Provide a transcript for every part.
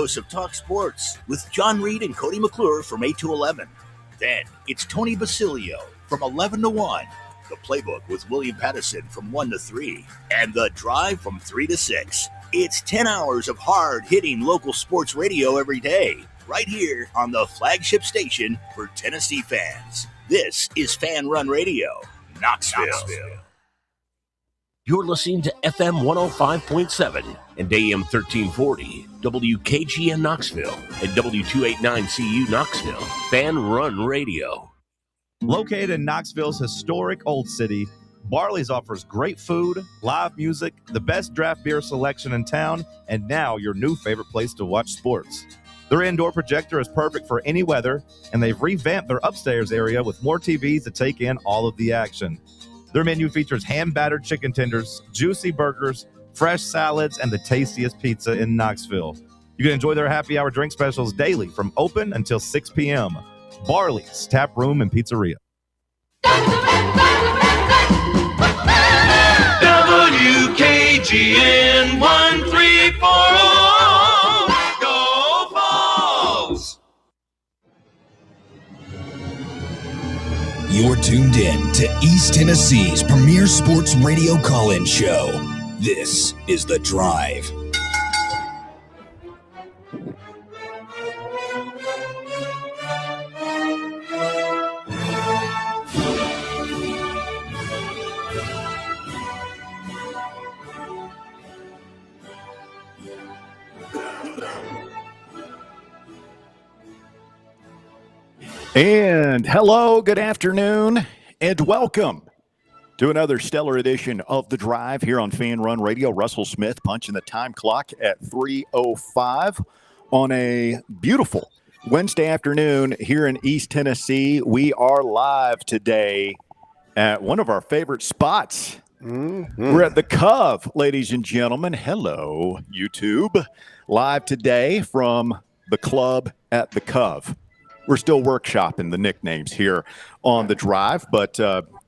dose of talk sports with John Reed and Cody McClure from 8 to 11. Then it's Tony Basilio from 11 to 1. The Playbook with William Pattison from 1 to 3. And The Drive from 3 to 6. It's 10 hours of hard-hitting local sports radio every day, right here on the flagship station for Tennessee fans. This is Fan Run Radio, Knoxville. You're listening to FM 105.7 and AM 1340, WKGN Knoxville, and W289CU Knoxville, Fan Run Radio. Located in Knoxville's historic Old City, Barley's offers great food, live music, the best draft beer selection in town, and now your new favorite place to watch sports. Their indoor projector is perfect for any weather, and they've revamped their upstairs area with more TVs to take in all of the action. Their menu features hand-battered chicken tenders, juicy burgers, fresh salads, and the tastiest pizza in Knoxville. You can enjoy their happy hour drink specials daily from open until 6 p.m. Barley's Tap Room and Pizzeria. WKGN 1340. Go Balls! You're tuned in to East Tennessee's premier sports radio call-in show. This is The Drive. And hello, good afternoon, and welcome to another stellar edition of The Drive here on Fan Run Radio. Russell Smith punching the time clock at 3:05 on a beautiful Wednesday afternoon here in East Tennessee. We are live today at one of our favorite spots. We're at the Cove, ladies and gentlemen. Hello, YouTube. Live today from the club at the Cove. We're still workshopping the nicknames here on The Drive, but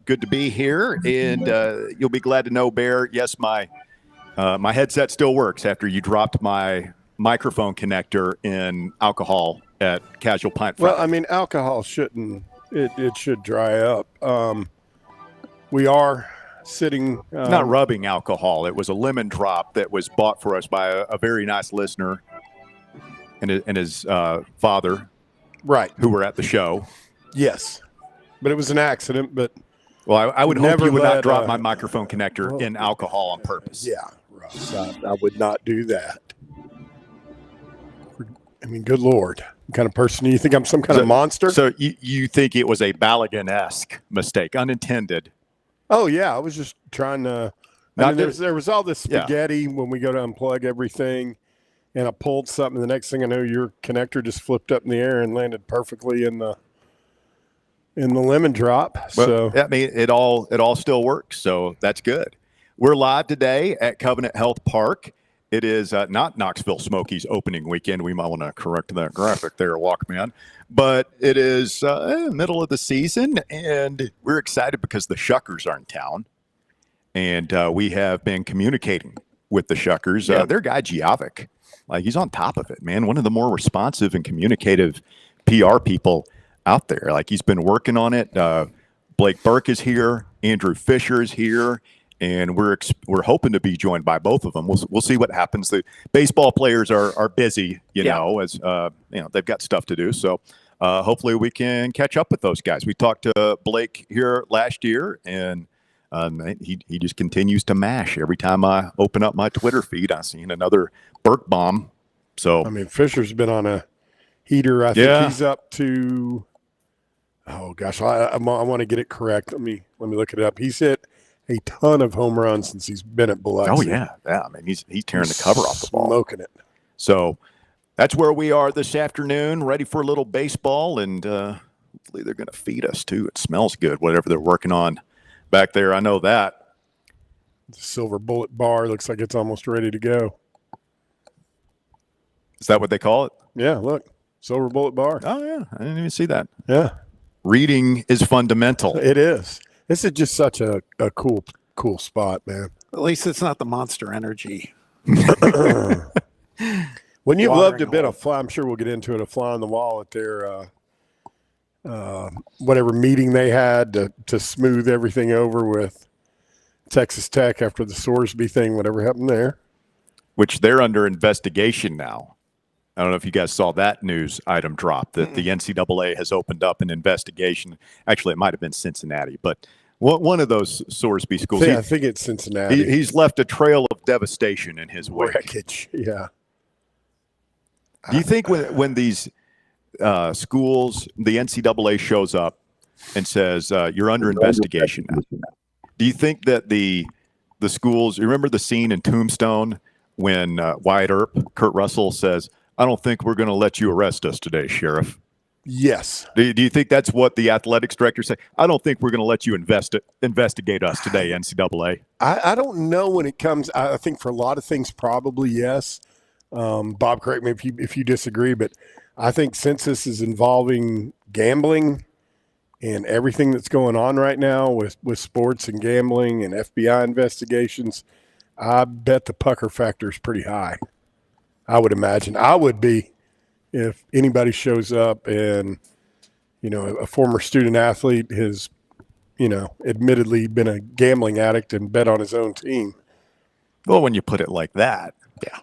good to be here. And you'll be glad to know, Bear, yes, my headset still works after you dropped my microphone connector in alcohol at Casual Pint Friday. Well, I mean, alcohol shouldn't, it should dry up. We are sitting. Not rubbing alcohol. It was a lemon drop that was bought for us by a very nice listener and his father. Right. Who were at the show. Yes. But it was an accident. But well, I would hope you would not drop my microphone connector in alcohol on purpose. Yeah, Ross, I would not do that. I mean, good Lord. What kind of person do you think I'm, some kind of monster? So you think it was a Baligan-esque mistake, unintended? Oh, yeah. I was just trying to – there was all this spaghetti when we go to unplug everything. And I pulled something. The next thing I know, your connector just flipped up in the air and landed perfectly in the lemon drop. Well, I mean, it all still works, so that's good. We're live today at Covenant Health Park. It is not Knoxville Smokies opening weekend. We might want to correct that graphic there, Walkman. But it is middle of the season, and we're excited because the Shuckers are in town, and we have been communicating with the Shuckers. Their guy Giavic. Like, he's on top of it, man. One of the more responsive and communicative PR people out there. Like, he's been working on it. Blake Burke is here. Andrew Fisher is here. And we're hoping to be joined by both of them. We'll see what happens. The baseball players are busy, you know, as they've got stuff to do. So hopefully we can catch up with those guys. We talked to Blake here last year, and he just continues to mash. Every time I open up my Twitter feed, I see another Burke bomb. So I mean, Fisher's been on a heater. I think he's up to. Oh gosh, I want to get it correct. Let me look it up. He's hit a ton of home runs since he's been at Biloxi. Oh yeah. I mean, he's tearing the cover off the ball, smoking it. So that's where we are this afternoon, ready for a little baseball, and hopefully they're going to feed us too. It smells good, whatever they're working on back there. I know that. The silver bullet bar looks like it's almost ready to go. Is that what they call it? Yeah, look. Silver bullet bar. Oh, yeah. I didn't even see that. Yeah. Reading is fundamental. It is. This is just such a cool spot, man. At least it's not the Monster Energy. Wouldn't you love to have been a fly? I'm sure we'll get into it. A fly on the wall at their whatever meeting they had to smooth everything over with Texas Tech after the Sorsby thing. Whatever happened there? Which they're under investigation now. I don't know if you guys saw that news item drop that the NCAA has opened up an investigation. Actually, it might have been Cincinnati, but one of those Sorsby schools. I think it's Cincinnati. He's left a trail of devastation in his wake. Wreckage, yeah. Do you think when these schools, the NCAA shows up and says, you're under investigation now, do you think that the schools, you remember the scene in Tombstone when Wyatt Earp, Kurt Russell says, I don't think we're going to let you arrest us today, Sheriff? Yes. Do you think that's what the athletics director say? I don't think we're going to let you investigate us today, NCAA. I don't know when it comes. I think for a lot of things, probably yes. Bob, correct me if you disagree, but I think since this is involving gambling and everything that's going on right now with sports and gambling and FBI investigations, I bet the pucker factor is pretty high. I would imagine. I would be if anybody shows up and, a former student athlete has, admittedly been a gambling addict and bet on his own team. Well, when you put it like that. Yeah.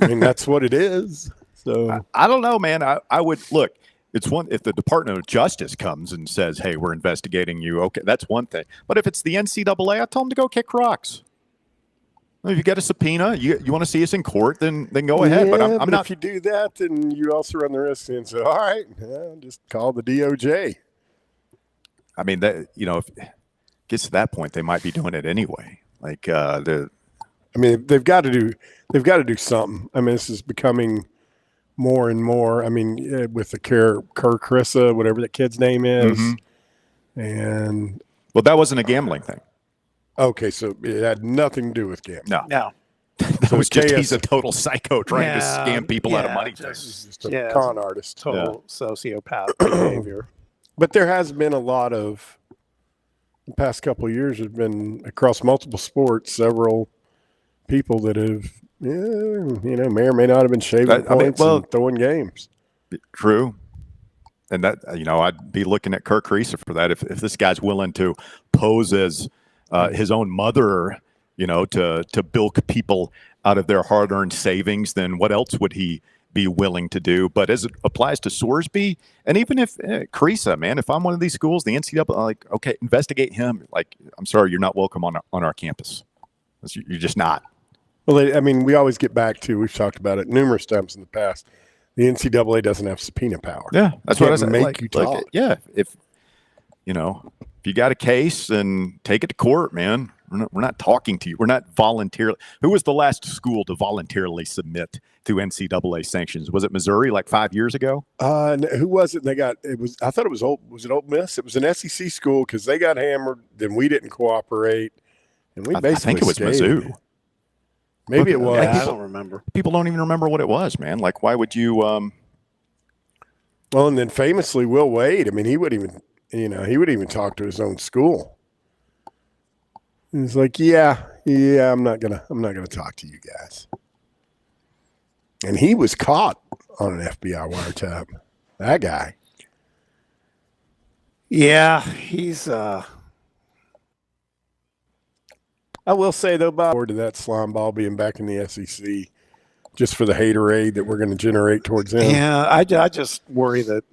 I mean, that's what it is. So I don't know, man. I would look. It's one if the Department of Justice comes and says, "Hey, we're investigating you." Okay, that's one thing. But if it's the NCAA, I tell them to go kick rocks. If you get a subpoena, you want to see us in court, then go ahead. But I'm not. If you do that, then you also run the risk and say, "All right, just call the DOJ." I mean, that if it gets to that point, they might be doing it anyway. Like they've got to do something. I mean, this is becoming more and more. I mean, with the Kerr Carissa, whatever that kid's name is, and that wasn't a gambling thing. Okay, so it had nothing to do with gambling. No. That was just he's a total psycho trying to scam people out of money. He's just a con artist. Total sociopath behavior. But there has been a lot of, the past couple of years, there's been, across multiple sports, several people that have, may or may not have been shaving points and throwing games. True. And that, I'd be looking at Kirk Carissa for that. If this guy's willing to pose as his own mother, to bilk people out of their hard-earned savings, then what else would he be willing to do? But as it applies to Sorsby, and even if Carissa, man, if I'm one of these schools, the NCAA, okay, investigate him. Like, I'm sorry, you're not welcome on our campus. You're just not. Well, we always get back to, we've talked about it numerous times in the past, the NCAA doesn't have subpoena power. Yeah, that's what I said. Make you talk. If you got a case, then take it to court, man. We're not talking to you. We're not voluntarily. Who was the last school to voluntarily submit to NCAA sanctions? Was it Missouri like 5 years ago? Who was it? I thought it was was it Ole Miss? It was an SEC school because they got hammered. Then we didn't cooperate, and we basically. I think it was Mizzou. Maybe it was. I don't remember. People don't even remember what it was, man. Like, why would you? Well, and then famously, Will Wade. I mean, he would even. He would even talk to his own school. He's like, yeah, I'm not gonna talk to you guys. And he was caught on an FBI wiretap. That guy. Yeah, he's. I will say though, Bob, forward to that slime ball being back in the SEC, just for the haterade that we're going to generate towards him. Yeah, I just worry that.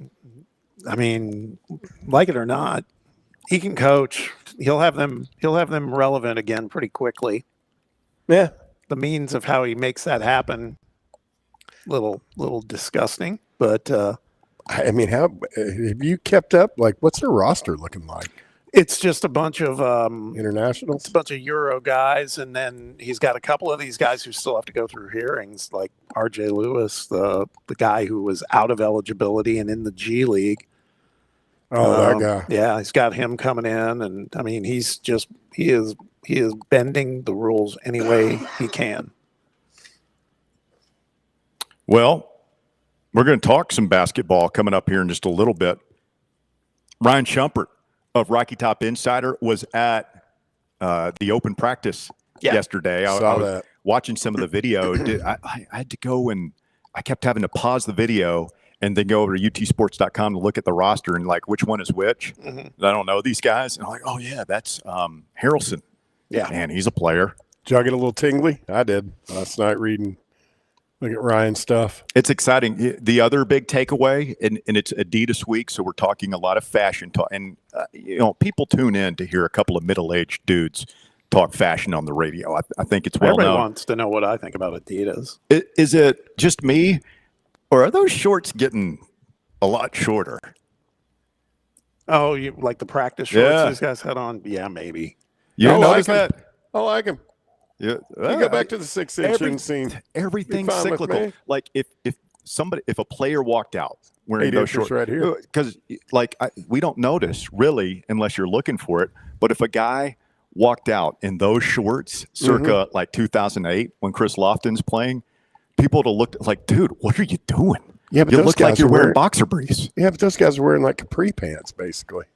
Like it or not, he can coach. He'll have them relevant again pretty quickly. Yeah. The means of how he makes that happen, little disgusting. But how have you kept up? Like, what's their roster looking like? It's just a bunch of internationals. It's a bunch of Euro guys, and then he's got a couple of these guys who still have to go through hearings, like R.J. Lewis, the guy who was out of eligibility and in the G League. Oh, that guy. Yeah, he's got him coming in, and he is bending the rules any way he can. Well, we're going to talk some basketball coming up here in just a little bit. Ryan Shumpert of Rocky Top Insider was at the open practice yesterday. I was watching some of the video. I had to go and I kept having to pause the video and then go over to utsports.com to look at the roster and like which one is which. I don't know these guys. And I'm like, oh yeah, that's Harrelson. Yeah. Man, he's a player. Did y'all get a little tingly? I did last night reading. Look at Ryan's stuff. It's exciting. The other big takeaway, and it's Adidas week, so we're talking a lot of fashion talk. And, people tune in to hear a couple of middle-aged dudes talk fashion on the radio. I think it's well known. Everybody wants to know what I think about Adidas. Is it just me, or are those shorts getting a lot shorter? Oh, you like the practice shorts these guys had on? Yeah, maybe. You notice that? I like him. Yeah, you go back to the 6-inch inseam. Everything's cyclical. Like if a player walked out wearing those shorts right here, because we don't notice really unless you're looking for it. But if a guy walked out in those shorts, circa like 2008 when Chris Lofton's playing, people would have looked like, dude, what are you doing? Yeah, but you look like you're wearing boxer briefs. Yeah, but those guys are wearing like capri pants, basically.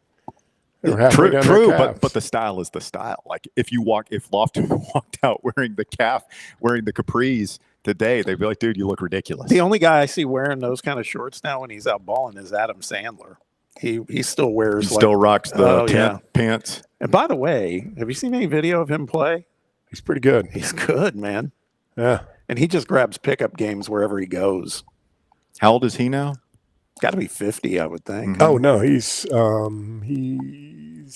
True, but the style is the style. Like if Lofton walked out wearing the capris today, they'd be like, dude, you look ridiculous. The only guy I see wearing those kind of shorts now when he's out balling is Adam Sandler. He still wears still rocks the tent pants. And by the way, have you seen any video of him play? He's pretty good. He's good, man. Yeah. And he just grabs pickup games wherever he goes. How old is he now? Got to be 50, I would think. Oh no, he's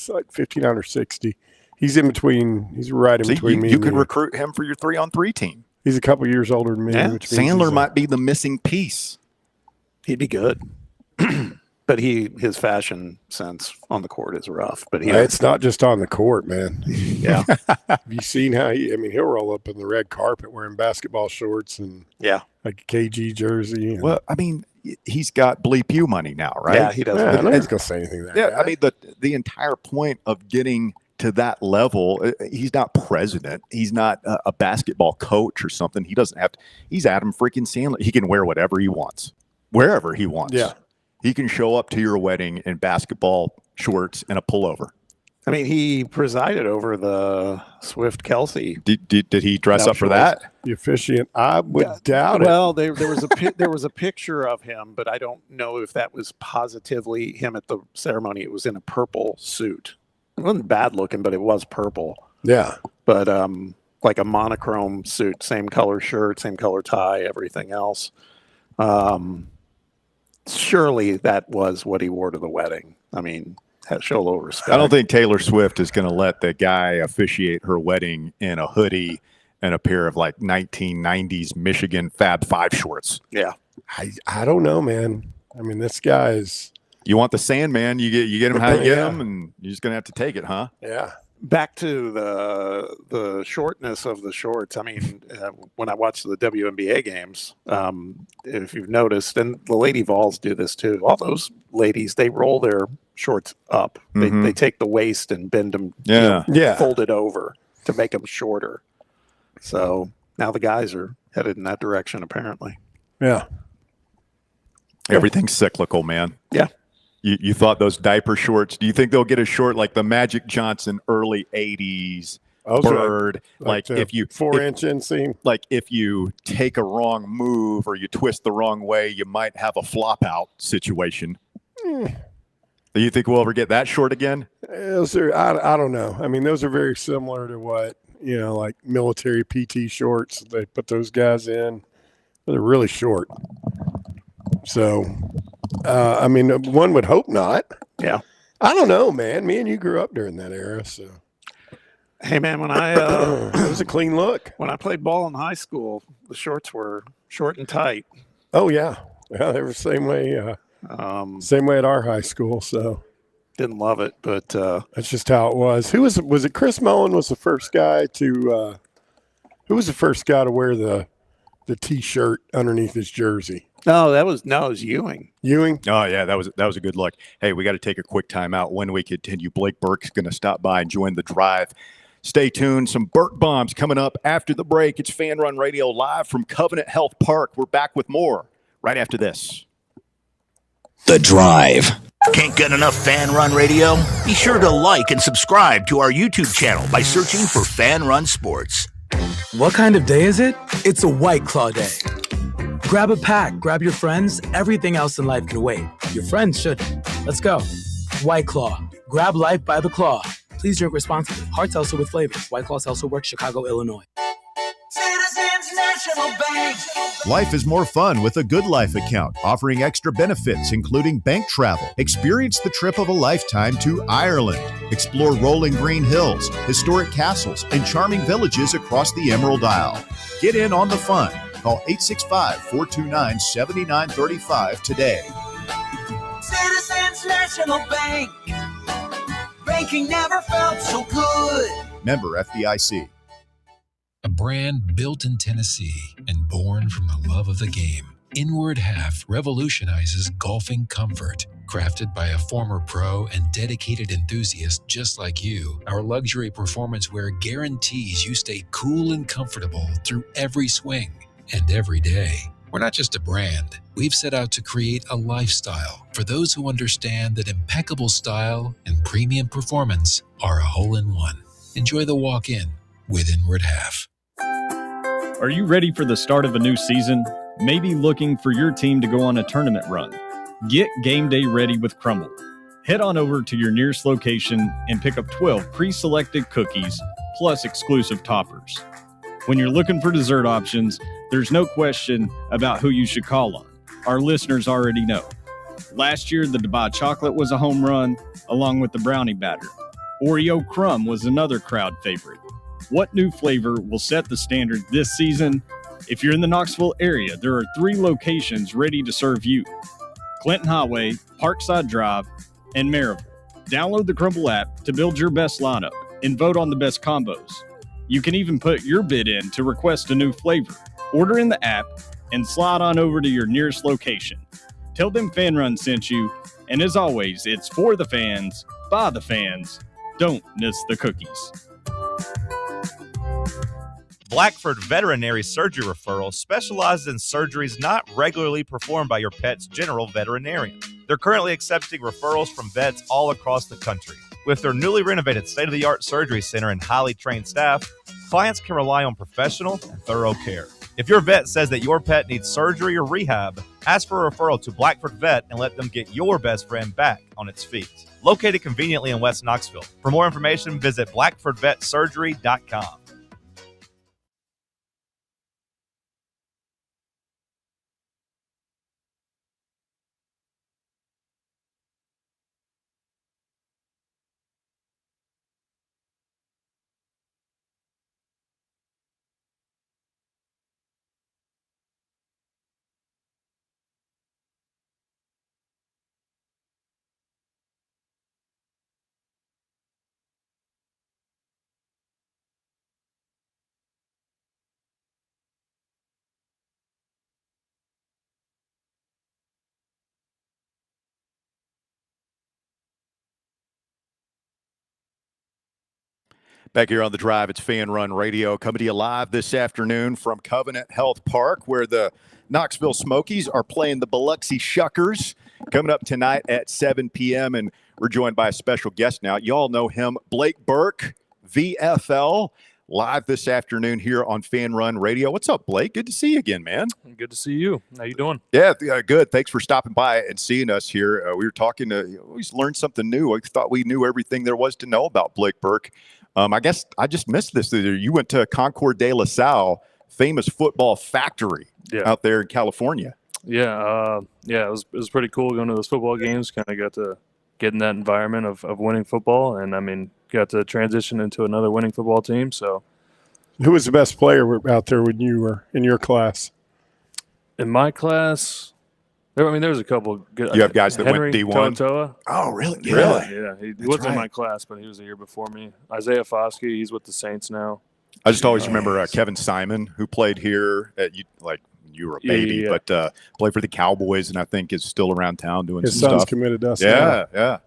like 59 or 60. He's in between. He's right in between me. You could recruit him for your 3-on-3 team. He's a couple years older than me. Yeah. Which means Sandler might be the missing piece. He'd be good. But his fashion sense on the court is rough. But it's not just on the court, man. Yeah. Have you seen how he'll roll up in the red carpet wearing basketball shorts and like a KG jersey. Well, I mean, he's got bleep you money now, right? Yeah, he does. Yeah, I'm not going to say anything there. Yeah, I mean, the entire point of getting to that level, he's not president. He's not a basketball coach or something. He doesn't have to. He's Adam freaking Sandler. He can wear whatever he wants, wherever he wants. Yeah. He can show up to your wedding in basketball shorts and a pullover. I mean, he presided over the Swift Kelsey. Did he dress up for that? The officiant, I would doubt it. Well, there was there was a picture of him, but I don't know if that was positively him at the ceremony. It was in a purple suit. It wasn't bad looking, but it was purple. Yeah. But like a monochrome suit, same color shirt, same color tie, everything else. Surely that was what he wore to the wedding. I mean, show a little respect. I don't think Taylor Swift is going to let the guy officiate her wedding in a hoodie and a pair of like 1990s Michigan Fab 5 shorts. Yeah. I don't know, man. I mean, this guy is. You want the Sandman, you get him how you get him, and you're just going to have to take it, huh? Yeah. Back to the shortness of the shorts. I mean, when I watch the WNBA games, if you've noticed, and the Lady Vols do this too, all those ladies, they roll their shorts up. They take the waist and bend them, fold it over to make them shorter. So now the guys are headed in that direction, apparently. Yeah. Everything's cyclical, man. Yeah. You thought those diaper shorts, do you think they'll get a short like the Magic Johnson early 80s Bird? Like if you 4-inch inseam. Like if you take a wrong move or you twist the wrong way, you might have a flop out situation. Do you think we'll ever get that short again? Those are, I don't know. I mean, those are very similar to what, like military PT shorts. They put those guys in. They're really short. So, I mean, one would hope not. Yeah. I don't know, man. Me and you grew up during that era, so. Hey, man, when I it was a clean look. When I played ball in high school, the shorts were short and tight. Oh yeah, they were the same way. Same way at our high school. So didn't love it, but that's just how it was. Who was it? Chris Mullen was the first guy to. Who was the first guy to wear the T-shirt underneath his jersey? No, it was Ewing. Ewing? Oh, yeah, that was a good look. Hey, we got to take a quick timeout. When we continue, Blake Burke's going to stop by and join the drive. Stay tuned. Some Burke bombs coming up after the break. It's Fan Run Radio live from Covenant Health Park. We're back with more right after this. The Drive. Can't get enough Fan Run Radio? Be sure to like and subscribe to our YouTube channel by searching for Fan Run Sports. What kind of day is it? It's a White Claw day. Grab a pack, grab your friends. Everything else in life can wait. Your friends shouldn't. Let's go. White Claw. Grab life by the claw. Please drink responsibly. Hard seltzer with flavors. White Claw Seltzer Works, Chicago, Illinois. Citizens National Bank. Life is more fun with a Good Life account, offering extra benefits, including bank travel. Experience the trip of a lifetime to Ireland. Explore rolling green hills, historic castles, and charming villages across the Emerald Isle. Get in on the fun. Call 865-429-7935 today. Citizens National Bank. Banking never felt so good. Member FDIC. A brand built in Tennessee and born from the love of the game. Inward Half revolutionizes golfing comfort. Crafted by a former pro and dedicated enthusiast just like you, our luxury performance wear guarantees you stay cool and comfortable through every swing and every day. We're not just a brand. We've set out to create a lifestyle for those who understand that impeccable style and premium performance are a hole-in-one. Enjoy the walk-in with Inward Half. Are you ready for the start of a new season? Maybe looking for your team to go on a tournament run? Get game day ready with Crumble. Head on over to your nearest location and pick up 12 pre-selected cookies plus exclusive toppers. When you're looking for dessert options, there's no question about who you should call on. Our listeners already know. Last year, the Dubai chocolate was a home run, along with the brownie batter. Oreo crumb was another crowd favorite. What new flavor will set the standard this season? If you're in the Knoxville area, there are 3 locations ready to serve you: Clinton Highway, Parkside Drive, and Maryville. Download the Crumble app to build your best lineup and vote on the best combos. You can even put your bid in to request a new flavor. Order in the app and slide on over to your nearest location. Tell them Fan Run sent you, and as always, it's for the fans, by the fans. Don't miss the cookies. Blackford Veterinary Surgery Referral specializes in surgeries not regularly performed by your pet's general veterinarian. They're currently accepting referrals from vets all across the country. With their newly renovated state-of-the-art surgery center and highly trained staff, clients can rely on professional and thorough care. If your vet says that your pet needs surgery or rehab, ask for a referral to Blackford Vet and let them get your best friend back on its feet. Located conveniently in West Knoxville. For more information, visit blackfordvetsurgery.com. Back here on The Drive, it's Fan Run Radio, coming to you live this afternoon from Covenant Health Park, where the Knoxville Smokies are playing the Biloxi Shuckers, coming up tonight at 7 p.m., and we're joined by a special guest now. You all know him, Blake Burke, VFL, live this afternoon here on Fan Run Radio. What's up, Blake? Good to see you again, man. Good to see you. How you doing? Yeah, good. Thanks for stopping by and seeing us here. We were talking we always learned something new. I thought we knew everything there was to know about Blake Burke. I guess I just missed this. You went to Concord de La Salle, famous football factory out there in California. Yeah, it was pretty cool going to those football games. Kind of got to get in that environment of winning football, and I mean, got to transition into another winning football team. So, who was the best player out there when you were in your class? In my class, there was a couple good. You have guys that Henry went D1. Toa. Oh, really? Yeah. He wasn't in my class, but he was a year before me. Isaiah Foskey, he's with the Saints now. I just always remember Kevin Simon, who played here at you were a baby, but played for the Cowboys, and I think is still around town doing His some son's stuff. committed to us. Yeah.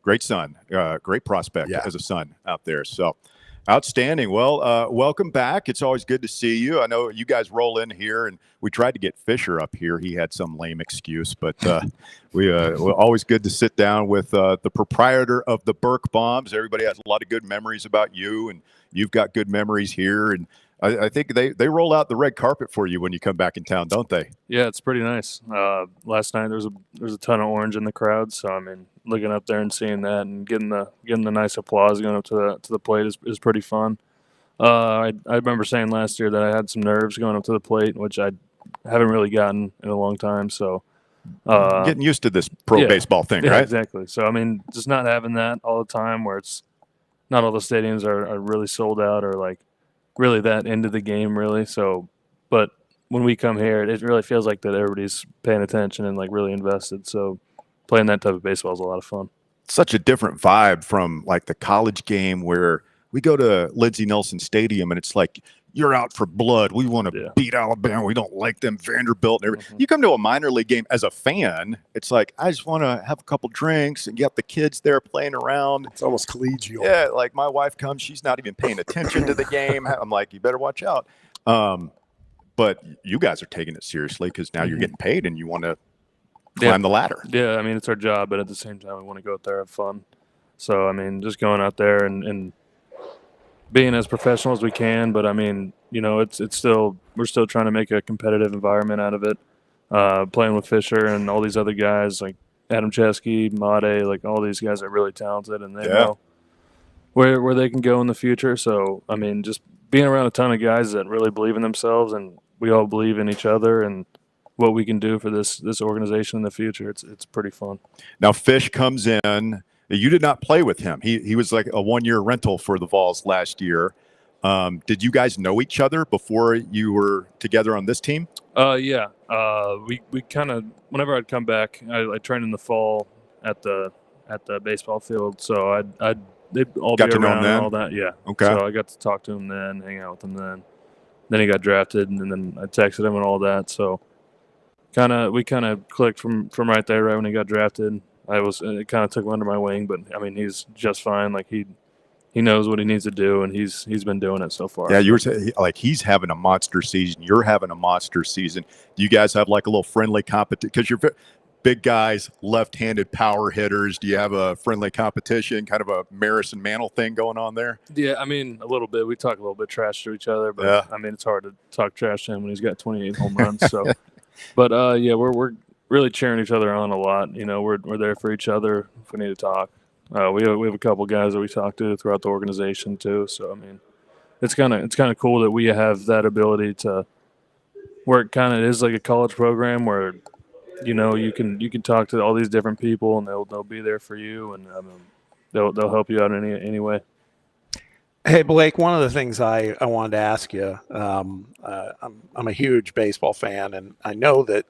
Great son, great prospect as a son out there. So outstanding. Well, welcome back. It's always good to see you. I know you guys roll in here, and we tried to get Fisher up here. He had some lame excuse, but we're always good to sit down with the proprietor of the Burke Bombs. Everybody has a lot of good memories about you, and you've got good memories here. And I think they roll out the red carpet for you when you come back in town, don't they? Yeah, it's pretty nice. Last night there's a ton of orange in the crowd, so I mean, looking up there and seeing that and getting the nice applause going up to the plate is pretty fun. I remember saying last year that I had some nerves going up to the plate, which I haven't really gotten in a long time. So getting used to this pro baseball thing, yeah, right? Exactly. So I mean, just not having that all the time, where it's not all the stadiums are really sold out or like really that into the game, really. So, but when we come here, it really feels like that everybody's paying attention and like really invested. So, playing that type of baseball is a lot of fun. Such a different vibe from like the college game where we go to Lindsey Nelson Stadium and it's like, you're out for blood. We want to beat Alabama. We don't like them, Vanderbilt. And everything. You come to a minor league game as a fan, it's like, I just want to have a couple drinks and get the kids there playing around. It's almost collegial. Yeah, like my wife comes, she's not even paying attention to the game. I'm like, you better watch out. But you guys are taking it seriously because now you're getting paid and you want to climb the ladder. Yeah, I mean, it's our job, but at the same time, we want to go out there and have fun. So, I mean, just going out there and being as professional as we can, but I mean, you know, it's still, we're still trying to make a competitive environment out of it. Playing with Fisher and all these other guys like Adam Chesky, Made, like all these guys are really talented and they know where they can go in the future. So, I mean, just being around a ton of guys that really believe in themselves and we all believe in each other and what we can do for this organization in the future. It's pretty fun. Now Fish comes in. You did not play with him. He was like a 1-year rental for the Vols last year. Did you guys know each other before you were together on this team? Yeah. We kind of, whenever I'd come back, I trained in the fall at the baseball field. So they'd all got be to know him around then? and all that. Yeah. Okay. So I got to talk to him then, hang out with him then. Then he got drafted, and then I texted him and all that. So we kind of clicked from right there, right when he got drafted. It kind of took him under my wing, but I mean, he's just fine. Like he knows what he needs to do, and he's been doing it so far. Yeah, you were saying like he's having a monster season. You're having a monster season. Do you guys have like a little friendly competition? Because you're big guys, left-handed power hitters. Do you have a friendly competition, kind of a Maris and Mantle thing going on there? Yeah, I mean, a little bit. We talk a little bit trash to each other, but I mean, it's hard to talk trash to him when he's got 28 home runs. So, but yeah, we're really cheering each other on a lot. You know, we're there for each other if we need to talk. We have a couple guys that we talk to throughout the organization too. So I mean, it's kind of cool that we have that ability to where it kind of is like a college program where, you know, you can talk to all these different people and they'll be there for you and they'll help you out in any way. Hey Blake, one of the things I wanted to ask you, I'm a huge baseball fan, and I know that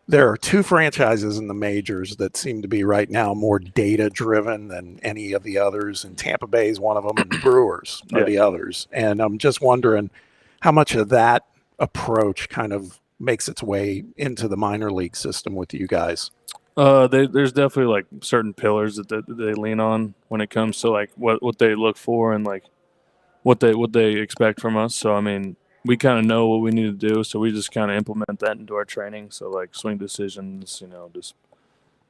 there are two franchises in the majors that seem to be right now more data-driven than any of the others, and Tampa Bay is one of them, and the Brewers are the others. And I'm just wondering how much of that approach kind of makes its way into the minor league system with you guys. There's definitely like certain pillars that they lean on when it comes to like what they look for and like what they expect from us. So I mean, we kind of know what we need to do, so we just kind of implement that into our training. So like swing decisions, you know, just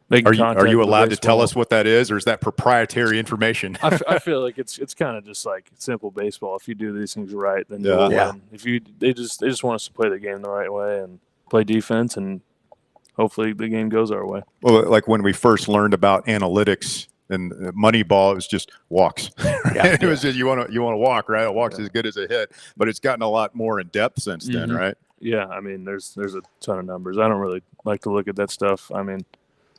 making contact. Are you allowed to tell us what that is, or is that proprietary information? I feel like it's kind of just like simple baseball. If you do these things right, then you'll win. If they just want us to play the game the right way and play defense, and hopefully the game goes our way. Well, like when we first learned about analytics and Moneyball, it was just walks. It was just you want to walk, right? A walk's as good as a hit, but it's gotten a lot more in depth since then, right? Yeah, I mean, there's a ton of numbers. I don't really like to look at that stuff. I mean,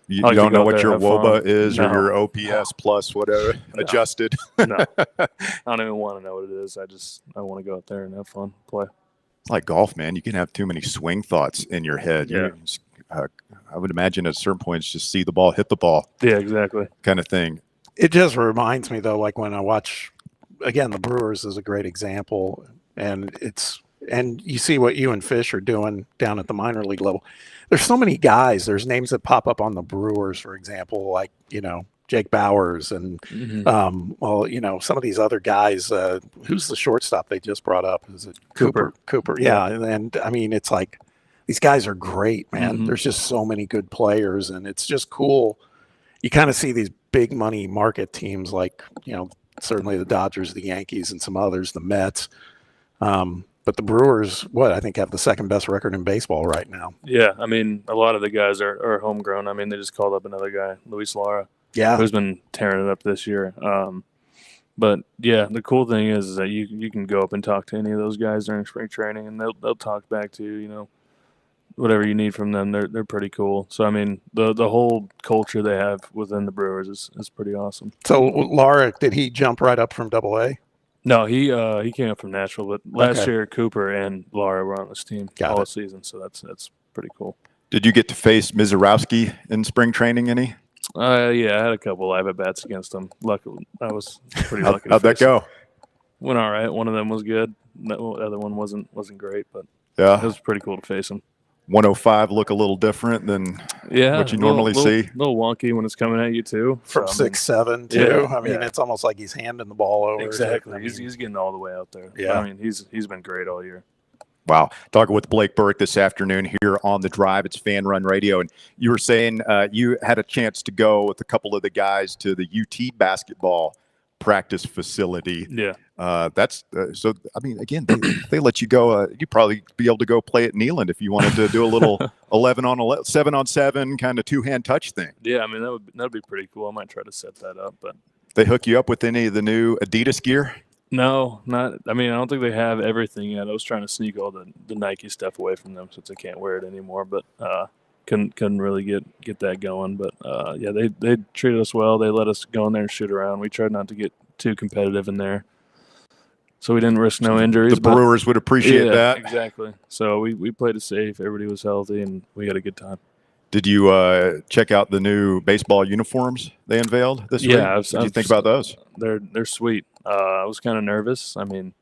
you don't know what your WOBA is or your OPS plus whatever adjusted. No, I don't even want to know what it is. I want to go out there and have fun, play. It's like golf, man. You can have too many swing thoughts in your head. Yeah. I would imagine at certain points, just see the ball, hit the ball. Yeah, exactly. Kind of thing. It just reminds me, though, like when I watch, again, the Brewers is a great example, and you see what you and Fish are doing down at the minor league level. There's so many guys. There's names that pop up on the Brewers, for example, like, you know, Jake Bowers and, well, you know, some of these other guys. Who's the shortstop they just brought up? Is it Cooper? Yeah. And I mean, it's like, these guys are great, man. There's just so many good players, and it's just cool. You kind of see these big money market teams like, you know, certainly the Dodgers, the Yankees, and some others, the Mets, But the Brewers, I think have the second best record in baseball right now. Yeah, I mean, a lot of the guys are homegrown. I mean, they just called up another guy, Luis Lara, who's been tearing it up this year. But yeah, the cool thing is that you can go up and talk to any of those guys during spring training, and they'll talk back to you, whatever you need from them. They're pretty cool. So I mean, the whole culture they have within the Brewers is pretty awesome. So Lara, did he jump right up from Double-A? No, he came up from Nashville, but last year Cooper and Lara were on this team all season, so that's pretty cool. Did you get to face Mizorowski in spring training any? Yeah, I had a couple live at bats against him. Luckily, I was pretty lucky. How'd that go? Went all right. One of them was good. The other one wasn't great, but yeah, it was pretty cool to face him. 105 look a little different than what you normally see. A little wonky when it's coming at you too. From 6'7" too. Yeah, I mean, it's almost like he's handing the ball over. Exactly. I mean, he's getting all the way out there. Yeah. I mean, he's been great all year. Wow. Talking with Blake Burke this afternoon here on The Drive. It's Fan Run Radio. And you were saying you had a chance to go with a couple of the guys to the UT basketball practice facility. Yeah. That's so, I mean, again, they let you go. You'd probably be able to go play at Neyland if you wanted to do a little 11-on-11, 7-on-7 kind of two-hand touch thing. Yeah. I mean, that'd be pretty cool. I might try to set that up, but they hook you up with any of the new Adidas gear? No, not. I mean, I don't think they have everything yet. I was trying to sneak all the Nike stuff away from them since I can't wear it anymore. But couldn't really get that going. But yeah, they treated us well. They let us go in there and shoot around. We tried not to get too competitive in there, so we didn't risk no injuries. The Brewers would appreciate that. Exactly. So we played it safe. Everybody was healthy, and we had a good time. Did you check out the new baseball uniforms they unveiled this week? Yeah. What did you think about those? They're sweet. I was kind of nervous. I mean,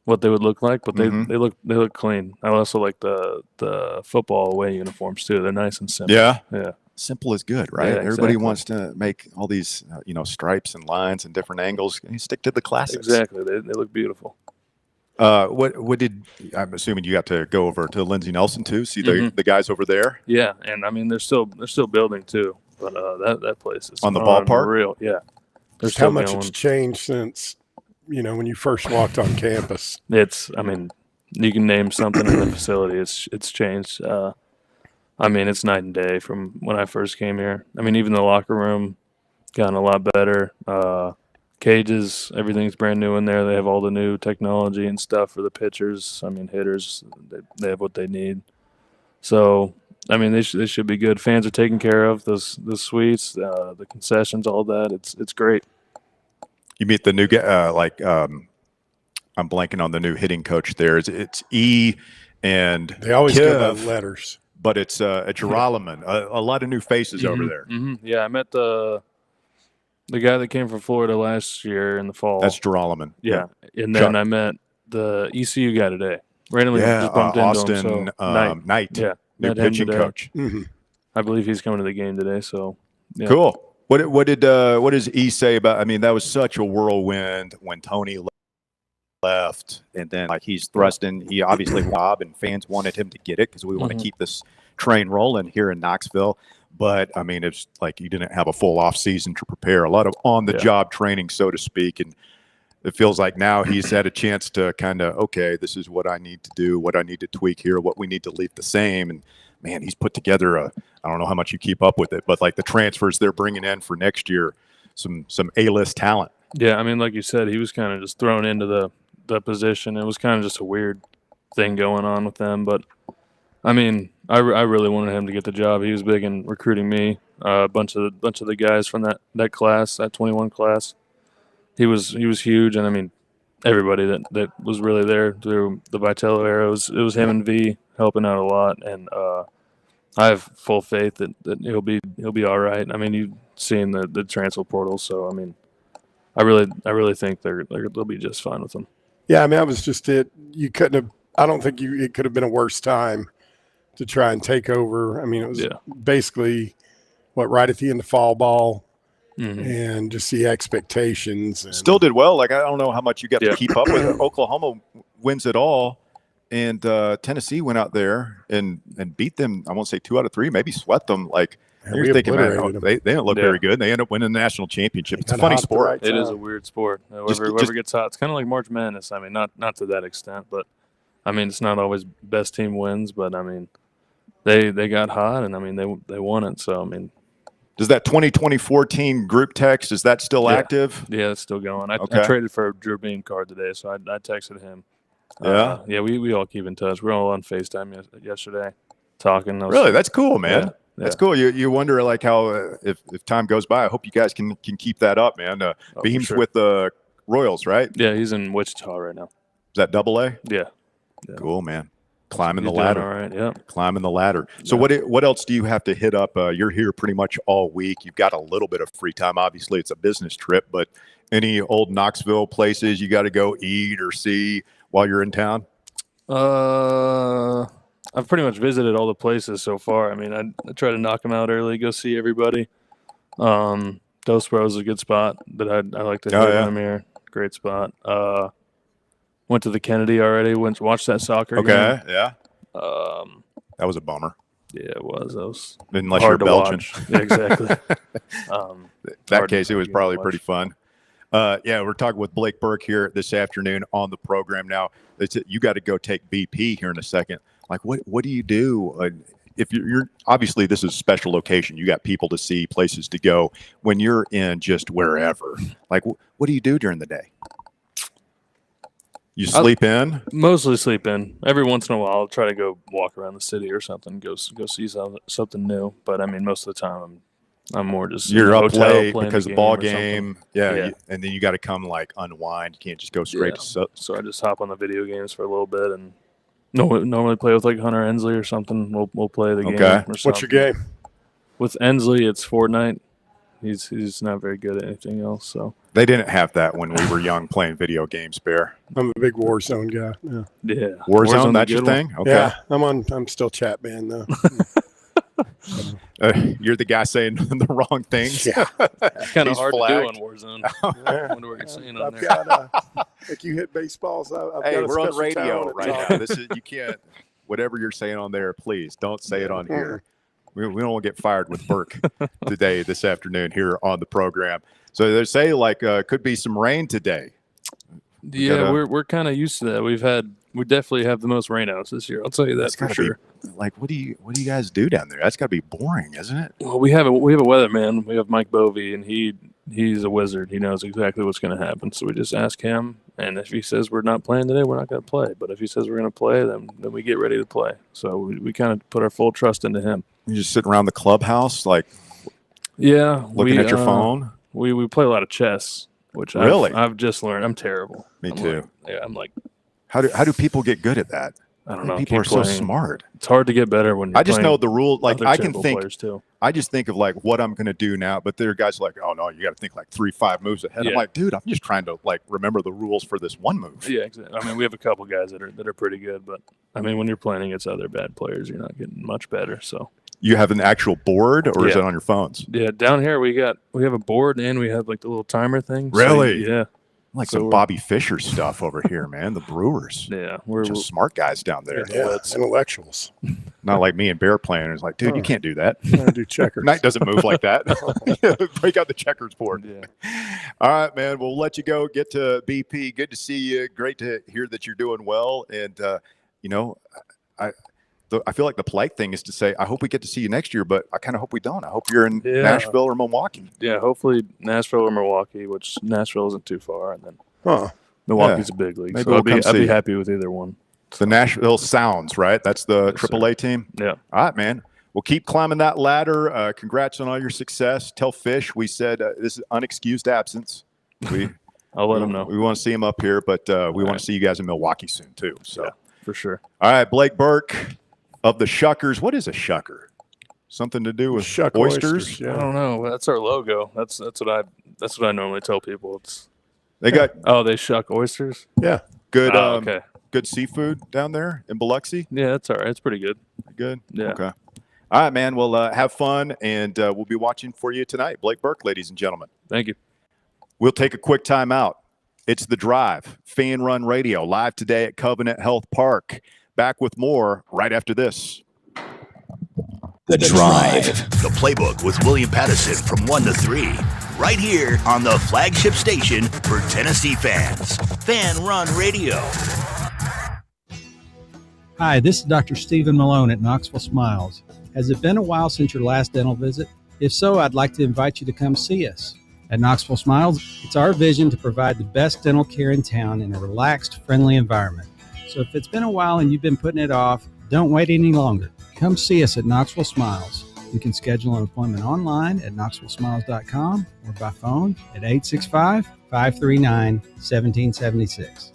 what they would look like, but they look clean. I also like the football away uniforms too. They're nice and simple. Yeah. Yeah. Simple is good, right? Yeah, Everybody wants to make all these stripes and lines and different angles. You stick to the classics. Exactly. They look beautiful. What did I'm assuming you got to go over to Lindsey Nelson too? See the guys over there? Yeah, and I mean they're still building too, but that place is on the ballpark. Real, yeah. Just how much it's changed since when you first walked on campus. I mean, you can name something in the facility. It's changed. I mean, it's night and day from when I first came here. I mean, even the locker room gotten a lot better. Cages, everything's brand new in there. They have all the new technology and stuff for the pitchers. I mean, hitters, they have what they need. So, I mean, they should be good. Fans are taken care of. The suites, the concessions, all that. It's great. You meet the new guy, I'm blanking on the new hitting coach there. It's E and they always Kev, go by letters, but it's a Geralaman. A lot of new faces over there. Mm-hmm. Yeah, I met the guy that came from Florida last year in the fall. That's Geralaman. Yeah. And then I met the ECU guy today. Randomly just bumped into him. So, Knight. Yeah. New pitching coach. Mm-hmm. I believe he's coming to the game today. So yeah. Cool. What does E say about? I mean, that was such a whirlwind when Tony left, and then he's thrusting. He obviously Bob and fans wanted him to get it because we want to keep this train rolling here in Knoxville. But I mean, it's like you didn't have a full off season to prepare. A lot of on the job training, so to speak, and it feels like now he's had a chance to kind of, okay, this is what I need to do, what I need to tweak here, what we need to leave the same. And man, he's put together I don't know how much you keep up with it, but like the transfers they're bringing in for next year, some A-list talent. Yeah, I mean, like you said, he was kind of just thrown into the position. It was kind of just a weird thing going on with them. But, I mean, I really wanted him to get the job. He was big in recruiting me, a bunch of the guys from that class, that 21 class. He was huge, and I mean, everybody that was really there through the Vitello era, it was him and V helping out a lot, and I have full faith that he'll be all right. I mean, you've seen the transfer portal, so I mean, I really think they'll be just fine with him. Yeah, I mean, that was just it. You couldn't have. I don't think it could have been a worse time to try and take over. I mean, it was basically right at the end of fall ball. Mm-hmm. And just the expectations. Still did well. Like, I don't know how much you got to keep up with it. Oklahoma wins it all, and Tennessee went out there and beat them. I won't say 2 out of 3, maybe swept them. Like, You're thinking, man, they don't look very good. They end up winning the national championship. It's a funny sport. It is a weird sport. Whoever gets hot, it's kind of like March Madness. I mean, not to that extent, but I mean, it's not always best team wins. But I mean, they got hot, and I mean, they won it. So I mean, does that 2014 group text, is that still active? Yeah, it's still going. I traded for a Drew Beam card today, so I texted him. Yeah, we all keep in touch. We're all on FaceTime yesterday, talking. Really, that's cool, man. Yeah. That's cool. You wonder like how if time goes by. I hope you guys can keep that up, man. Beam's with the Royals, right? Yeah, he's in Wichita right now. Is that AA? Yeah. Cool, man. Climbing the ladder. All right. Yeah. Climbing the ladder. So what else do you have to hit up? You're here pretty much all week. You've got a little bit of free time. Obviously, it's a business trip, but any old Knoxville places you got to go eat or see while you're in town? I've pretty much visited all the places so far. I mean, I try to knock them out early, go see everybody. Dos Bros is a good spot that I like to hit when I'm here. Great spot. Went to the Kennedy already. Went to watch that soccer game. Okay, yeah. That was a bummer. Yeah, it was. That was unless hard you're Belgian. Yeah, exactly. That case, it was probably pretty fun. Yeah, we're talking with Blake Burke here this afternoon on the program. Now, you got to go take BP here in a second. Like, what do you do if you're obviously this is a special location? You got people to see, places to go. When you're in just wherever, like, what do you do during the day? You sleep in? Mostly sleep in. Every once in a while, I'll try to go walk around the city or something, go see something new. But I mean, most of the time, I'm more just you're up hotel, late because the ball game. Yeah. And then you got to come like unwind. You can't just go straight to. So I just hop on the video games for a little bit and normally play with like Hunter Ensley or something. We'll play the game. Or what's your game? With Ensley, it's Fortnite. He's not very good at anything else. So they didn't have that when we were young playing video games, Bear. I'm a big Warzone guy. Yeah. Warzone, that's your thing? Okay. Yeah, I'm still chat banned though. You're the guy saying the wrong things. Yeah, it's kind of hard to do on Warzone. I wonder what you're saying on there. Like you hit baseballs. Hey, we're on radio right now. This is you can't. Whatever you're saying on there, please don't say it on here. We don't want to get fired with Burke this afternoon here on the program. So they say like could be some rain today. Yeah, we're kind of used to that. We definitely have the most rainouts this year. I'll tell you that for sure. Like, what do you guys do down there? That's got to be boring, isn't it? Well, we have a weatherman. We have Mike Bovey, and he's a wizard. He knows exactly what's going to happen. So we just ask him, and if he says we're not playing today, we're not going to play. But if he says we're going to play, then we get ready to play. So we kind of put our full trust into him. You just sitting around the clubhouse, like, looking at your phone. We play a lot of chess, which really I've just learned. I'm terrible. Me too. I'm like, how do people get good at that? I don't know. People are so smart. It's hard to get better when you're I just know the rule. Like I can think. Too. I just think of like what I'm going to do now. But there are guys like, oh no, you got to think like 3-5 moves ahead. Yeah. I'm like, dude, I'm just trying to like remember the rules for this one move. Yeah, exactly. I mean, we have a couple guys that are pretty good, but I mean, when you're playing against other bad players, you're not getting much better. So you have an actual board, or is it on your phones? Yeah, down here we have a board and we have like the little timer thing. Really? So, yeah. Like some Bobby Fischer stuff over here, man. The Brewers. Yeah, we're just smart guys down there. Yeah, intellectuals. Not like me and Bear playing. It's like, dude, you can't do that. I do checkers. Knight doesn't move like that. Break out the checkers board. Yeah. All right, man. We'll let you go. Get to BP. Good to see you. Great to hear that you're doing well. And I feel like the polite thing is to say, I hope we get to see you next year, but I kind of hope we don't. I hope you're in Nashville or Milwaukee. Yeah, hopefully Nashville or Milwaukee, which Nashville isn't too far. And then Milwaukee's a big league. So I'd be happy with either one. The Nashville Sounds, right? That's the AAA team? Yeah. All right, man. Well, keep climbing that ladder. Congrats on all your success. Tell Fish we said this is unexcused absence. I'll let him know. We want to see him up here, but we want to see you guys in Milwaukee soon, too. So yeah, for sure. All right, Blake Burke of the Shuckers. What is a shucker? Something to do with oysters? Yeah. I don't know. That's our logo. That's what I normally tell people. They shuck oysters. Yeah. Good. Okay. Good seafood down there in Biloxi. Yeah, that's all right. It's pretty good. Good. Yeah. Okay. All right, man. Well, have fun, and we'll be watching for you tonight. Blake Burke, ladies and gentlemen. Thank you. We'll take a quick time out. It's The Drive, Fan Run Radio, live today at Covenant Health Park. Back with more right after this. The Drive. The playbook with William Pattison from 1 to 3. Right here on the flagship station for Tennessee fans. Fan Run Radio. Hi, this is Dr. Stephen Malone at Knoxville Smiles. Has it been a while since your last dental visit? If so, I'd like to invite you to come see us. At Knoxville Smiles, it's our vision to provide the best dental care in town in a relaxed, friendly environment. So if it's been a while and you've been putting it off, don't wait any longer. Come see us at Knoxville Smiles. You can schedule an appointment online at knoxvillesmiles.com or by phone at 865-539-1776.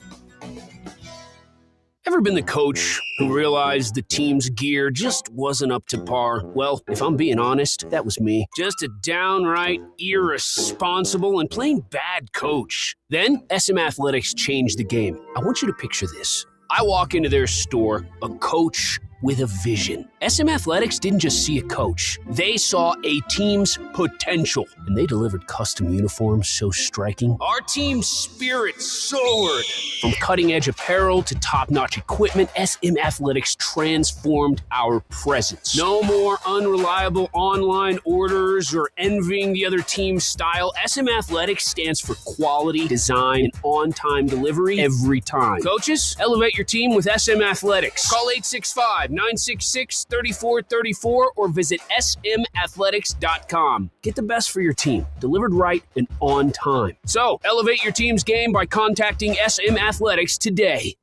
Ever been the coach who realized the team's gear just wasn't up to par? Well, if I'm being honest, that was me. Just a downright irresponsible and plain bad coach. Then SM Athletics changed the game. I want you to picture this. I walk into their store, a coach with a vision. SM Athletics didn't just see a coach. They saw a team's potential, and they delivered custom uniforms so striking. Our team's spirit soared. From cutting-edge apparel to top-notch equipment, SM Athletics transformed our presence. No more unreliable online orders or envying the other team's style. SM Athletics stands for quality, design, and on-time delivery every time. Coaches, elevate your team with SM Athletics. Call 865-966-3434 or visit smathletics.com. Get the best for your team, delivered right and on time. So, elevate your team's game by contacting SM Athletics today.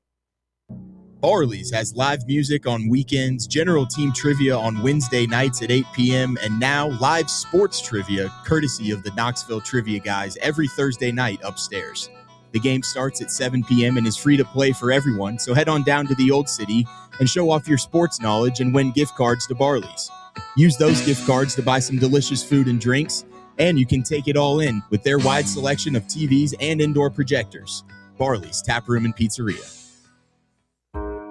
Barley's has live music on weekends, general team trivia on Wednesday nights at 8 p.m., and now live sports trivia courtesy of the Knoxville Trivia Guys every Thursday night upstairs. The game starts at 7 p.m. and is free to play for everyone, so head on down to the Old City and show off your sports knowledge and win gift cards to Barley's. Use those gift cards to buy some delicious food and drinks, and you can take it all in with their wide selection of TVs and indoor projectors. Barley's Tap Room and Pizzeria.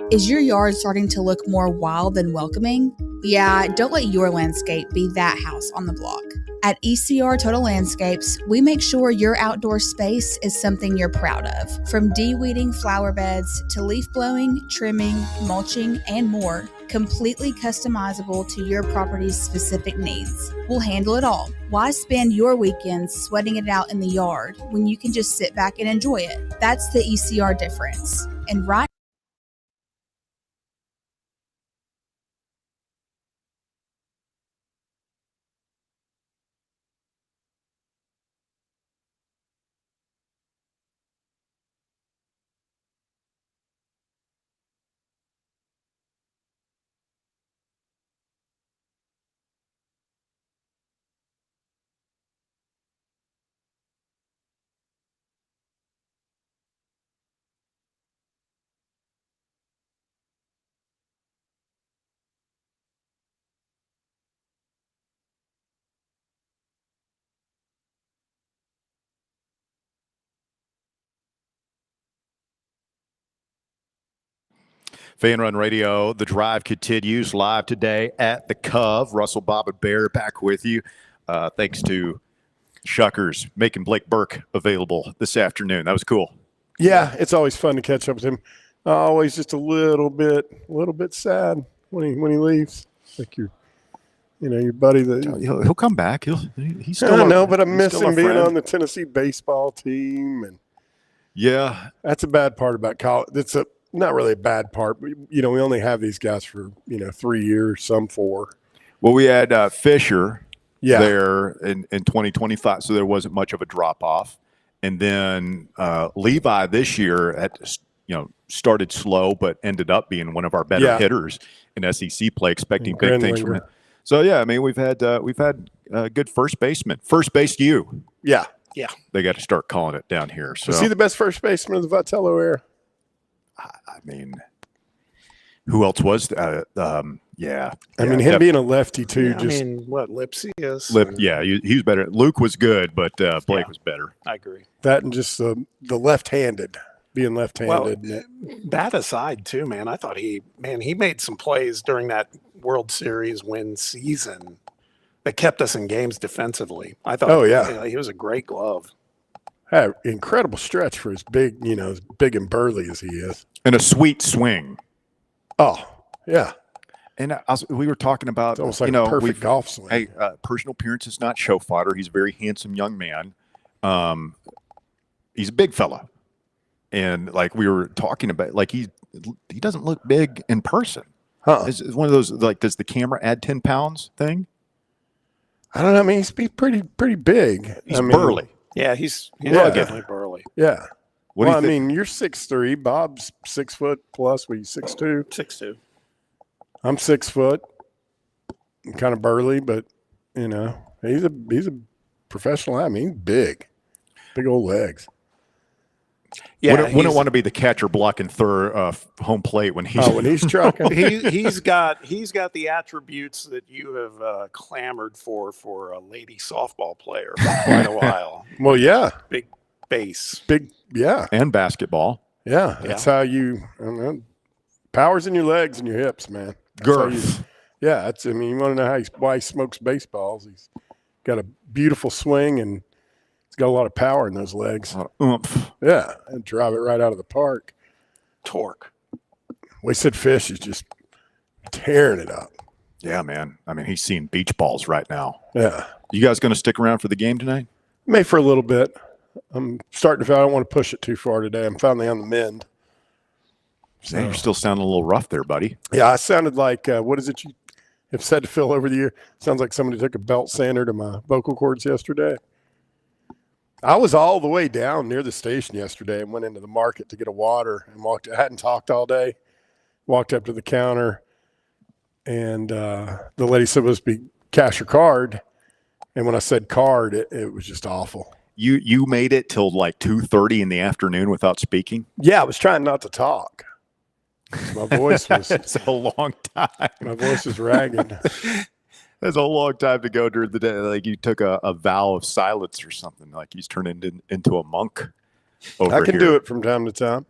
Is your yard starting to look more wild than welcoming? Yeah, don't let your landscape be that house on the block. At ECR Total Landscapes, we make sure your outdoor space is something you're proud of. From de-weeding flower beds to leaf blowing, trimming, mulching, and more, completely customizable to your property's specific needs. We'll handle it all. Why spend your weekends sweating it out in the yard when you can just sit back and enjoy it? That's the ECR difference. And right Fan Run Radio, The Drive continues live today at the Cove. Russell, Bob, and Bear back with you. Thanks to Shuckers making Blake Burke available this afternoon. That was cool. Yeah, it's always fun to catch up with him. Always just a little bit sad when he leaves. Like your buddy that he'll come back. He's still. I don't know, but I miss him being on the Tennessee baseball team, and yeah, that's a bad part about college. It's not really a bad part, but we only have these guys for 3 years, some 4. Well, we had Fisher there in 2025, so there wasn't much of a drop off, and then Levi this year had started slow, but ended up being one of our better hitters in SEC play. Expecting big things from him. So yeah, I mean we've had good first baseman. First base you. Yeah. They got to start calling it down here. So is he the best first baseman of the Vitello era? I mean, who else was that? I mean, him being a lefty too. Lipsy is. He was better. Luke was good, but Blake was better. I agree. That and just the left-handed, being left-handed. Well, that aside too, man, I thought he made some plays during that World Series win season that kept us in games defensively. I thought. He was a great glove. Had an incredible stretch for as big, as big and burly as he is. And a sweet swing. Oh, yeah. And we were talking about, it's almost like a perfect golf swing. Hey, personal appearance is not show fodder. He's a very handsome young man. He's a big fella. And like we were talking about, like he doesn't look big in person. It's one of those, like, does the camera add 10 pounds thing? I don't know. I mean, he's pretty big. He's burly. Yeah, he's definitely burly. Yeah. What I mean, you're 6'3". Bob's 6 foot plus. Were you 6'2"? 6'2". I'm 6 foot. I'm kind of burly, but you know, he's a professional. I mean, he's big old legs. Yeah, wouldn't want to be the catcher blocking third home plate when he's trucking. he's got the attributes that you have clamored for a lady softball player for quite a while. Well, yeah, big base, and basketball. Yeah, that's how you. I don't know, power's in your legs and your hips, man. Girth. I mean, you want to know why he smokes baseballs? He's got a beautiful swing and he's got a lot of power in those legs. Oomph. Yeah, and drive it right out of the park. Torque. Wasted Fish is just tearing it up. Yeah, man. I mean, he's seeing beach balls right now. Yeah. You guys going to stick around for the game tonight? May for a little bit. I'm starting to feel I don't want to push it too far today. I'm finally on the mend. So. You're still sounding a little rough there, buddy. Yeah, I sounded like, what is it you have said to Phil over the year? Sounds like somebody took a belt sander to my vocal cords yesterday. I was all the way down near the station yesterday and went into the market to get a water and I hadn't talked all day. Walked up to the counter and the lady said it was be cash or card. And when I said card, it was just awful. You made it till like 2:30 in the afternoon without speaking? Yeah, I was trying not to talk. My voice was it's a long time. My voice was ragged. That's a long time to go during the day. Like you took a vow of silence or something. Like he's turned into a monk over I can here. do it from time to time.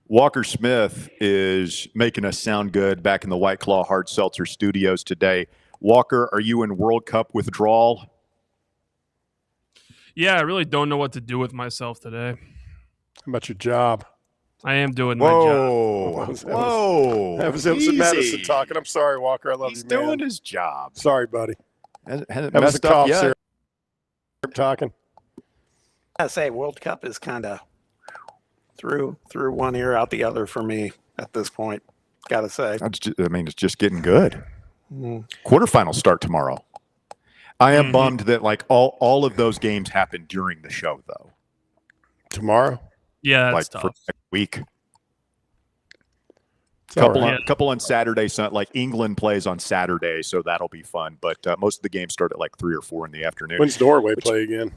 Walker Smith is making us sound good back in the White Claw Hard Seltzer studios today. Walker, are you in World Cup withdrawal? Yeah, I really don't know what to do with myself today. How about your job? I am doing my job. Whoa. That was Emerson Madison talking. I'm sorry, Walker. I love you, man. He's doing his job. Sorry, buddy. Hasn't That was a messed up cough yet. syrup talking. I say World Cup is kind of through one ear out the other for me at this point. Got to say. It's just getting good. Mm. Quarterfinals start tomorrow. I am bummed that like all of those games happen during the show though. Tomorrow? Yeah, that's like tough. for next week. It's Couple on Saturday. So like England plays on Saturday, so that'll be fun. But most of the games start at like 3 or 4 in the afternoon. When's Norway play again?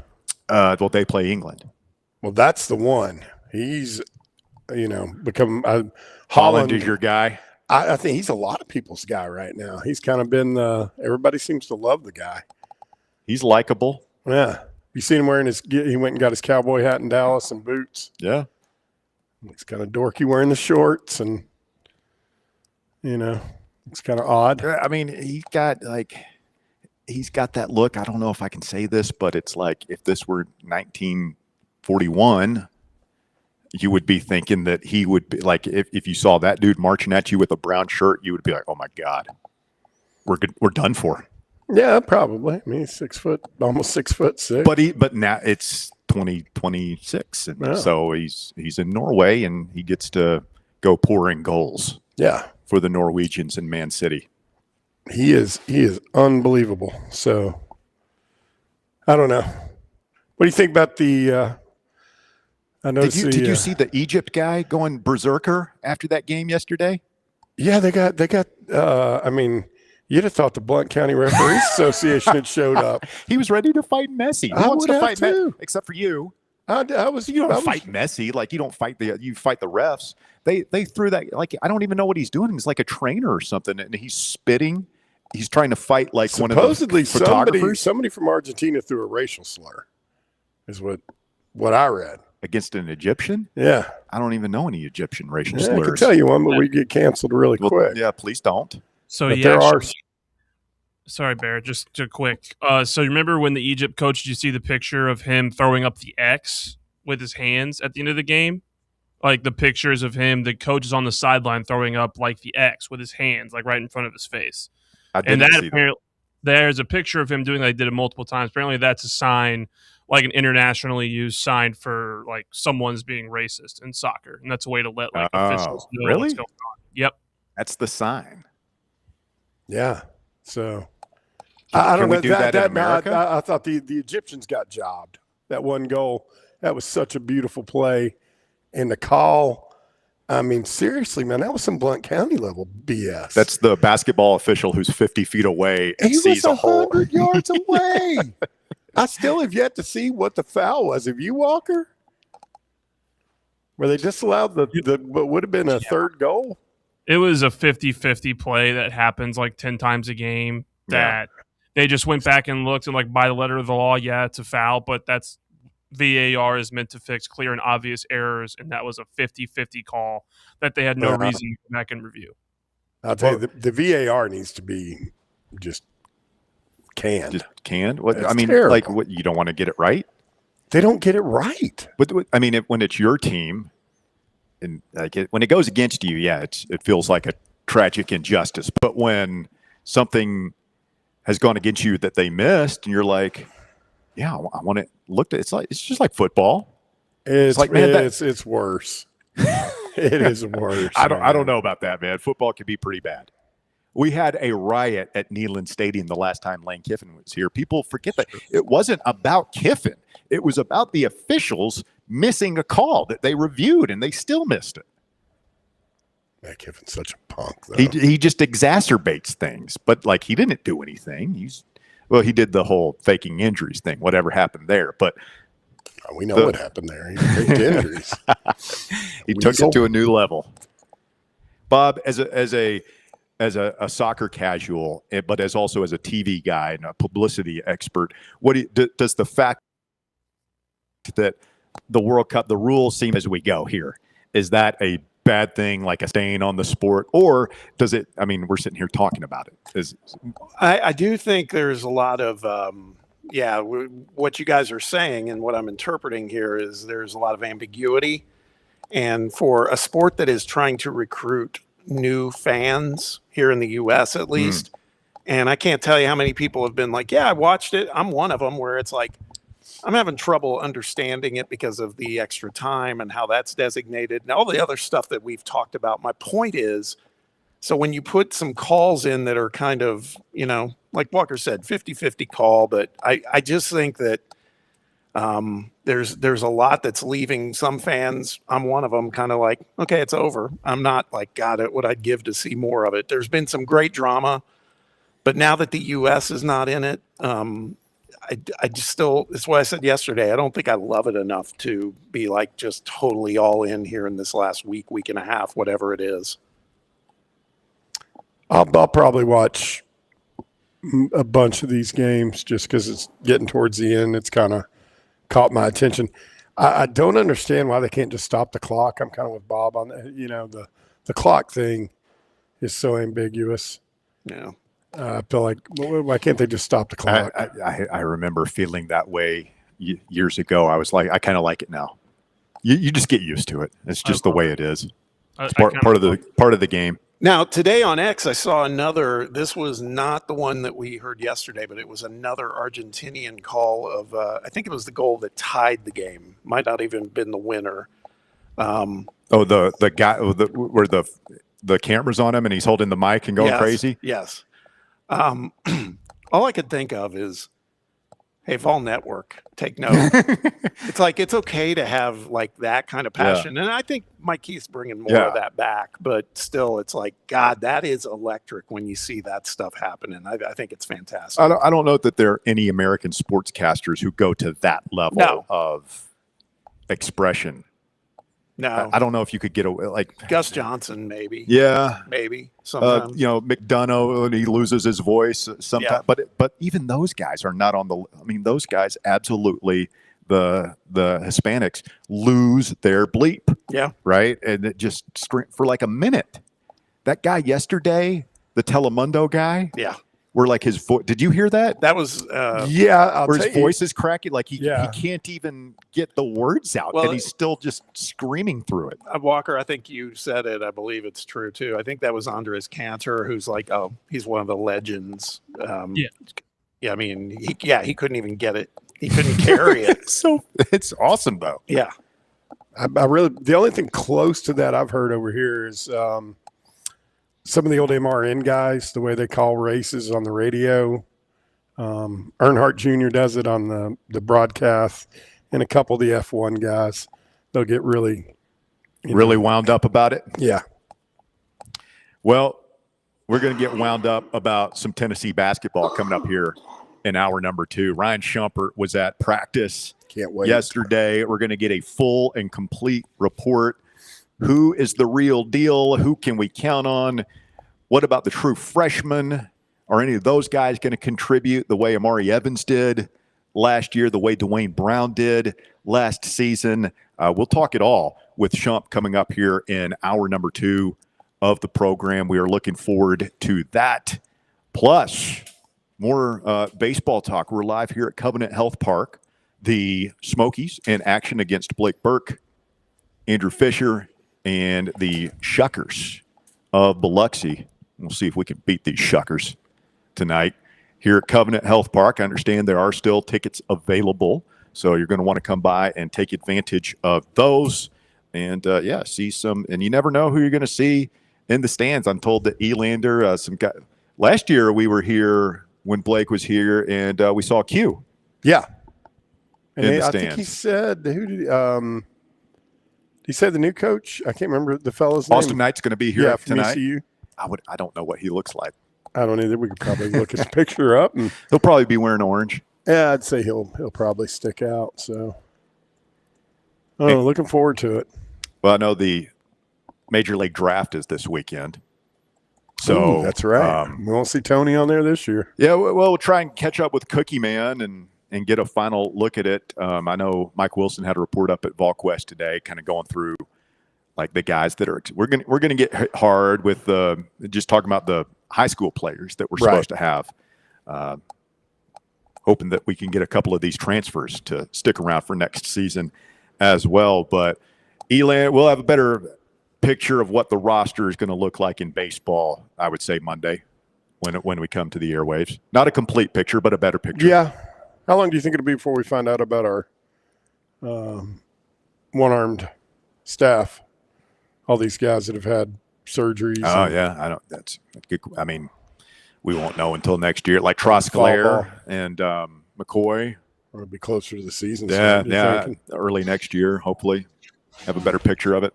Well, they play England. Well, that's the one. He's, become Holland is your guy. I think he's a lot of people's guy right now. He's kind of been. Everybody seems to love the guy. He's likable. Yeah. You seen him wearing he went and got his cowboy hat in Dallas and boots. Yeah. He's kind of dorky wearing the shorts and, it's kind of odd. I mean, he's got that look. I don't know if I can say this, but it's like if this were 1941, you would be thinking that he would be like, if you saw that dude marching at you with a brown shirt, you would be like, oh my God, we're done for. Yeah, probably. I mean, he's 6 foot, almost 6'6". But now it's 2026, and so he's in Norway, and he gets to go pouring goals. Yeah, for the Norwegians in Man City. He is unbelievable. So I don't know. What do you think about the? I noticed. Did you see the Egypt guy going berserker after that game yesterday? Yeah, they got. I mean, you'd have thought the Blount County Referees Association had showed up. He was ready to fight Messi. He wants to fight Messi, except for you. I was. You don't fight Messi like you don't fight you fight the refs. They threw that like I don't even know what he's doing. He's like a trainer or something, and he's spitting. He's trying to fight like supposedly one of the photographers. Somebody from Argentina threw a racial slur, is what I read. Against an Egyptian? Yeah. I don't even know any Egyptian racial slurs. I can tell you one, but we get canceled really quick. Yeah, please don't. So but there are. Sorry, Bear. Just too quick. So you remember when the Egypt coach? Did you see the picture of him throwing up the X with his hands at the end of the game like the pictures of him, the coach is on the sideline throwing up like the X with his hands like right in front of his face. And that apparently, there's a picture of him doing that. They did it multiple times. Apparently that's a sign, like an internationally used sign for like someone's being racist in soccer. And that's a way to let like officials know what's going on. Yep. That's the sign. Yeah. So I don't know. We do that in America? I thought the Egyptians got jobbed. That one goal, that was such a beautiful play. And the call, I mean, seriously, man, that was some Blount County level BS. That's the basketball official who's 50 feet away and sees a hole 100 yards away. I still have yet to see what the foul was. Have you, Walker? Where they disallowed what would have been a third goal? It was a 50-50 play that happens like 10 times a game that they just went back and looked and like by the letter of the law, yeah, it's a foul, but that's VAR is meant to fix clear and obvious errors, and that was a 50-50 call that they had no reason to go back and review. I'll tell you, the VAR needs to be just canned. Just canned? What? It's I mean, terrible. like, what, you don't want to get it right? They don't get it right. But I mean, when it's your team, and like when it goes against you, yeah, it feels like a tragic injustice. But when something has gone against you that they missed, and you're like, yeah, I want to look at. It's just like football. It's like, man, it's worse. It is worse. I don't know about that, man. Football can be pretty bad. We had a riot at Neyland Stadium the last time Lane Kiffin was here. People forget that it wasn't about Kiffin. It was about the officials missing a call that they reviewed, and they still missed it. Man, Kiffin's such a punk, though. He just exacerbates things, but like he didn't do anything. He did the whole faking injuries thing, whatever happened there. But we know what happened there. He faked injuries. He took it to a new level. Bob, as a soccer casual, but as also as a TV guy and a publicity expert, does the fact that the World Cup, the rules seem as we go here, is that a bad thing, like a stain on the sport, or does it? I mean, we're sitting here talking about it. I do think there's a lot of what you guys are saying and what I'm interpreting here is there's a lot of ambiguity, and for a sport that is trying to recruit new fans here in the U.S. at least, and I can't tell you how many people have been like, yeah, I watched it. I'm one of them where it's like, I'm having trouble understanding it because of the extra time and how that's designated and all the other stuff that we've talked about. My point is, so when you put some calls in that are kind of, like Walker said, 50-50 call, but I just think that there's a lot that's leaving some fans. I'm one of them, kind of like, okay, it's over. I'm not like, got it, what I'd give to see more of it. There's been some great drama, but now that the U.S. is not in it, I just still, it's what I said yesterday. I don't think I love it enough to be like just totally all in here in this last week and a half, whatever it is. I'll probably watch a bunch of these games just because it's getting towards the end. It's kind of caught my attention. I don't understand why they can't just stop the clock. I'm kind of with Bob on that. The clock thing is so ambiguous. Yeah. I feel like, why can't they just stop the clock? I remember feeling that way years ago. I was like, I kind of like it now. You just get used to it. It's just the way it is. It's part of the game. Now, today on X, I saw another. This was not the one that we heard yesterday, but it was another Argentinian call of. I think it was the goal that tied the game. Might not even been the winner. The guy where the camera's on him and he's holding the mic and going crazy. Yes. All I could think of is, hey, Vol Network, take note. It's like, it's okay to have like that kind of passion. And I think Mike Keith's bringing more of that back, but still it's like, God, that is electric when you see that stuff happening. I think it's fantastic. I don't know that there are any American sportscasters who go to that level of expression. No, I don't know if you could get away like Gus Johnson, maybe. Yeah, maybe. Sometimes. McDonough when he loses his voice sometimes. Yeah. But even those guys are not on the. I mean, those guys absolutely the Hispanics lose their bleep. Yeah. Right, and it just for like a minute. That guy yesterday, the Telemundo guy. Yeah. where like his voice. Did you hear that? That was where his voice is cracking, like he can't even get the words out, and he's still just screaming through it. Walker, I think you said it. I believe it's true too. I think that was Andres Cantor, who's like, he's one of the legends. Yeah. I mean, he couldn't even get it. He couldn't carry it. It's awesome though. Yeah. I really, the only thing close to that I've heard over here is some of the old MRN guys, the way they call races on the radio. Earnhardt Jr. does it on the broadcast, and a couple of the F1 guys. They'll get really wound up about it. Yeah. Well, we're going to get wound up about some Tennessee basketball coming up here in hour number 2. Ryan Shumpert was at practice yesterday. We're going to get a full and complete report. Who is the real deal? Who can we count on? What about the true freshmen? Are any of those guys going to contribute the way Amari Evans did last year, the way Dwayne Brown did last season? We'll talk it all with Shump coming up here in hour number 2 of the program. We are looking forward to that. Plus, more baseball talk. We're live here at Covenant Health Park. The Smokies in action against Blake Burke, Andrew Fisher, and the Shuckers of Biloxi. We'll see if we can beat these Shuckers tonight here at Covenant Health Park. I understand there are still tickets available, so you're going to want to come by and take advantage of those. And, see some – and you never know who you're going to see in the stands. I'm told that Elander, some guy – last year we were here when Blake was here, and we saw Q. Yeah. And I think he said he said the new coach. I can't remember the fellow's name. Austin Knight's going to be here from tonight. ECU. I don't know what he looks like. I don't either. We could probably look his picture up. And he'll probably be wearing orange. Yeah, I'd say he'll probably stick out. So, looking forward to it. Well, I know the Major League Draft is this weekend. So that's right. We won't see Tony on there this year. Yeah, well, we'll try and catch up with Cookie Man and get a final look at it. I know Mike Wilson had a report up at VolQuest today, kind of going through like the guys that are. We're gonna get hard with just talking about the high school players that we're supposed to have. Hoping that we can get a couple of these transfers to stick around for next season as well. But Elan, we'll have a better picture of what the roster is going to look like in baseball, I would say Monday when we come to the airwaves. Not a complete picture, but a better picture. Yeah. How long do you think it'll be before we find out about our one-armed staff? All these guys that have had surgeries. Oh, yeah. That's good. I mean, we won't know until next year. Like Trosclair and McCoy. It'll be closer to the season. Yeah, early next year, hopefully. Have a better picture of it.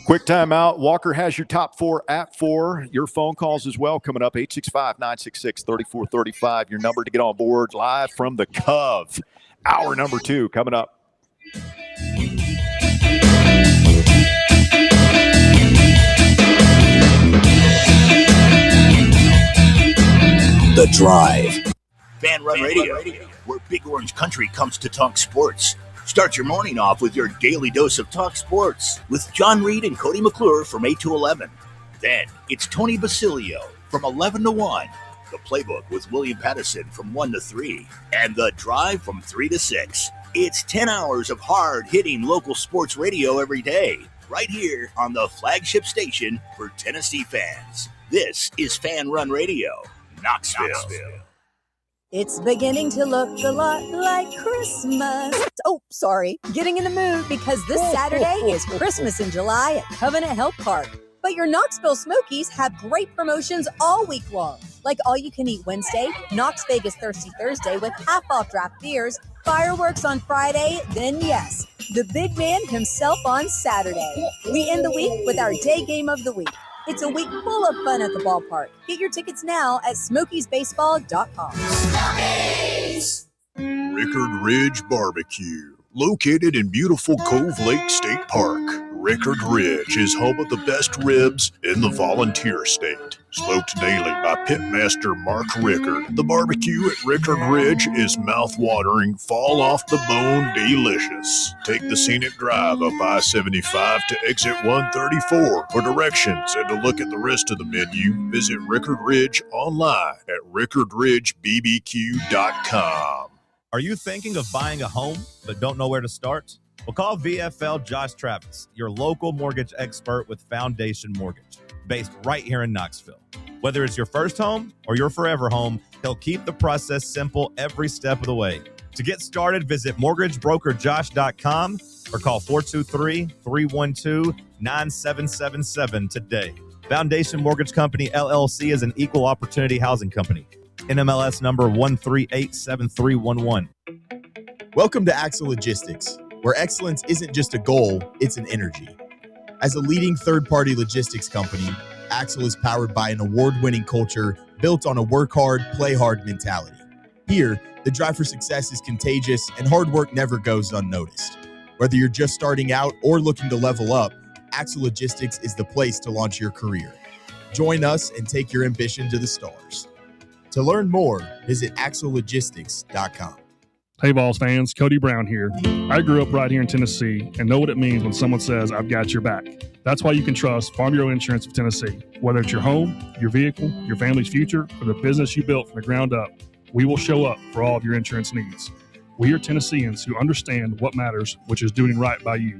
Quick timeout. Walker has your top 4 at 4. Your phone calls as well coming up, 865-966-3435. Your number to get on board live from the Cove. Hour number 2 coming up. The Drive. Fan Run Radio, where Big Orange Country comes to talk sports. Start your morning off with your daily dose of talk sports with John Reed and Cody McClure from 8 to 11. Then it's Tony Basilio from 11 to 1. The Playbook with William Pattison from 1 to 3. And The Drive from 3 to 6. It's 10 hours of hard-hitting local sports radio every day, right here on the flagship station for Tennessee fans. This is Fan Run Radio, Knoxville. It's beginning to look a lot like Christmas. Oh, sorry. Getting in the mood because this Saturday is Christmas in July at Covenant Health Park. But your Knoxville Smokies have great promotions all week long. Like all-you-can-eat Wednesday, Knox Vegas Thirsty Thursday with half-off draft beers, fireworks on Friday, then yes, the big man himself on Saturday. We end the week with our day game of the week. It's a week full of fun at the ballpark. Get your tickets now at SmokiesBaseball.com. Rickard Ridge Barbecue, located in beautiful Cove Lake State Park. Rickard Ridge is home of the best ribs in the Volunteer State. Smoked daily by pitmaster Mark Rickard, the barbecue at Rickard Ridge is mouth-watering, fall-off-the-bone delicious. Take the scenic drive up I-75 to exit 134 for directions and to look at the rest of the menu. Visit Rickard Ridge online at rickardridgebbq.com. Are you thinking of buying a home but don't know where to start? Well, call VFL Josh Travis, your local mortgage expert with Foundation Mortgage, based right here in Knoxville. Whether it's your first home or your forever home, he'll keep the process simple every step of the way. To get started, visit mortgagebrokerjosh.com or call 423-312-9777 today. Foundation Mortgage Company, LLC is an equal opportunity housing company. NMLS number 1387311. Welcome to Axle Logistics, where excellence isn't just a goal, it's an energy. As a leading third-party logistics company, Axle is powered by an award-winning culture built on a work hard, play hard mentality. Here, the drive for success is contagious and hard work never goes unnoticed. Whether you're just starting out or looking to level up, Axle Logistics is the place to launch your career. Join us and take your ambition to the stars. To learn more, visit axlelogistics.com. Hey, Vols fans, Cody Brown here. I grew up right here in Tennessee and know what it means when someone says, I've got your back. That's why you can trust Farm Bureau Insurance of Tennessee. Whether it's your home, your vehicle, your family's future, or the business you built from the ground up, we will show up for all of your insurance needs. We are Tennesseans who understand what matters, which is doing right by you.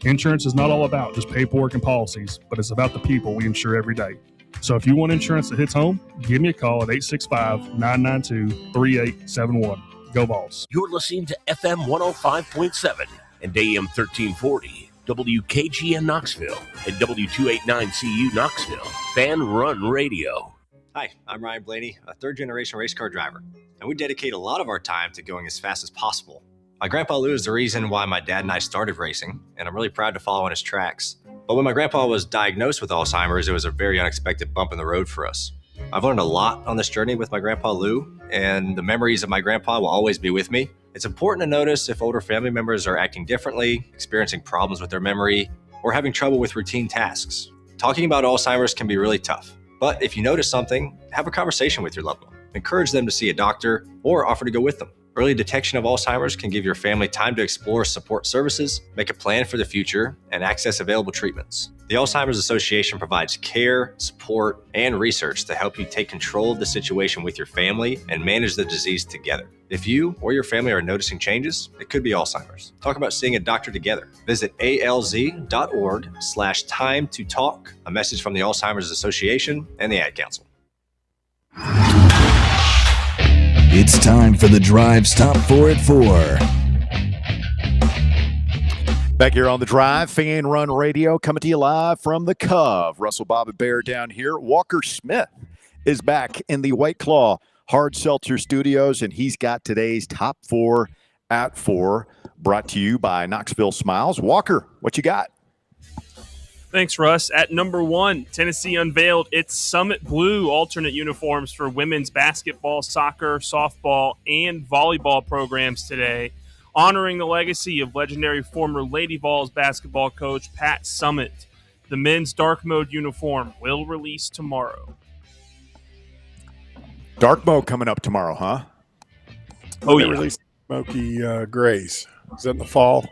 Insurance is not all about just paperwork and policies, but it's about the people we insure every day. So if you want insurance that hits home, give me a call at 865-992-3871. Go Vols. You're listening to FM 105.7 and AM 1340, WKGN Knoxville, and W289CU Knoxville, Fan Run Radio. Hi, I'm Ryan Blaney, a third-generation race car driver, and we dedicate a lot of our time to going as fast as possible. My grandpa Lou is the reason why my dad and I started racing, and I'm really proud to follow in his tracks. But when my grandpa was diagnosed with Alzheimer's, it was a very unexpected bump in the road for us. I've learned a lot on this journey with my grandpa Lou, and the memories of my grandpa will always be with me. It's important to notice if older family members are acting differently, experiencing problems with their memory, or having trouble with routine tasks. Talking about Alzheimer's can be really tough, but if you notice something, have a conversation with your loved one. Encourage them to see a doctor or offer to go with them. Early detection of Alzheimer's can give your family time to explore support services, make a plan for the future, and access available treatments. The Alzheimer's Association provides care, support, and research to help you take control of the situation with your family and manage the disease together. If you or your family are noticing changes, it could be Alzheimer's. Talk about seeing a doctor together. Visit alz.org/time to talk. A message from the Alzheimer's Association and the Ad Council. It's time for the Drive's Top 4 at 4. Back here on the Drive, Fan Run Radio, coming to you live from the Cove. Russell Bob and Bear down here. Walker Smith is back in the White Claw Hard Seltzer Studios, and he's got today's Top 4 at 4, brought to you by Knoxville Smiles. Walker, what you got? Thanks, Russ. At number 1, Tennessee unveiled its Summit Blue alternate uniforms for women's basketball, soccer, softball, and volleyball programs today, honoring the legacy of legendary former Lady Vols basketball coach Pat Summitt. The men's dark mode uniform will release tomorrow. Dark mode coming up tomorrow, huh? Oh, yeah. Release Smoky Grays. Is that in the fall?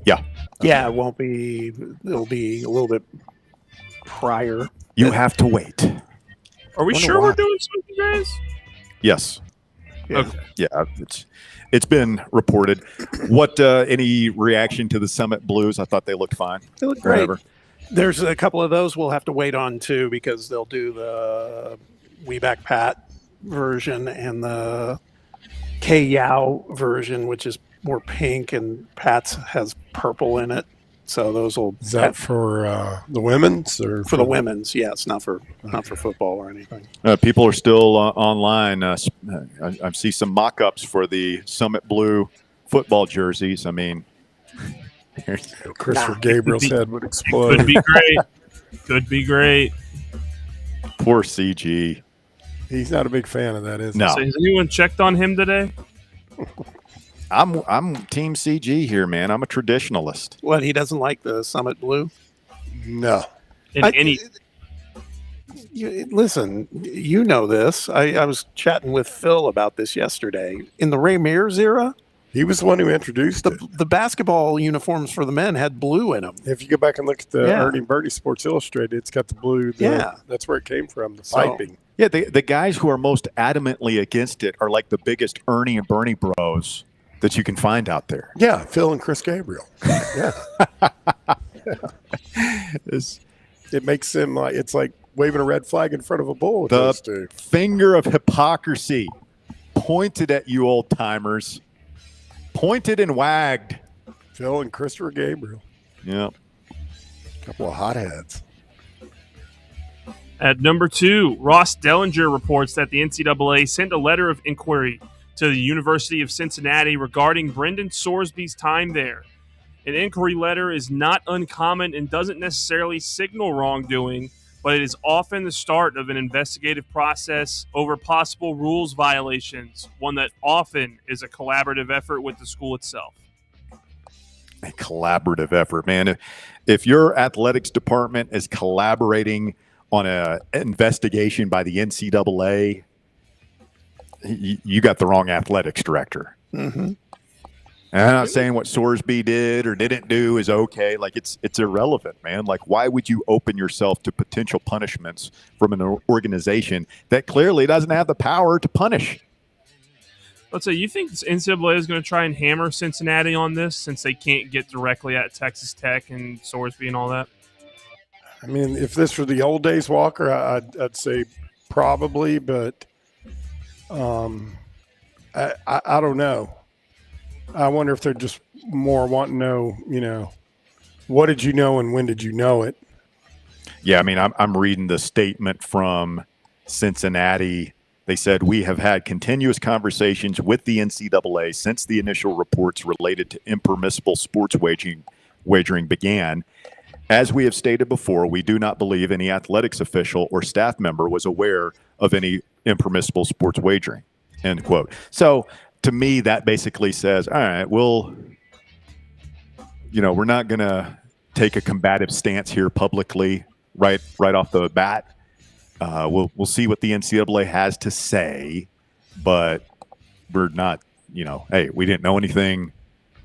Yeah. Yeah, it won't be. It'll be a little bit prior. You have to wait. Are we sure we're doing Smoky Grays? Yes. Yeah. Okay. Yeah, it's been reported. What any reaction to the Summit Blues? I thought they looked fine. They look great. There's a couple of those we'll have to wait on too, because they'll do the We Back Pat version and the K-Yow version, which is more pink, and Pat's has purple in it. So those will. Is that for the women's or for the women's? Yeah, it's not for football or anything. People are still online. I see some mock-ups for the Summit Blue football jerseys. I mean, Christopher Gabriel's head would explode. Could be great. Could be great. Poor CG. He's not a big fan of that, is he? No. So has anyone checked on him today? I'm Team CG here, man. I'm a traditionalist. What, he doesn't like the Summit Blue? No. Listen, you know this. I was chatting with Phil about this yesterday. In the Ray Mears era, he was the one who introduced the basketball uniforms for the men had blue in them. If you go back and look at the Ernie and Bernie Sports Illustrated, it's got the blue. That's where it came from, the piping. Yeah, the guys who are most adamantly against it are like the biggest Ernie and Bernie bros that you can find out there. Yeah, Phil and Chris Gabriel. Yeah. It makes them like, it's like waving a red flag in front of a bull. The finger of hypocrisy pointed at you old timers. Pointed and wagged. Phil and Christopher Gabriel. Yeah. Couple of hotheads. At number 2, Ross Dellinger reports that the NCAA sent a letter of inquiry to the University of Cincinnati regarding Brendan Sorsby's time there. An inquiry letter is not uncommon and doesn't necessarily signal wrongdoing, but it is often the start of an investigative process over possible rules violations, one that often is a collaborative effort with the school itself. A collaborative effort, man. If your athletics department is collaborating on an investigation by the NCAA, you got the wrong athletics director. Mm-hmm. And I'm not saying what Sorsby did or didn't do is okay. Like it's irrelevant, man. Like, why would you open yourself to potential punishments from an organization that clearly doesn't have the power to punish? Let's say, you think NCAA is going to try and hammer Cincinnati on this since they can't get directly at Texas Tech and Sorsby and all that? I mean, if this were the old days, Walker, I'd say probably, but I don't know. I wonder if they're just more wanting to know, what did you know and when did you know it? Yeah, I mean, I'm reading the statement from Cincinnati. They said, we have had continuous conversations with the NCAA since the initial reports related to impermissible sports wagering began. As we have stated before, we do not believe any athletics official or staff member was aware of any impermissible sports wagering, end quote. So to me, that basically says, all right, we're not going to take a combative stance here publicly right off the bat. We'll see what the NCAA has to say, but we're not, hey, we didn't know anything.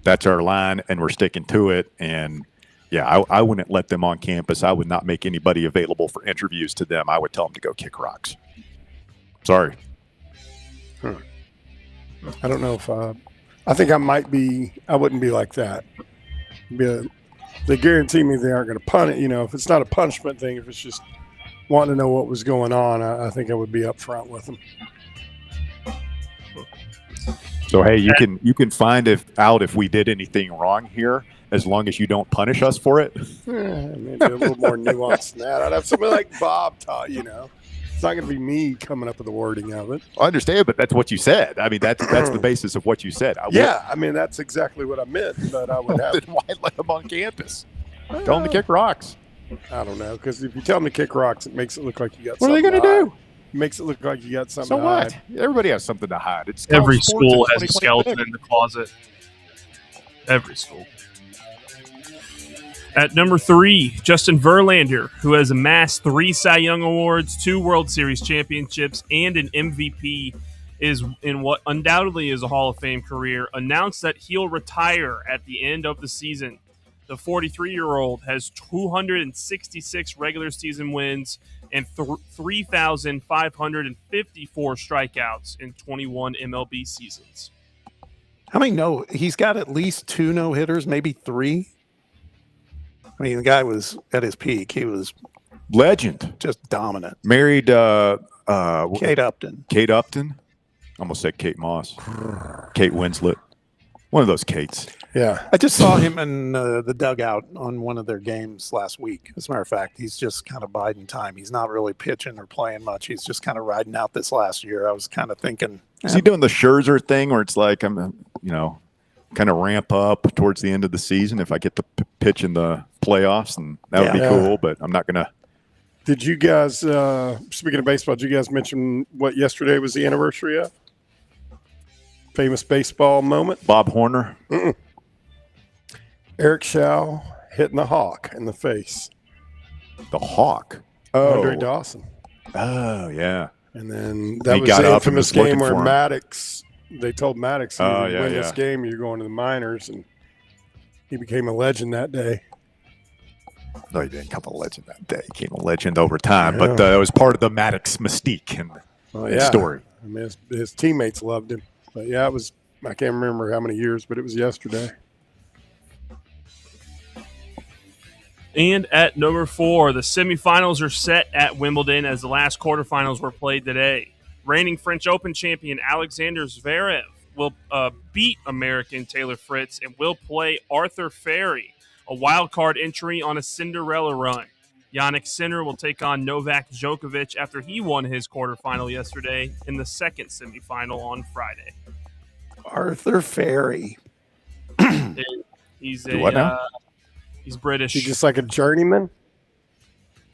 That's our line, and we're sticking to it. And yeah, I wouldn't let them on campus. I would not make anybody available for interviews to them. I would tell them to go kick rocks. Sorry. I don't know if I think I wouldn't be like that. They guarantee me they aren't going to punish. If it's not a punishment thing, if it's just wanting to know what was going on, I think I would be up front with them. So hey, you can find out if we did anything wrong here, as long as you don't punish us for it. Maybe a little more nuanced than that. I'd have somebody like Bob taught. It's not going to be me coming up with the wording of it. I understand, but that's what you said. I mean, that's the basis of what you said. I mean, that's exactly what I meant. But I would have. Then why let them on campus? Tell them to kick rocks. I don't know, because if you tell them to kick rocks, it makes it look like you got. What are they going to do? It makes it look like you got something. So to what? hide. Everybody has something to hide. It's every school has a skeleton in the closet. Every school. At number 3, Justin Verlander, who has amassed 3 Cy Young Awards, 2 World Series championships, and an MVP, is in what undoubtedly is a Hall of Fame career, announced that he'll retire at the end of the season. The 43-year-old has 266 regular season wins and 3,554 strikeouts in 21 MLB seasons. How many he's got at least 2 no-hitters, maybe 3? I mean, the guy was at his peak. He was legend, just dominant. Married Kate Upton. Kate Upton. Almost said Kate Moss. Kate Winslet. One of those Kates. Yeah. I just saw him in the dugout on one of their games last week. As a matter of fact, he's just kind of biding time. He's not really pitching or playing much. He's just kind of riding out this last year. I was kind of thinking. Is he doing the Scherzer thing where it's like, kind of ramp up towards the end of the season if I get to pitch in the playoffs, and that would be cool, but I'm not going to. Did you guys, speaking of baseball, did you guys mention what yesterday was the anniversary of? famous baseball moment. Bob Horner. Eric Shaw hitting the Hawk in the face. The Hawk. Oh. Andre Dawson. Oh, yeah. And then that He was got the up and infamous was looking game where for him. Maddox, they told Maddox, you Oh, win yeah, this yeah. game, you're going to the minors. And he became a legend that day. No, he didn't become a legend that day. He became a legend over time. Yeah. But it was part of the Maddox mystique and story. I mean, his teammates loved him. But, yeah, it was, I can't remember how many years, but it was yesterday. And at number 4, the semifinals are set at Wimbledon as the last quarterfinals were played today. Reigning French Open champion Alexander Zverev will beat American Taylor Fritz and will play Arthur Ferry, a wild card entry on a Cinderella run. Yannick Sinner will take on Novak Djokovic after he won his quarterfinal yesterday in the second semifinal on Friday. Arthur Ferry. He's what now? He's British. He's just like a journeyman?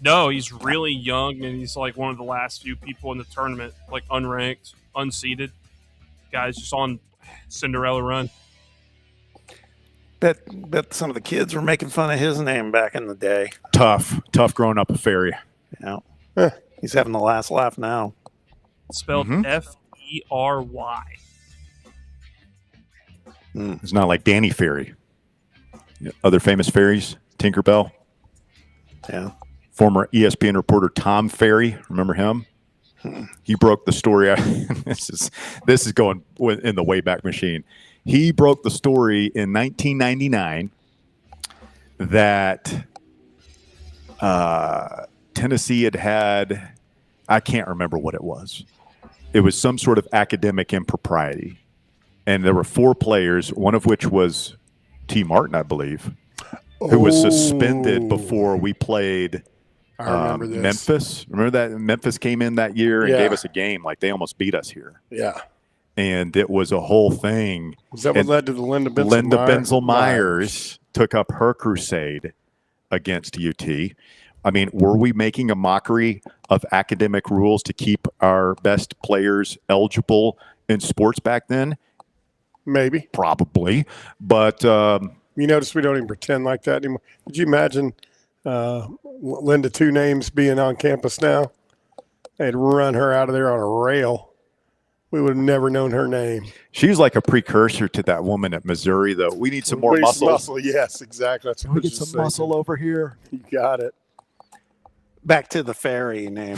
No, he's really young, and he's like one of the last few people in the tournament, like unranked, unseeded. Guys just on Cinderella run. Bet some of the kids were making fun of his name back in the day. Tough growing up a Ferry. Yeah. He's having the last laugh now. Spelled F-E-R-Y. It's not like Danny Ferry. Other famous Ferries, Tinkerbell. Yeah. Former ESPN reporter Tom Ferry, remember him? He broke the story. This is going in the Wayback Machine. He broke the story in 1999 that Tennessee had, I can't remember what it was. It was some sort of academic impropriety. And there were 4 players, one of which was T. Martin, I believe, who was suspended before we played I remember this. Memphis. Remember that? Memphis came in that year and gave us a game. Like, they almost beat us here. Yeah. And it was a whole thing. Was that what led to the Linda Benzel Linda Benzel Myers took up her crusade against UT. I mean, were we making a mockery of academic rules to keep our best players eligible in sports back then? Maybe. Probably. But you notice we don't even pretend like that anymore. Could you imagine Linda Two Names being on campus now? They'd run her out of there on a rail. We would have never known her name. She's like a precursor to that woman at Missouri, though. We need some more muscle. Yes, exactly. That's what we get some muscle over here. You got it. Back to the Ferry name.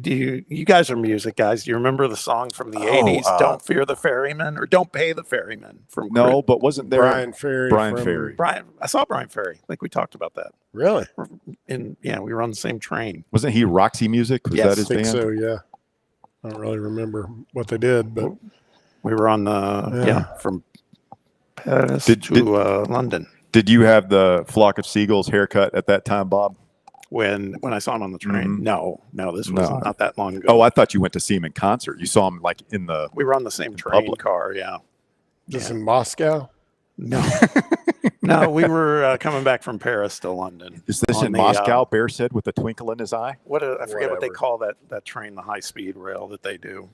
Do you guys are music guys? Do you remember the song from the 80s, Don't Fear the Ferryman, or Don't Pay the Ferryman? No, but wasn't there Brian Ferry? I saw Brian Ferry. Like, we talked about that. Really? We were on the same train. Wasn't he Roxy Music? Was that his I think band? so, yeah. I don't really remember what they did, but we were on from Paris to London. Did you have the Flock of Seagulls haircut at that time, Bob? When I saw him on the train. No, this was not that long ago. Oh, I thought you went to see him in concert. You saw him like in the. We were on the same train car. Yeah. Just in Moscow? No, no, we were coming back from Paris to London. Is this in Moscow? Bear said with a twinkle in his eye. I forget what they call that train, the high speed rail that they do.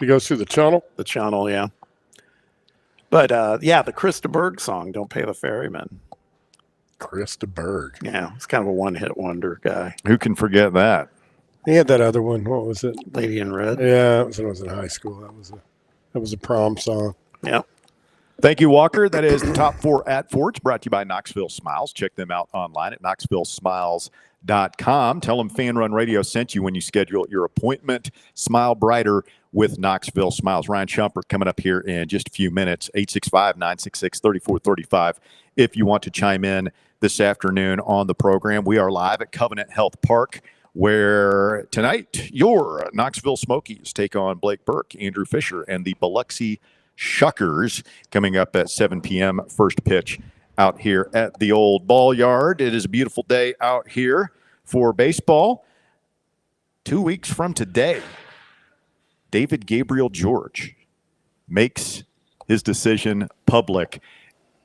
It goes through the channel. The channel, yeah. But the Krista Berg song, "Don't Pay the Ferryman." Krista Berg. Yeah, it's kind of a one-hit wonder guy. Who can forget that? He had that other one. What was it? Lady in Red. Yeah, it was when I was in high school. That was a prom song. Yeah. Thank you, Walker. That is the top 4 at 4. It's brought to you by Knoxville Smiles. Check them out online at knoxvillesmiles.com. Tell them Fan Run Radio sent you when you schedule your appointment. Smile brighter with Knoxville Smiles. Ryan Shumpert coming up here in just a few minutes. 865-966-3435 if you want to chime in this afternoon on the program. We are live at Covenant Health Park, where tonight your Knoxville Smokies take on Blake Burke, Andrew Fisher, and the Biloxi Shuckers coming up at 7 p.m. First pitch out here at the old ball yard. It is a beautiful day out here for baseball. 2 weeks from today, David Gabriel George makes his decision public.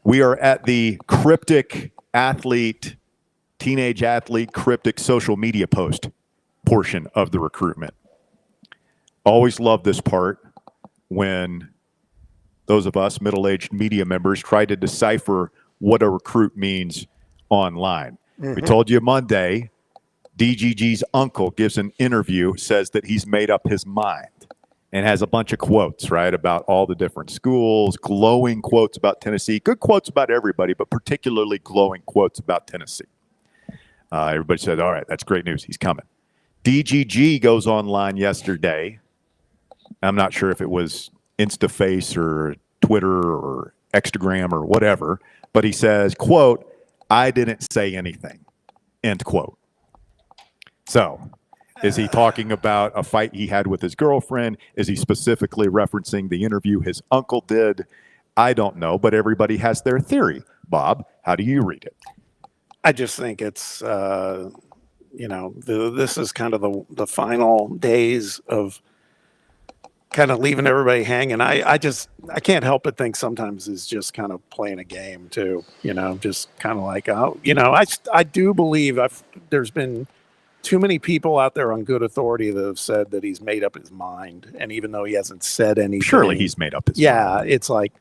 We are at the cryptic teenage athlete cryptic social media post portion of the recruitment. Always love this part. when those of us middle-aged media members try to decipher what a recruit means online. We told you Monday, DGG's uncle gives an interview, says that he's made up his mind, and has a bunch of quotes, right, about all the different schools, glowing quotes about Tennessee, good quotes about everybody, but particularly glowing quotes about Tennessee. Everybody said, all right, that's great news. He's coming. DGG goes online yesterday. I'm not sure if it was InstaFace or Twitter or Instagram or whatever, but he says, quote, I didn't say anything, end quote. So is he talking about a fight he had with his girlfriend? Is he specifically referencing the interview his uncle did? I don't know, but everybody has their theory. Bob, how do you read it? I just think it's, this is kind of the final days of kind of leaving everybody hanging. I can't help but think sometimes it's just kind of playing a game too, just kind of like, I do believe there's been too many people out there on good authority that have said that he's made up his mind. And even though he hasn't said anything. Surely he's made up his mind. Yeah, it's like,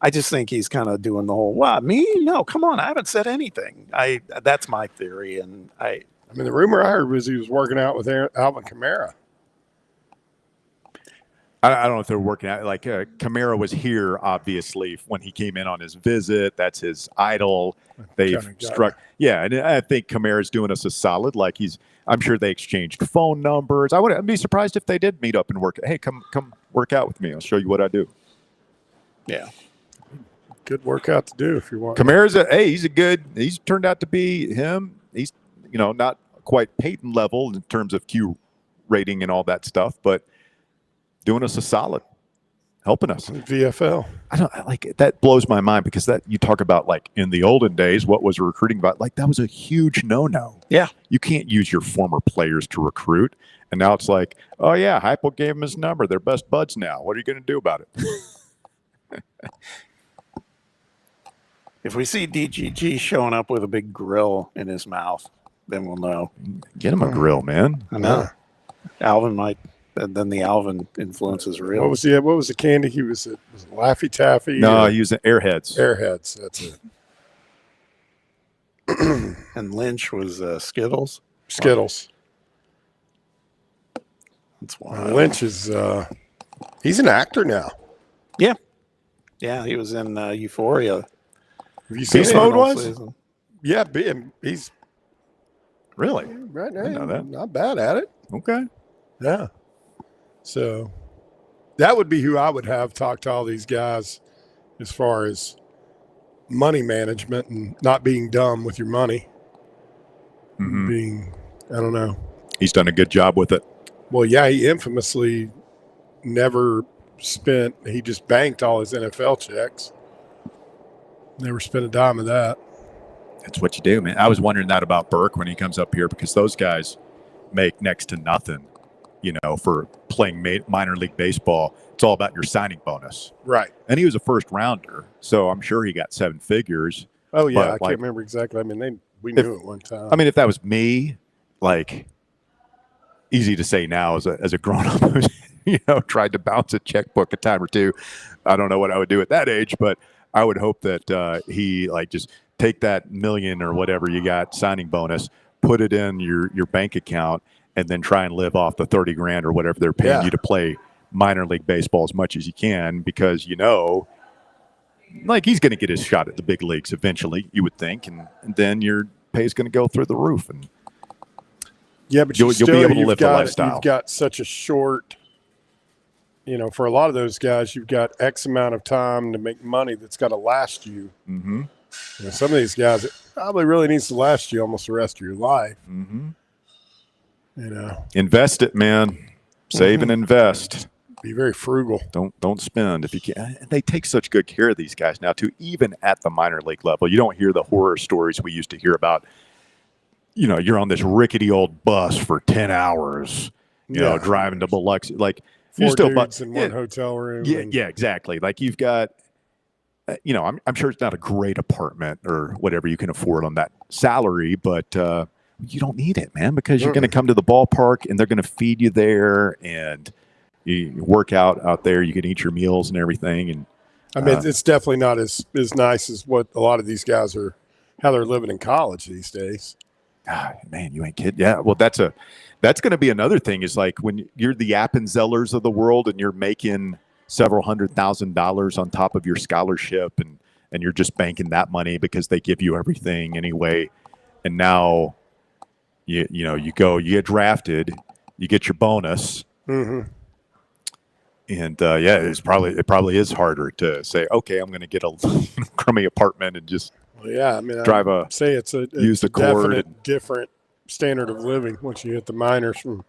I just think he's kind of doing the whole, what, me? No, come on, I haven't said anything. That's my theory. And I mean, the rumor I heard was he was working out with Alvin Kamara. I don't know if they're working out. Like Kamara was here, obviously, when he came in on his visit. That's his idol. They've struck. Yeah, and I think Kamara's doing us a solid. Like I'm sure they exchanged phone numbers. I'd be surprised if they did meet up and work. Hey, come work out with me. I'll show you what I do. Yeah. Good workout to do if you want. Kamara's he's turned out to be him. He's, not quite Peyton level in terms of Q rating and all that stuff, but doing us a solid, helping us. VFL. I don't like that. Blows my mind because that you talk about like in the olden days, what was recruiting about? Like that was a huge no. Yeah. You can't use your former players to recruit. And now it's like, oh yeah, Heupel gave him his number. They're best buds now. What are you going to do about it? If we see DGG showing up with a big grill in his mouth, then we'll know. Get him a grill, man. I know. Alvin might. And then the Alvin influence is real. What was the candy? Was it Laffy Taffy? No, he was Airheads. Airheads, that's it. And Lynch was Skittles. Skittles. That's wild. Lynch is he's an actor now. Yeah. Yeah, he was in Euphoria. Have you seen Beast Mode was? Season. Yeah, he's really right now. I know that. Not bad at it. Okay. Yeah. So that would be who I would have talk to all these guys as far as money management and not being dumb with your money. Being, I don't know. He's done a good job with it. Well, yeah, he infamously never he just banked all his NFL checks. Never spent a dime of that. That's what you do, man. I was wondering that about Burke when he comes up here because those guys make next to nothing, for playing minor league baseball. It's all about your signing bonus. Right. And he was a first rounder, so I'm sure he got 7 figures. Oh, yeah. I can't remember exactly. I mean, we knew it one time. I mean, if that was me, like, easy to say now as a grown-up who's, tried to bounce a checkbook a time or two. I don't know what I would do at that age, but I would hope that he, just take that million or whatever you got signing bonus, put it in your bank account, and then try and live off the $30,000 or whatever they're paying you to play minor league baseball as much as you can, because he's going to get his shot at the big leagues eventually, you would think, and then your pay is going to go through the roof, and but you'll be able to live the lifestyle. You've got such a short, for a lot of those guys, you've got X amount of time to make money that's got to last you. Mm-hmm. Some of these guys, it probably really needs to last you almost the rest of your life. Mm-hmm. Invest it, man. Save and invest. Be very frugal. Don't spend if you can. They take such good care of these guys now too, even at the minor league level. You don't hear the horror stories we used to hear about. You're on this rickety old bus for 10 hours, driving to Biloxi. Like, Four dudes in one hotel room. Yeah, exactly. Like you've got, I'm sure it's not a great apartment or whatever you can afford on that salary, but you don't need it, man, because you're going to come to the ballpark and they're going to feed you there, and You work out there. You can eat your meals and everything. And I mean, it's definitely not as nice as what a lot of these guys are, how they're living in college these days. God, man, you ain't kidding. Yeah, well, that's going to be another thing. Is like when you're the Appenzellers of the world and you're making several $100,000 on top of your scholarship, and you're just banking that money because they give you everything anyway. And now, you get drafted, you get your bonus, Mm-hmm. and it probably is harder to say, okay, I'm going to get a crummy apartment and just I mean, use the cord. Definite different standard of living once you hit the minors from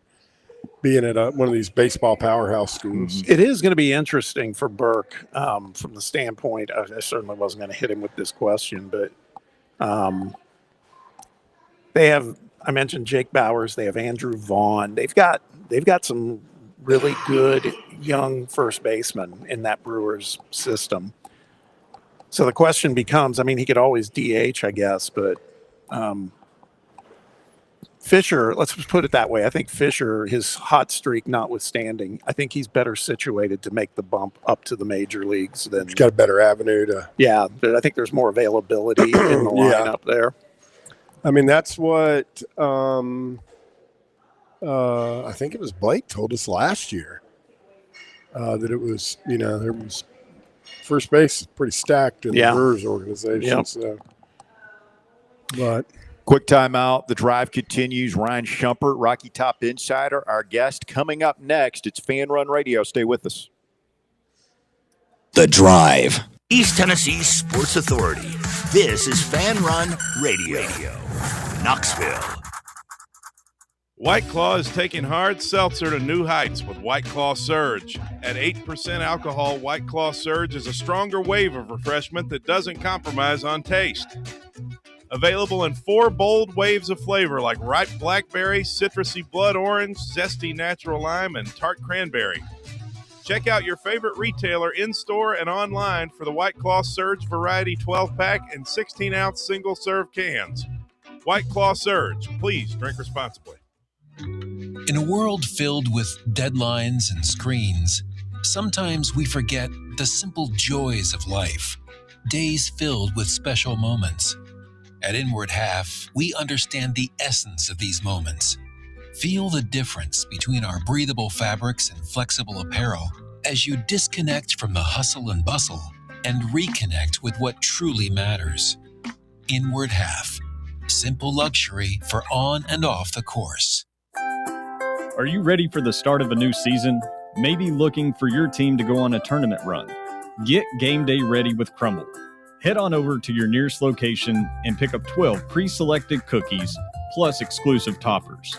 being at one of these baseball powerhouse schools. It is going to be interesting for Burke from the standpoint. I certainly wasn't going to hit him with this question, but they have. I mentioned Jake Bowers. They have Andrew Vaughn. They've got some really good young first basemen in that Brewers system. So the question becomes, I mean, he could always DH, I guess, but Fisher, let's put it that way. I think Fisher, his hot streak notwithstanding, I think he's better situated to make the bump up to the major leagues than. He's got a better avenue to. Yeah, but I think there's more availability in the lineup there. I mean, that's what I think it was Blake told us last year that it was, there was first base is pretty stacked in the Brewers organization. Yep. So, but quick timeout. The drive continues. Ryan Shumpert, Rocky Top Insider, our guest. Coming up next, it's Fan Run Radio. Stay with us. The Drive. East Tennessee Sports Authority. This is Fan Run Radio. Knoxville. White Claw is taking hard seltzer to new heights with White Claw Surge. At 8% alcohol, White Claw Surge is a stronger wave of refreshment that doesn't compromise on taste. Available in 4 bold waves of flavor like ripe blackberry, citrusy blood orange, zesty natural lime, and tart cranberry. Check out your favorite retailer in-store and online for the White Claw Surge Variety 12-pack and 16-ounce single-serve cans. White Claw Surge. Please drink responsibly. In a world filled with deadlines and screens, sometimes we forget the simple joys of life, days filled with special moments. At Inward Half, we understand the essence of these moments. Feel the difference between our breathable fabrics and flexible apparel as you disconnect from the hustle and bustle and reconnect with what truly matters. Inward Half. Simple luxury for on and off the course. Are you ready for the start of a new season? Maybe looking for your team to go on a tournament run? Get game day ready with Crumble. Head on over to your nearest location and pick up 12 pre-selected cookies plus exclusive toppers.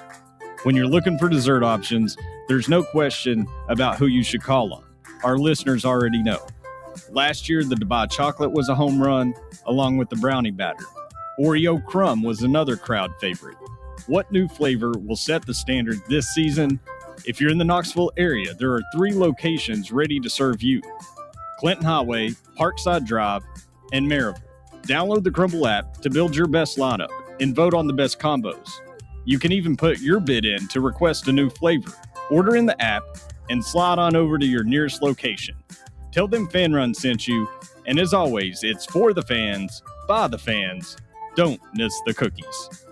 When you're looking for dessert options, there's no question about who you should call on. Our listeners already know. Last year, the Dubai chocolate was a home run, along with the brownie batter. Oreo crumb was another crowd favorite. What new flavor will set the standard this season? If you're in the Knoxville area, there are 3 locations ready to serve you: Clinton Highway, Parkside Drive, and Maryville. Download the Crumble app to build your best lineup and vote on the best combos. You can even put your bid in to request a new flavor. Order in the app and slide on over to your nearest location. Tell them Fan Run sent you, and as always, it's for the fans, by the fans. Don't miss the cookies.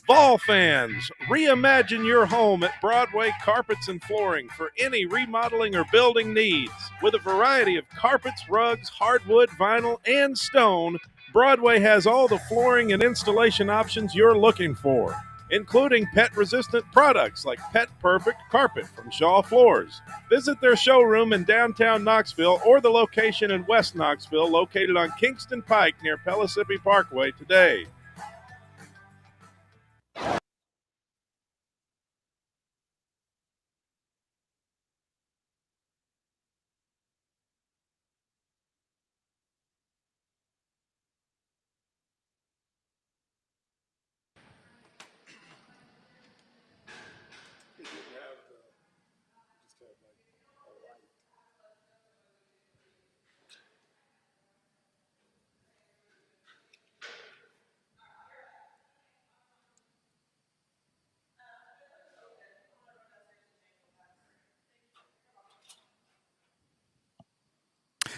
Fall fans, reimagine your home at Broadway Carpets and Flooring for any remodeling or building needs. With a variety of carpets, rugs, hardwood, vinyl, and stone, Broadway has all the flooring and installation options you're looking for, including pet-resistant products like Pet Perfect Carpet from Shaw Floors. Visit their showroom in downtown Knoxville or the location in West Knoxville located on Kingston Pike near Pellissippi Parkway today.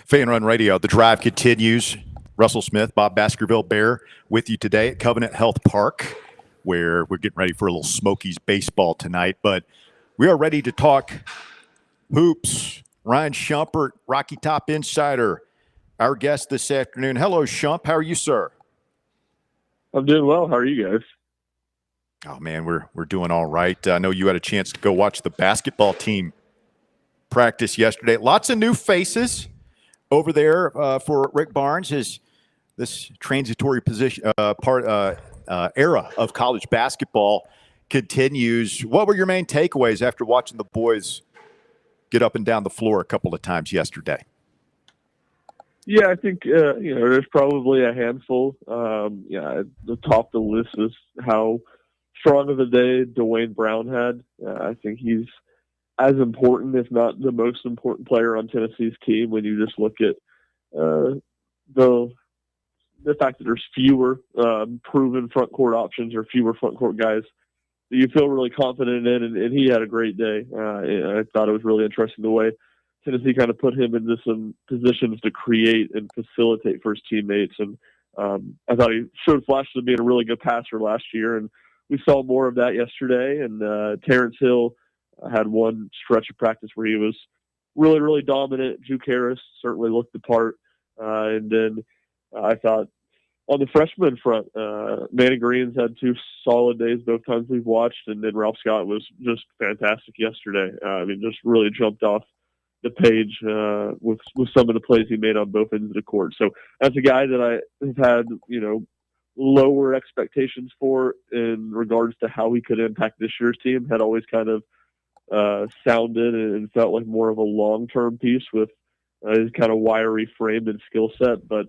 Fan Run Radio, the drive continues. Russell Smith, Bob Baskerville Bear with you today at Covenant Health Park, where we're getting ready for a little Smokies baseball tonight. But we are ready to talk hoops. Ryan Shumpert, Rocky Top Insider, our guest this afternoon. Hello, Shump. How are you, sir? I'm doing well. How are you guys? Oh, man, we're doing all right. I know you had a chance to go watch the basketball team practice yesterday. Lots of new faces over there for Rick Barnes. This transitory position era of college basketball continues. What were your main takeaways after watching the boys get up and down the floor a couple of times yesterday? Yeah, I think there's probably a handful. The top of the list is how strong of a day Dwayne Brown had. I think he's as important, if not the most important player on Tennessee's team when you just look at the fact that there's fewer proven front court options or fewer front court guys that you feel really confident in, and he had a great day. I thought it was really interesting the way Tennessee kind of put him into some positions to create and facilitate for his teammates, and I thought he showed flashes of being a really good passer last year, and we saw more of that yesterday. And Terrence Hill had one stretch of practice where he was really, really dominant. Juke Harris certainly looked the part, and then I thought on the freshman front, Manny Green's had two solid days both times we've watched, and then Ralph Scott was just fantastic yesterday. Just really jumped off the page with some of the plays he made on both ends of the court. So that's a guy that I have had, lower expectations for in regards to how he could impact this year's team. Had always kind of sounded and felt like more of a long-term piece with his kind of wiry frame and skill set, but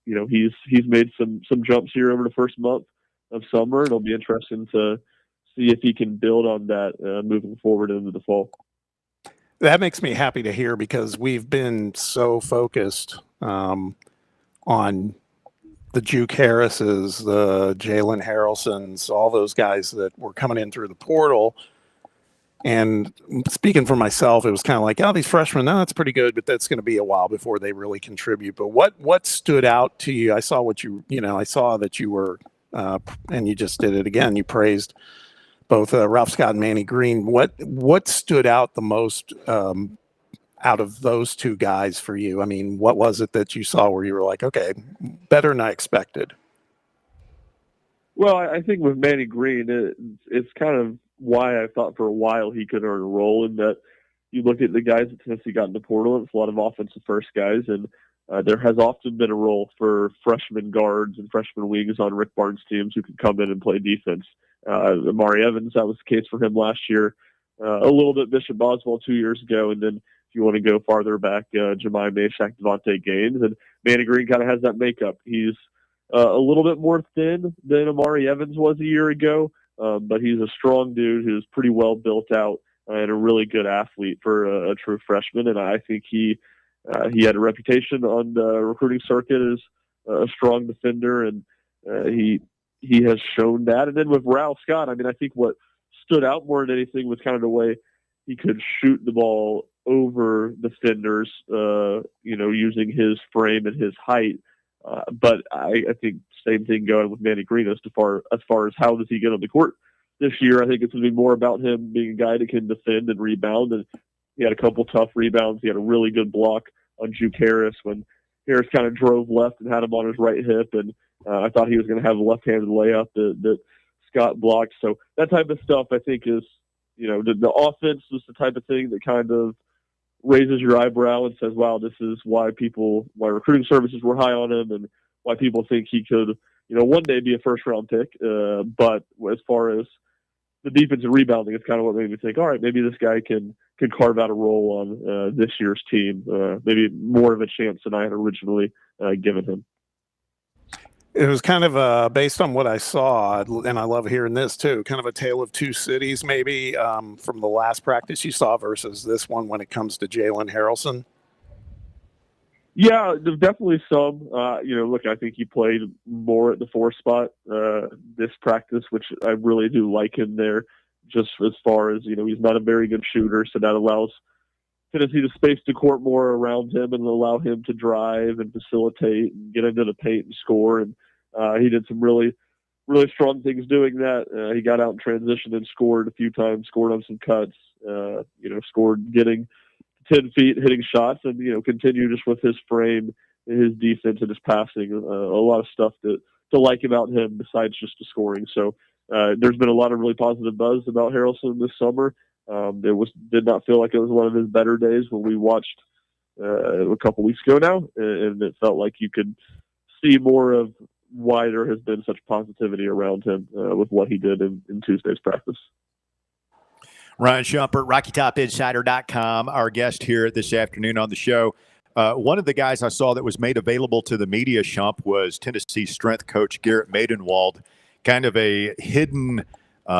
he's made some jumps here over the first month of summer. It'll be interesting to see if he can build on that moving forward into the fall. That makes me happy to hear, because we've been so focused on the Juke Harrises, the Jalen Harrelsons, all those guys that were coming in through the portal. And speaking for myself, it was kind of like, these freshmen, that's pretty good, but that's going to be a while before they really contribute. But what stood out to you? I saw I saw that you were, and you just did it again. You praised both Ralph Scott and Manny Green. What stood out the most out of those two guys for you? I mean, what was it that you saw where you were like, okay, better than I expected? Well, I think with Manny Green, it's kind of why I thought for a while he could earn a role, in that you look at the guys that Tennessee got in the portal, it's a lot of offensive first guys, and there has often been a role for freshman guards and freshman wings on Rick Barnes teams who can come in and play defense. Amari Evans, that was the case for him last year. A little bit Bishop Boswell 2 years ago, and then if you want to go farther back, Jemai Meshack, Devontae Gaines, and Manny Green kind of has that makeup. He's a little bit more thin than Amari Evans was a year ago, but he's a strong dude who's pretty well built out and a really good athlete for a true freshman. And I think he had a reputation on the recruiting circuit as a strong defender, and he has shown that. And then with Ralph Scott, I think what stood out more than anything was kind of the way he could shoot the ball over defenders, using his frame and his height. But I think same thing going with Manny Green as far as how does he get on the court this year. I think it's going to be more about him being a guy that can defend and rebound. And he had a couple tough rebounds. He had a really good block on Juke Harris when Harris kind of drove left and had him on his right hip. And I thought he was going to have a left-handed layup that Scott blocked. So that type of stuff, I think, is, the offense is the type of thing that kind of raises your eyebrow and says, wow, this is why recruiting services were high on him and why people think he could, one day be a first-round pick. But as far as the defense and rebounding, it's kind of what made me think, all right, maybe this guy can carve out a role on this year's team, maybe more of a chance than I had originally given him. It was kind of based on what I saw, and I love hearing this too, kind of a tale of two cities maybe from the last practice you saw versus this one when it comes to Jalen Harrelson. Yeah, there's definitely some. Look, I think he played more at the 4 spot this practice, which I really do like him there, just as far as, he's not a very good shooter, so that allows Tennessee to space the court more around him and allow him to drive and facilitate and get into the paint and score. And he did some really strong things doing that. He got out in transition and scored a few times, scored on some cuts, scored getting 10 feet, hitting shots, and, continue just with his frame and his defense and his passing. A lot of stuff to like about him besides just the scoring. So there's been a lot of really positive buzz about Harrelson this summer. Did not feel like it was one of his better days when we watched a couple weeks ago now, and it felt like you could see more of why there has been such positivity around him with what he did in Tuesday's practice. Ryan Shumpert, RockyTopInsider.com, our guest here this afternoon on the show. One of the guys I saw that was made available to the media, Shump, was Tennessee strength coach Garrett Maidenwald, kind of a hidden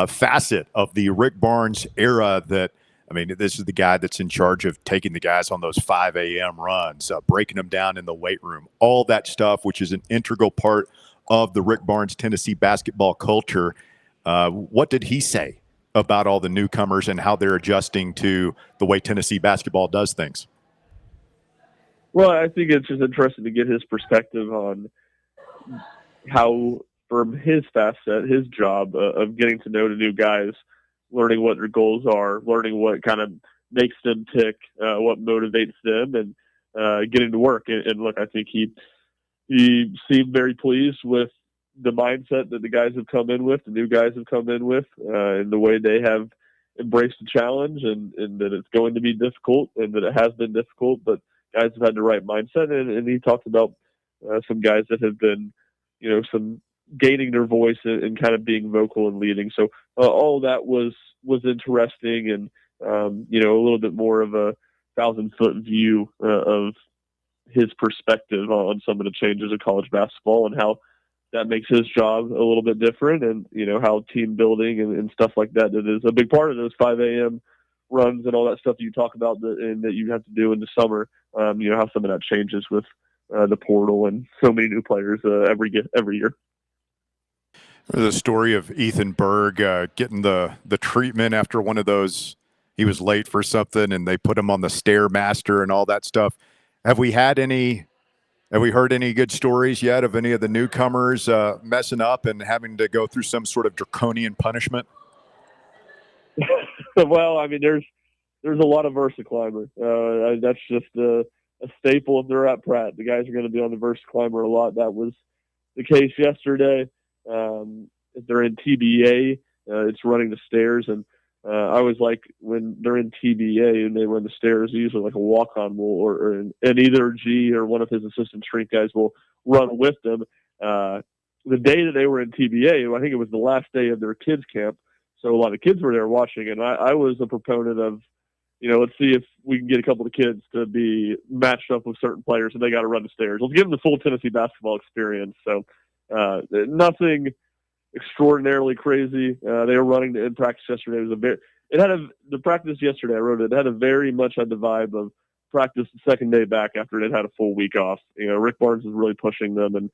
facet of the Rick Barnes era this is the guy that's in charge of taking the guys on those 5 a.m. runs, breaking them down in the weight room, all that stuff, which is an integral part of the Rick Barnes Tennessee basketball culture. What did he say about all the newcomers and how they're adjusting to the way Tennessee basketball does things? Well, I think it's just interesting to get his perspective on how, from his facet, his job of getting to know the new guys, learning what their goals are, learning what kind of makes them tick, what motivates them, and getting to work. And look, I think he seemed very pleased with the mindset that the guys have come in with, the new guys have come in with, and the way they have embraced the challenge, and that it's going to be difficult, and that it has been difficult, but guys have had the right mindset. And he talked about some guys that have been, some gaining their voice and kind of being vocal and leading. So all that was interesting, and a little bit more of a 1,000-foot view of his perspective on some of the changes of college basketball and how that makes his job a little bit different, and how team building and stuff like that is a big part of those 5 a.m. runs and all that stuff that you talk about and that you have to do in the summer. How some of that changes with the portal and so many new players every year. The story of Ethan Berg getting the treatment after one of those, he was late for something and they put him on the Stairmaster and all that stuff. Have we heard any good stories yet of any of the newcomers messing up and having to go through some sort of draconian punishment? Well, there's a lot of VersaClimber. That's just a staple if they're at Pratt. The guys are going to be on the VersaClimber a lot. That was the case yesterday. If they're in TBA, it's running the stairs, and I always like when they're in TBA and they run the stairs, usually like a walk-on will, and either G or one of his assistant strength guys will run with them. The day that they were in TBA, I think it was the last day of their kids camp, so a lot of kids were there watching, and I was a proponent of, let's see if we can get a couple of kids to be matched up with certain players, and they got to run the stairs. Let's give them the full Tennessee basketball experience. So nothing extraordinarily crazy. They were running in practice yesterday. The practice yesterday, I wrote it had a very much had the vibe of practice the second day back after they'd had a full week off. Rick Barnes was really pushing them, and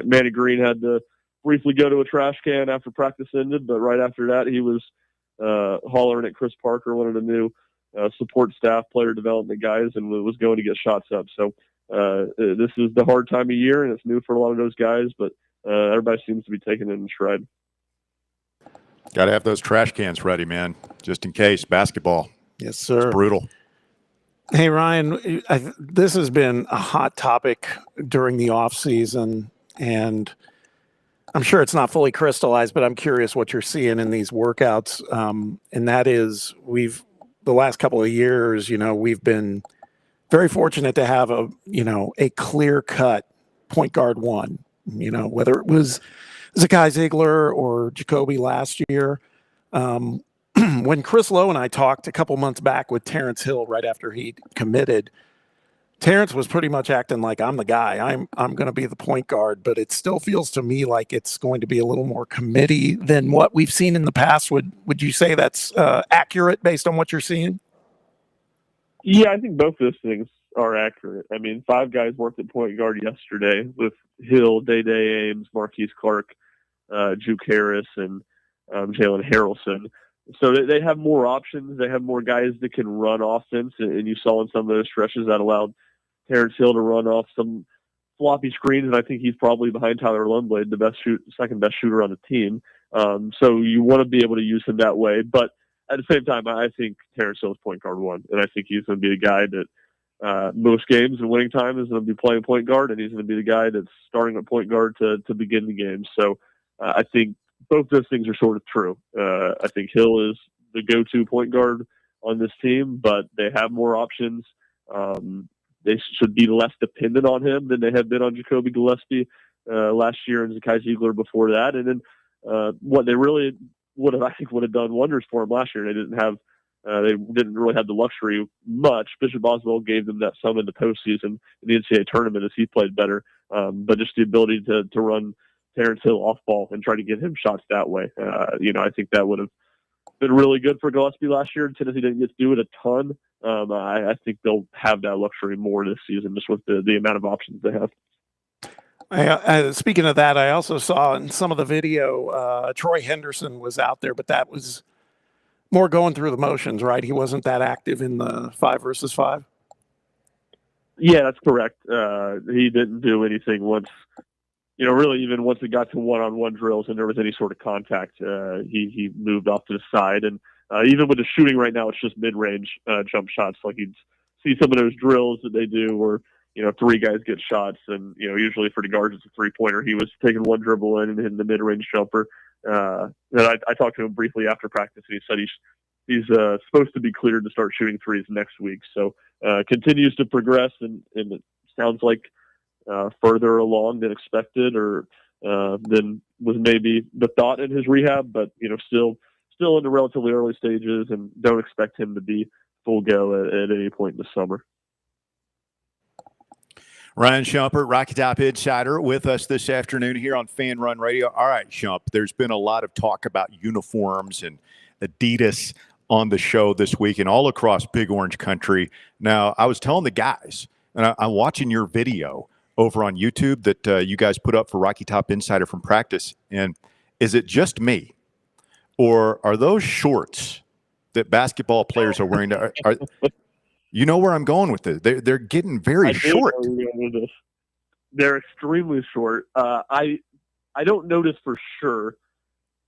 Manny Green had to briefly go to a trash can after practice ended, but right after that he was hollering at Chris Parker, one of the new support staff player development guys, and was going to get shots up. So this is the hard time of year, and it's new for a lot of those guys, but everybody seems to be taking it in stride. Got to have those trash cans ready, man, just in case. Basketball. Yes, sir. It's brutal. Hey, Ryan, this has been a hot topic during the off season, and I'm sure it's not fully crystallized, but I'm curious what you're seeing in these workouts. And that is, the last couple of years, we've been very fortunate to have a clear cut point guard one, whether it was Zakai Ziegler or Jacoby last year. When Chris Lowe and I talked a couple months back with Terrence Hill right after he committed, Terrence was pretty much acting like, I'm the guy. I'm going to be the point guard, but it still feels to me like it's going to be a little more committee than what we've seen in the past. Would you say that's accurate based on what you're seeing? Yeah, I think both those things are accurate. 5 guys worked at point guard yesterday with Hill, Day Ames, Marquise Clark, Juke Harris, and Jalen Harrelson. So they have more options. They have more guys that can run offense, and you saw in some of those stretches that allowed Terrence Hill to run off some floppy screens, and I think he's probably behind Tyler Lundblade, the second best shooter on the team. So you want to be able to use him that way. But at the same time, I think Terrence Hill is point guard one, and I think he's going to be the guy that most games and winning time is going to be playing point guard, and he's going to be the guy that's starting at point guard to begin the game. So I think both those things are sort of true. I think Hill is the go-to point guard on this team, but they have more options. They should be less dependent on him than they have been on Jacoby Gillespie last year and Zakai Ziegler before that. And then what they really would have done wonders for him last year. They didn't really have the luxury much. Bishop Oswald gave them that some in the postseason in the NCAA tournament as he played better. But just the ability to run Terrence Hill off ball and try to get him shots that way. I think that would have been really good for Gillespie last year. Tennessee didn't get to do it a ton. I think they'll have that luxury more this season just with the amount of options they have. Speaking of that, I also saw in some of the video, Troy Henderson was out there, but that was more going through the motions, right? He wasn't that active in the 5-versus-5. Yeah, that's correct. He didn't do anything once, really even once it got to one-on-one drills and there was any sort of contact. He moved off to the side. And even with the shooting right now, it's just mid-range jump shots. Like you'd see some of those drills that they do where, three guys get shots. And, usually for the guards, it's a three-pointer. He was taking one dribble in and hitting the mid-range jumper. And I talked to him briefly after practice, and he said he's supposed to be cleared to start shooting threes next week. So continues to progress, and it sounds like further along than expected or than was maybe the thought in his rehab, but still in the relatively early stages, and don't expect him to be full go at any point in the summer. Ryan Shumpert, Rocky Top Insider, with us this afternoon here on Fan Run Radio. All right, Shump, there's been a lot of talk about uniforms and Adidas on the show this week and all across Big Orange Country. Now, I was telling the guys, and I'm watching your video over on YouTube that you guys put up for Rocky Top Insider from practice, and is it just me? Or are those shorts that basketball players are wearing? You know where I'm going with this? They're getting very short. They're extremely short. I don't notice for sure.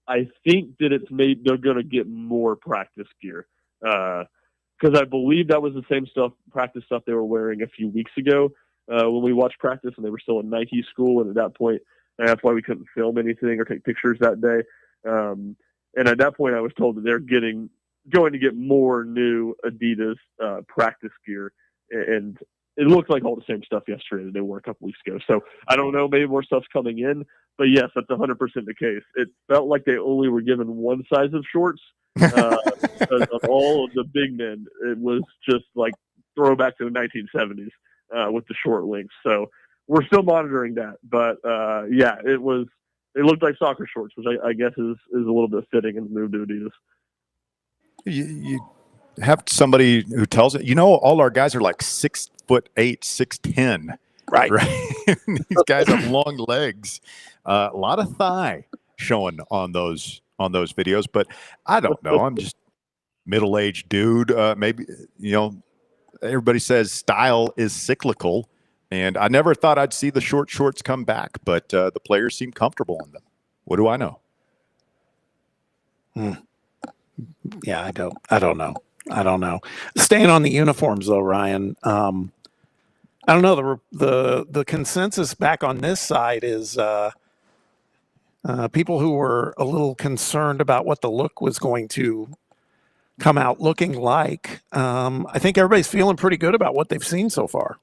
I think that they're going to get more practice gear because I believe that was the same practice stuff they were wearing a few weeks ago when we watched practice, and they were still in Nike school. And at that point, that's why we couldn't film anything or take pictures that day. And at that point, I was told that they're going to get more new Adidas practice gear, and it looked like all the same stuff yesterday that they wore a couple weeks ago. So I don't know, maybe more stuff's coming in, but yes, that's 100% the case. It felt like they only were given one size of shorts because of all of the big men. It was just like throwback to the 1970s with the short lengths. So we're still monitoring that, but it looked like soccer shorts, which I guess is a little bit fitting in the move to Adidas. You have somebody who tells it, all our guys are like 6'8", 6'10", right? These guys have long legs, a lot of thigh showing on those videos. But I don't know. I'm just middle-aged dude. Maybe everybody says style is cyclical, and I never thought I'd see the short shorts come back. But the players seem comfortable in them. What do I know? Yeah, I don't know. Staying on the uniforms though, Ryan. I don't know. The consensus back on this side is people who were a little concerned about what the look was going to come out looking like. I think everybody's feeling pretty good about what they've seen so far.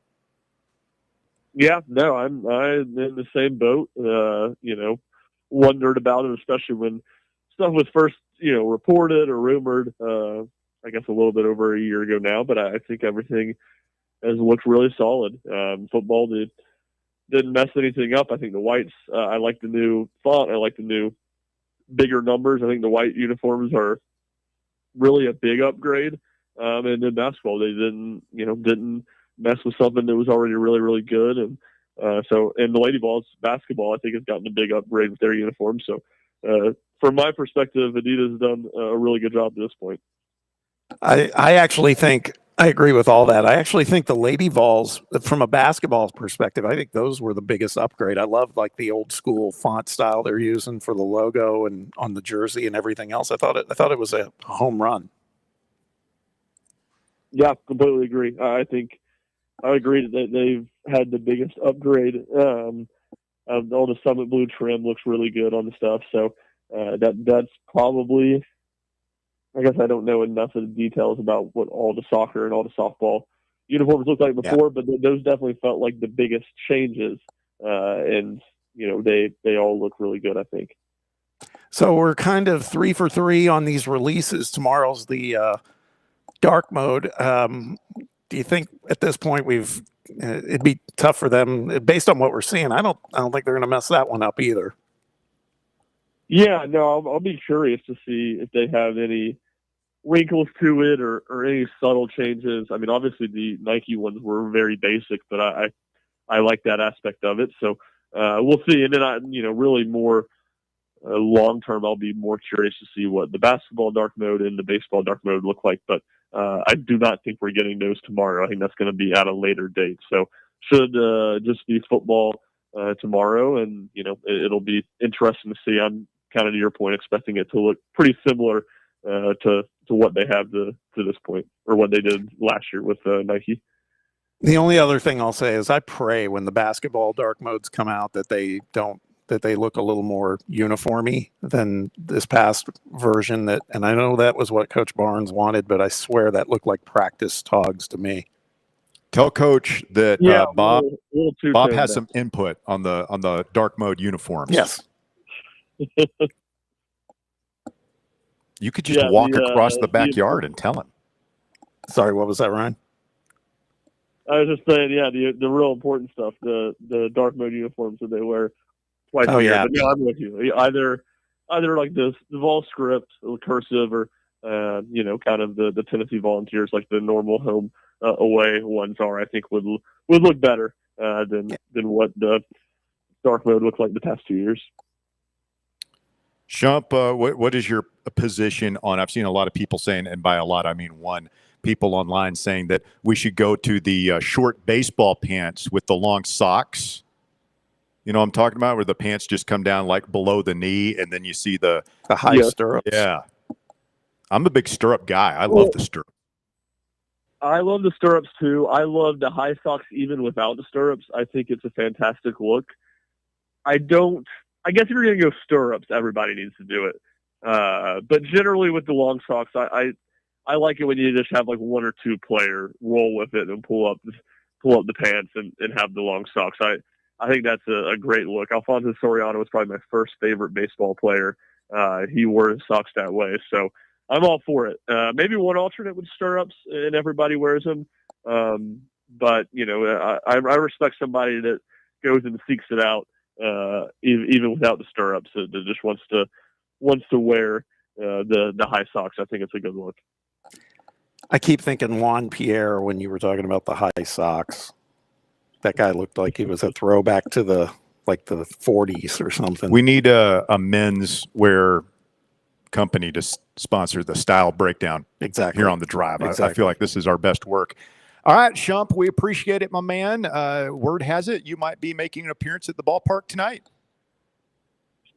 Yeah, no, I'm in the same boat. Wondered about it, especially when stuff was first, reported or rumored, I guess a little bit over a year ago now, but I think everything has looked really solid. Football didn't mess anything up. I think the whites, I like the new font. I like the new bigger numbers. I think the white uniforms are really a big upgrade. And in basketball, they didn't mess with something that was already really, really good. And and the Lady Balls basketball, I think, has gotten a big upgrade with their uniforms. So from my perspective, Adidas has done a really good job at this point. I actually think I agree with all that. I actually think the Lady Vols, from a basketball perspective, I think those were the biggest upgrade. I love like the old school font style they're using for the logo and on the jersey and everything else. I thought it was a home run. Yeah, completely agree. I think I agree that they've had the biggest upgrade. All the Summit Blue trim looks really good on the stuff. So that's probably, I guess I don't know enough of the details about what all the soccer and all the softball uniforms looked like before, but those definitely felt like the biggest changes. And, they all look really good, I think. So we're kind of 3 for 3 on these releases. Tomorrow's the dark mode. Do you think at this point it'd be tough for them based on what we're seeing? I don't think they're going to mess that one up either. Yeah, no, I'll be curious to see if they have any wrinkles to it or any subtle changes. I mean, obviously the Nike ones were very basic, but I like that aspect of it. So we'll see. And then really more long term, I'll be more curious to see what the basketball dark mode and the baseball dark mode look like. But I do not think we're getting those tomorrow. I think that's going to be at a later date. So should just be football tomorrow, and it'll be interesting to see. I'm kind of to your point, expecting it to look pretty similar to what they have to this point, or what they did last year with Nike. The only other thing I'll say is I pray when the basketball dark modes come out that they look a little more uniformy than this past version. And I know that was what Coach Barnes wanted, but I swear that looked like practice togs to me. Tell Coach that Bob has down. some input on the dark mode uniforms. Yes. You could just walk across the backyard and tell him. Sorry, what was that, Ryan? I was just saying, the real important stuff, the dark mode uniforms that they wear twice a year. Yeah. But I'm with you. Either like the Vol script, or cursive, or kind of the Tennessee Volunteers, like the normal home away ones are. I think would look better than what the dark mode looked like the past 2 years. Shump, what is your position on? I've seen a lot of people saying, and by a lot I mean one, people online saying that we should go to the short baseball pants with the long socks. You know what I'm talking about, where the pants just come down like below the knee, and then you see the high stirrups. Yeah, I'm a big stirrup guy. I love the stirrup. I love the stirrups too. I love the high socks even without the stirrups. I think it's a fantastic look. I guess if you're going to go stirrups, everybody needs to do it. But generally with the long socks, I like it when you just have like one or two player roll with it and pull up the pants and have the long socks. I think that's a great look. Alfonso Soriano was probably my first favorite baseball player. He wore his socks that way. So I'm all for it. Maybe one alternate with stirrups and everybody wears them. But I respect somebody that goes and seeks it out. Even without the stirrups, that just wants to wear the high socks. I think it's a good look. I keep thinking Juan Pierre when you were talking about the high socks. That guy looked like he was a throwback to the 40s or something. We need a men's wear company to sponsor the style breakdown here on the drive. Exactly. I feel like this is our best work. All right, Shump, we appreciate it, my man. Word has it you might be making an appearance at the ballpark tonight.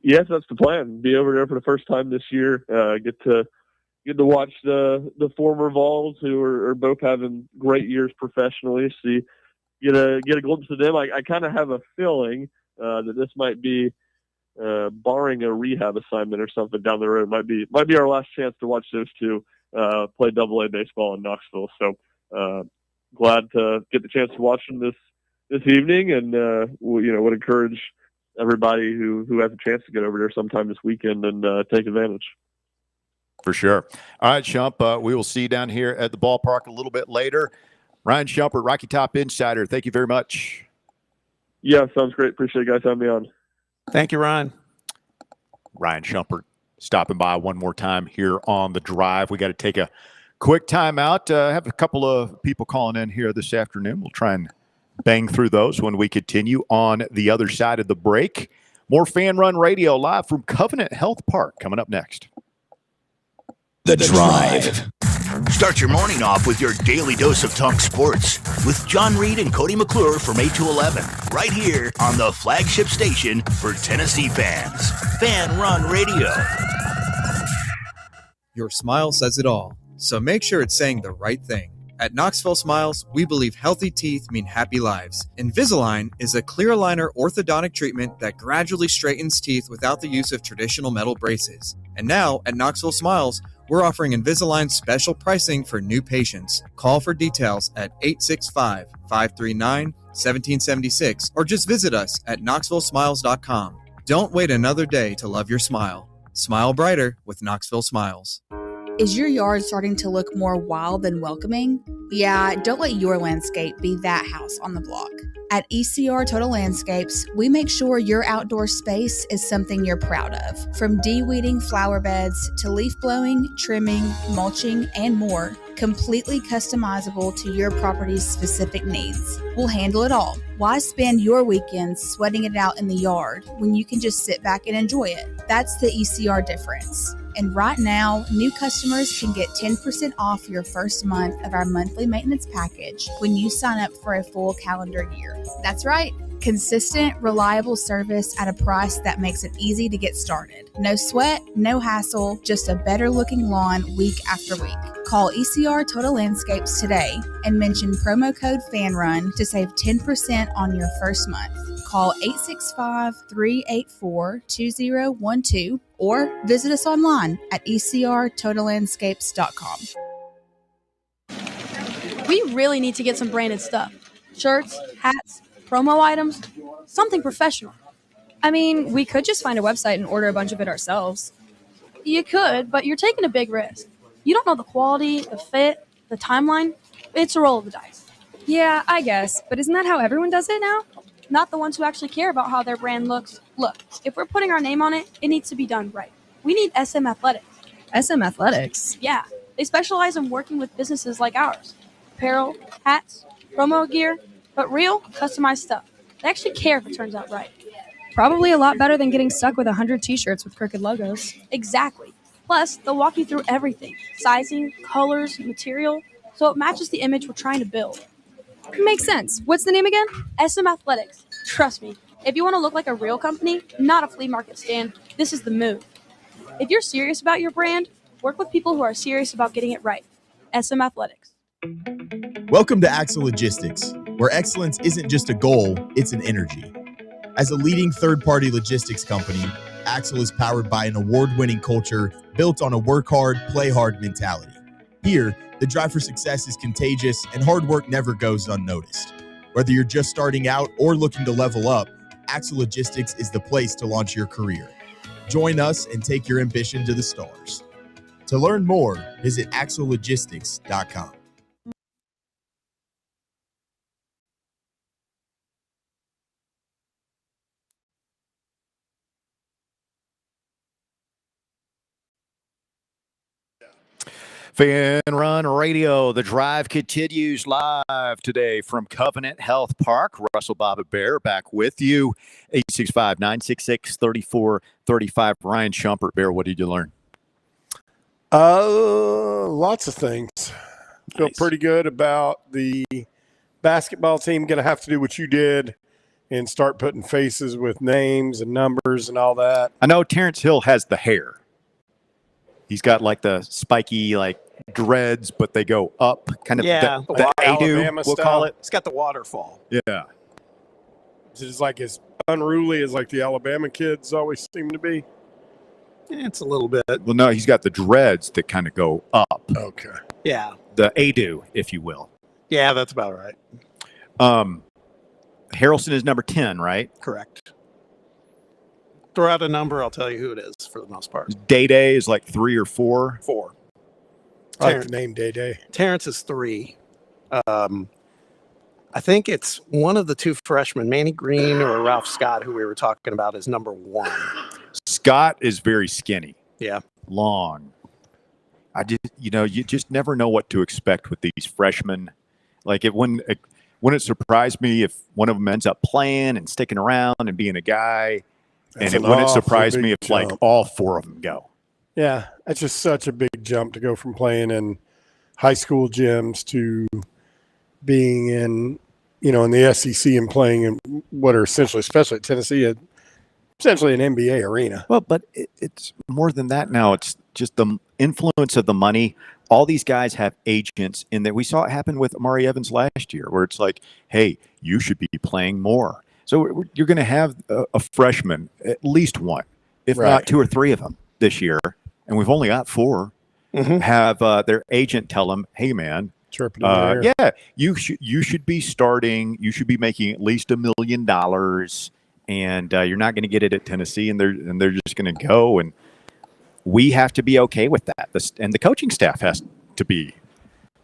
Yes, that's the plan. Be over there for the first time this year. Get to watch the former Vols who are both having great years professionally. Get a glimpse of them. I kind of have a feeling that this might be, barring a rehab assignment or something down the road, might be our last chance to watch those two play AA baseball in Knoxville. So glad to get the chance to watch them this evening, and would encourage everybody who has a chance to get over there sometime this weekend and take advantage. For sure. All right, Shump, we will see you down here at the ballpark a little bit later. Ryan Shumpert, Rocky Top Insider, thank you very much. Yeah, sounds great. Appreciate you guys having me on. Thank you, Ryan. Ryan Shumpert stopping by one more time here on the drive. We got to take a quick time out. Have a couple of people calling in here this afternoon. We'll try and bang through those when we continue on the other side of the break. More Fan Run Radio live from Covenant Health Park coming up next. The Drive. Start your morning off with your daily dose of talk sports with John Reed and Cody McClure from 8 to 11, right here on the flagship station for Tennessee fans, Fan Run Radio. Your smile says it all, so make sure it's saying the right thing. At Knoxville Smiles, we believe healthy teeth mean happy lives. Invisalign is a clear aligner orthodontic treatment that gradually straightens teeth without the use of traditional metal braces. And now, at Knoxville Smiles, we're offering Invisalign special pricing for new patients. Call for details at 865-539-1776 or just visit us at knoxvillesmiles.com. Don't wait another day to love your smile. Smile brighter with Knoxville Smiles. Is your yard starting to look more wild than welcoming? Yeah, don't let your landscape be that house on the block. At ECR Total Landscapes, we make sure your outdoor space is something you're proud of. From de-weeding flower beds to leaf blowing, trimming, mulching, and more, completely customizable to your property's specific needs. We'll handle it all. Why spend your weekends sweating it out in the yard when you can just sit back and enjoy it? That's the ECR difference. And right now, new customers can get 10% off your first month of our monthly maintenance package when you sign up for a full calendar year. That's right. Consistent, reliable service at a price that makes it easy to get started. No sweat, no hassle, just a better looking lawn week after week. Call ECR Total Landscapes today and mention promo code FANRUN to save 10% on your first month. Call 865-384-2012 or visit us online at ecrtotallandscapes.com. We really need to get some branded stuff. Shirts, hats, promo items, something professional. I mean, we could just find a website and order a bunch of it ourselves. You could, but you're taking a big risk. You don't know the quality, the fit, the timeline. It's a roll of the dice. Yeah, I guess, but isn't that how everyone does it now? Not the ones who actually care about how their brand looks. Look, if we're putting our name on it, it needs to be done right. We need SM Athletics. SM Athletics? Yeah, they specialize in working with businesses like ours. Apparel, hats, promo gear, but real, customized stuff. They actually care if it turns out right. Probably a lot better than getting stuck with 100 t-shirts with crooked logos. Exactly. Plus, they'll walk you through everything. Sizing, colors, material, so it matches the image we're trying to build. Makes sense. What's the name again? SM Athletics. Trust me, if you want to look like a real company, not a flea market stand, this is the move. If you're serious about your brand, work with people who are serious about getting it right. SM Athletics. Welcome to Axle Logistics, where excellence isn't just a goal, it's an energy. As a leading third-party logistics company, Axle is powered by an award-winning culture built on a work hard, play hard mentality. Here, the drive for success is contagious and hard work never goes unnoticed. Whether you're just starting out or looking to level up, Axle Logistics is the place to launch your career. Join us and take your ambition to the stars. To learn more, visit axlelogistics.com. Fan Run Radio. The Drive continues live today from Covenant Health Park. Russell Bobbitt Bear back with you. 865-966-3435. Ryan Shumpert. Bear, what did you learn? Lots of things. Feel pretty good about the basketball team. Going to have to do what you did and start putting faces with names and numbers and all that. I know Terrence Hill has the hair. He's got like the spiky like dreads, but they go up, kind of the A-do, we'll call it. It's got the waterfall. Yeah. It's like as unruly as like the Alabama kids always seem to be. Yeah, it's a little bit. Well, no, he's got the dreads that kind of go up. Okay. Yeah. The A-do, if you will. Yeah, that's about right. Harrelson is number 10, right? Correct. Throw out a number, I'll tell you who it is for the most part. Day is like 3 or 4. 4. I like the name Day. Terrence is 3. I think it's one of the 2 freshmen, Manny Green or Ralph Scott, who we were talking about, is number 1. Scott is very skinny. Yeah. Long. You just never know what to expect with these freshmen. Like when it surprised me if one of them ends up playing and sticking around and being a guy. And it wouldn't surprise me if like all 4 of them go. Yeah, that's just such a big jump to go from playing in high school gyms to being in, in the SEC and playing in what are essentially, especially at Tennessee, essentially an NBA arena. Well, but it's more than that now. It's just the influence of the money. All these guys have agents in there. We saw it happen with Amari Evans last year, where it's like, hey, you should be playing more. So you're going to have a freshman, at least one, if not 2 or 3 of them this year, and we've only got 4, have their agent tell them, hey, man, yeah, you should be starting. You should be making at least $1 million, and you're not going to get it at Tennessee, and they're just going to go. And we have to be okay with that, and the coaching staff has to be.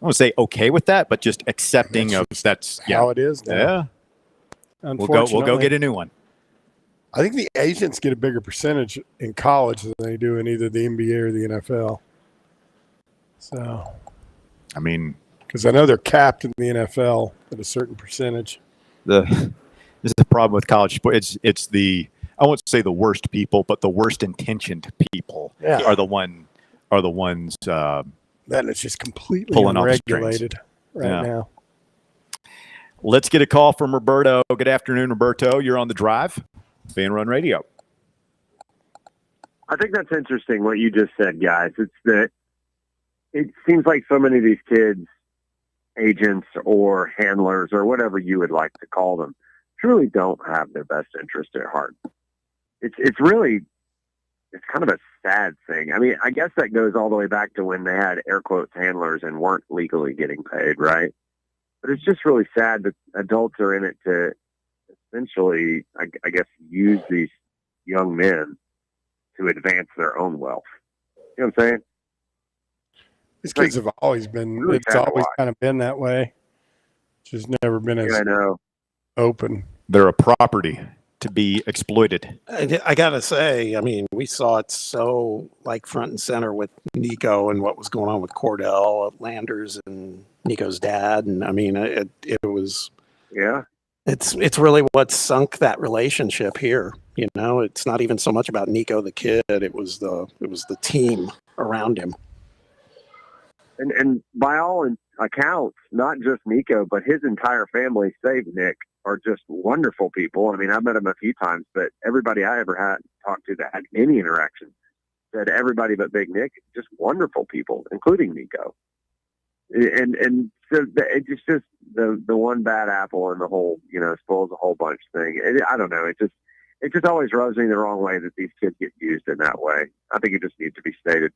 I don't say okay with that, but just accepting that's how it is now. Yeah. We'll go get a new one. I think the agents get a bigger percentage in college than they do in either the NBA or the NFL. So, I mean, because I know they're capped in the NFL at a certain percentage. This is the problem with college sports. It's the, I won't say the worst people, but the worst intentioned people are the ones. Then it's just completely pulling unregulated right now. Let's get a call from Roberto. Good afternoon, Roberto. You're on the drive. Fan Run Radio. I think that's interesting what you just said, guys. It's that it seems like so many of these kids, agents or handlers or whatever you would like to call them, truly don't have their best interest at heart. It's really kind of a sad thing. I mean, I guess that goes all the way back to when they had air quotes handlers and weren't legally getting paid, right? But it's just really sad that adults are in it to essentially, I guess, use these young men to advance their own wealth. You know what I'm saying? These kids have always been, really it's always kind of been that way. It's just never been as open. They're a property to be exploited. I got to say, I mean, we saw it so like front and center with Nico and what was going on with Cordell, Landers, and Nico's dad. And I mean, it was, it's really what sunk that relationship here. You know, it's not even so much about Nico, the kid. It was the team around him. And by all accounts, not just Nico, but his entire family, save Nick, are just wonderful people. I mean, I've met him a few times, but everybody I ever had talked to that had any interaction said everybody but Big Nick, just wonderful people, including Nico. And so it's just the one bad apple in the whole, spoils the whole bunch thing. I don't know. It just always rubs me the wrong way that these kids get used in that way. I think it just needs to be stated.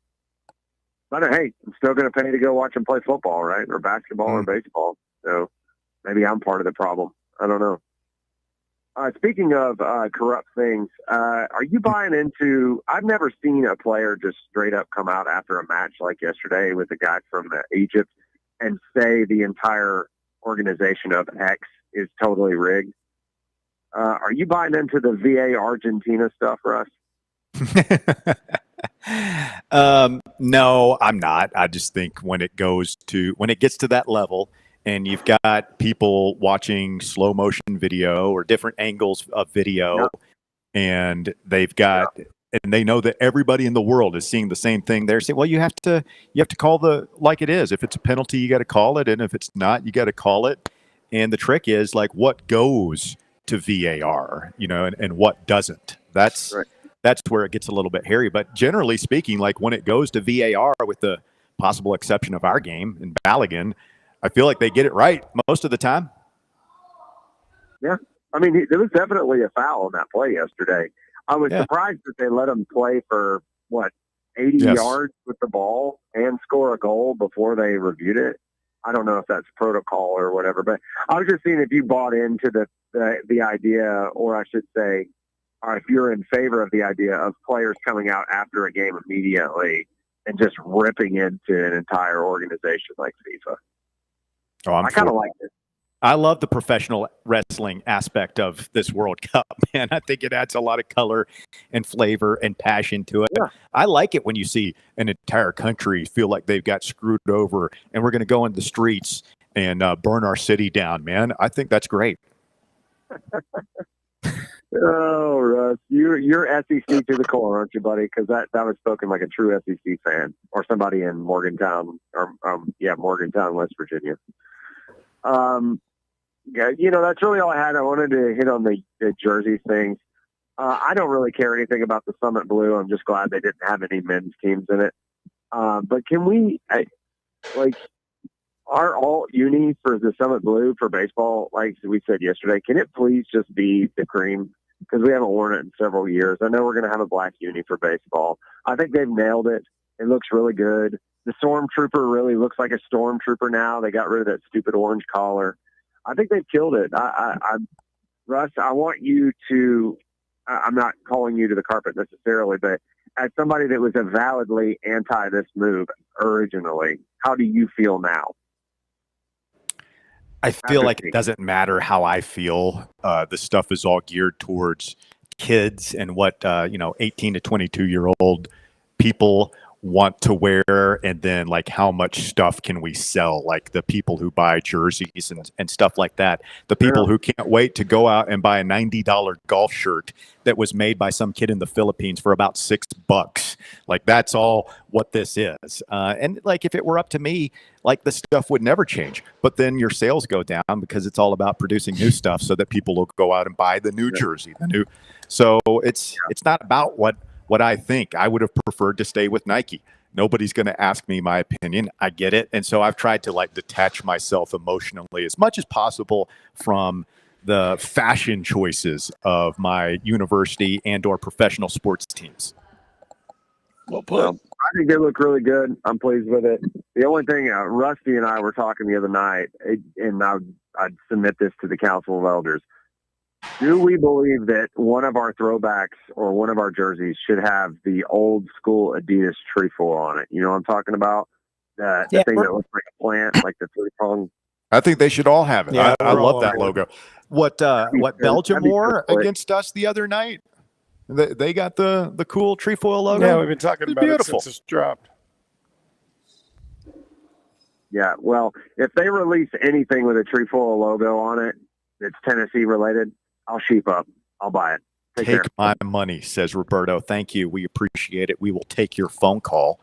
But hey, I'm still going to pay to go watch them play football, right? Or basketball or baseball. So maybe I'm part of the problem. I don't know. Speaking of corrupt things, are you buying into – I've never seen a player just straight up come out after a match like yesterday with a guy from Egypt and say the entire organization of X is totally rigged. Are you buying into the VA Argentina stuff, Russ? No, I'm not. I just think when it gets to that level and you've got people watching slow motion video or different angles of video and they've got, and they know that everybody in the world is seeing the same thing. They're saying, well, you have to call like it is. If it's a penalty, you got to call it. And if it's not, you got to call it. And the trick is like what goes to VAR, and what doesn't. That's where it gets a little bit hairy. But generally speaking, like when it goes to VAR, with the possible exception of our game in Balogun, I feel like they get it right most of the time. Yeah. I mean, there was definitely a foul on that play yesterday. I was surprised that they let him play for, 80 yards with the ball and score a goal before they reviewed it. I don't know if that's protocol or whatever, but I was just seeing if you bought into the idea, or I should say, or if you're in favor of the idea of players coming out after a game immediately and just ripping into an entire organization like FIFA. Oh, I kind of like it. I love the professional wrestling aspect of this World Cup, man. I think it adds a lot of color and flavor and passion to it. Yeah. I like it when you see an entire country feel like they've got screwed over and we're going to go in the streets and burn our city down, man. I think that's great. Oh, Russ, you're SEC to the core, aren't you, buddy? Because that was spoken like a true SEC fan or somebody in Morgantown Morgantown, West Virginia. Yeah, that's really all I had. I wanted to hit on the jersey things. I don't really care anything about the Summit Blue. I'm just glad they didn't have any men's teams in it. But can we, our alt uni for the Summit Blue for baseball, like we said yesterday, can it please just be the cream? Because we haven't worn it in several years. I know we're going to have a black uni for baseball. I think they've nailed it. It looks really good. The Stormtrooper really looks like a Stormtrooper now. They got rid of that stupid orange collar. I think they've killed it. Russ, I want you to, I'm not calling you to the carpet necessarily, but as somebody that was avowedly anti this move originally, how do you feel now? I feel like it doesn't matter how I feel. The stuff is all geared towards kids and what 18 to 22-year-old people want to wear, and then like how much stuff can we sell, like the people who buy jerseys and stuff like that, the people who can't wait to go out and buy a $90 golf shirt that was made by some kid in the Philippines for about $6. Like that's all what this is. And like if it were up to me, like the stuff would never change, but then your sales go down because it's all about producing new stuff so that people will go out and buy the new jersey, so it's not about what I think. I would have preferred to stay with Nike. Nobody's going to ask me my opinion. I get it. And so I've tried to like detach myself emotionally as much as possible from the fashion choices of my university and or professional sports teams. Well, I think they look really good. I'm pleased with it. The only thing, Rusty and I were talking the other night, and I'd submit this to the Council of Elders. Do we believe that one of our throwbacks or one of our jerseys should have the old school Adidas trefoil on it? You know what I'm talking about? The thing that looks like a plant, like the three-prong. I think they should all have it. Yeah, I love that logo. What Belgium wore against us the other night? They got the cool trefoil logo. Yeah, we've been talking about it since it's dropped. Yeah, well, if they release anything with a trefoil logo on it that's Tennessee related, I'll sheep up. I'll buy it. Take my money, says Roberto. Thank you. We appreciate it. We will take your phone call.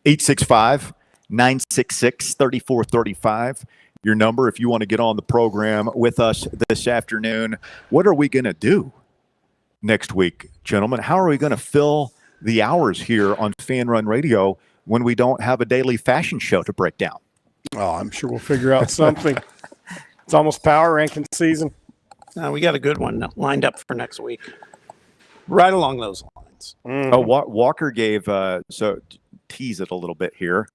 865-966-3435. Your number if you want to get on the program with us this afternoon. What are we going to do next week, gentlemen? How are we going to fill the hours here on Fan Run Radio when we don't have a daily fashion show to break down? Oh, I'm sure we'll figure out something. It's almost power ranking season. We got a good one lined up for next week. Right along those lines. Mm-hmm. Oh, Walker gave, so tease it a little bit here,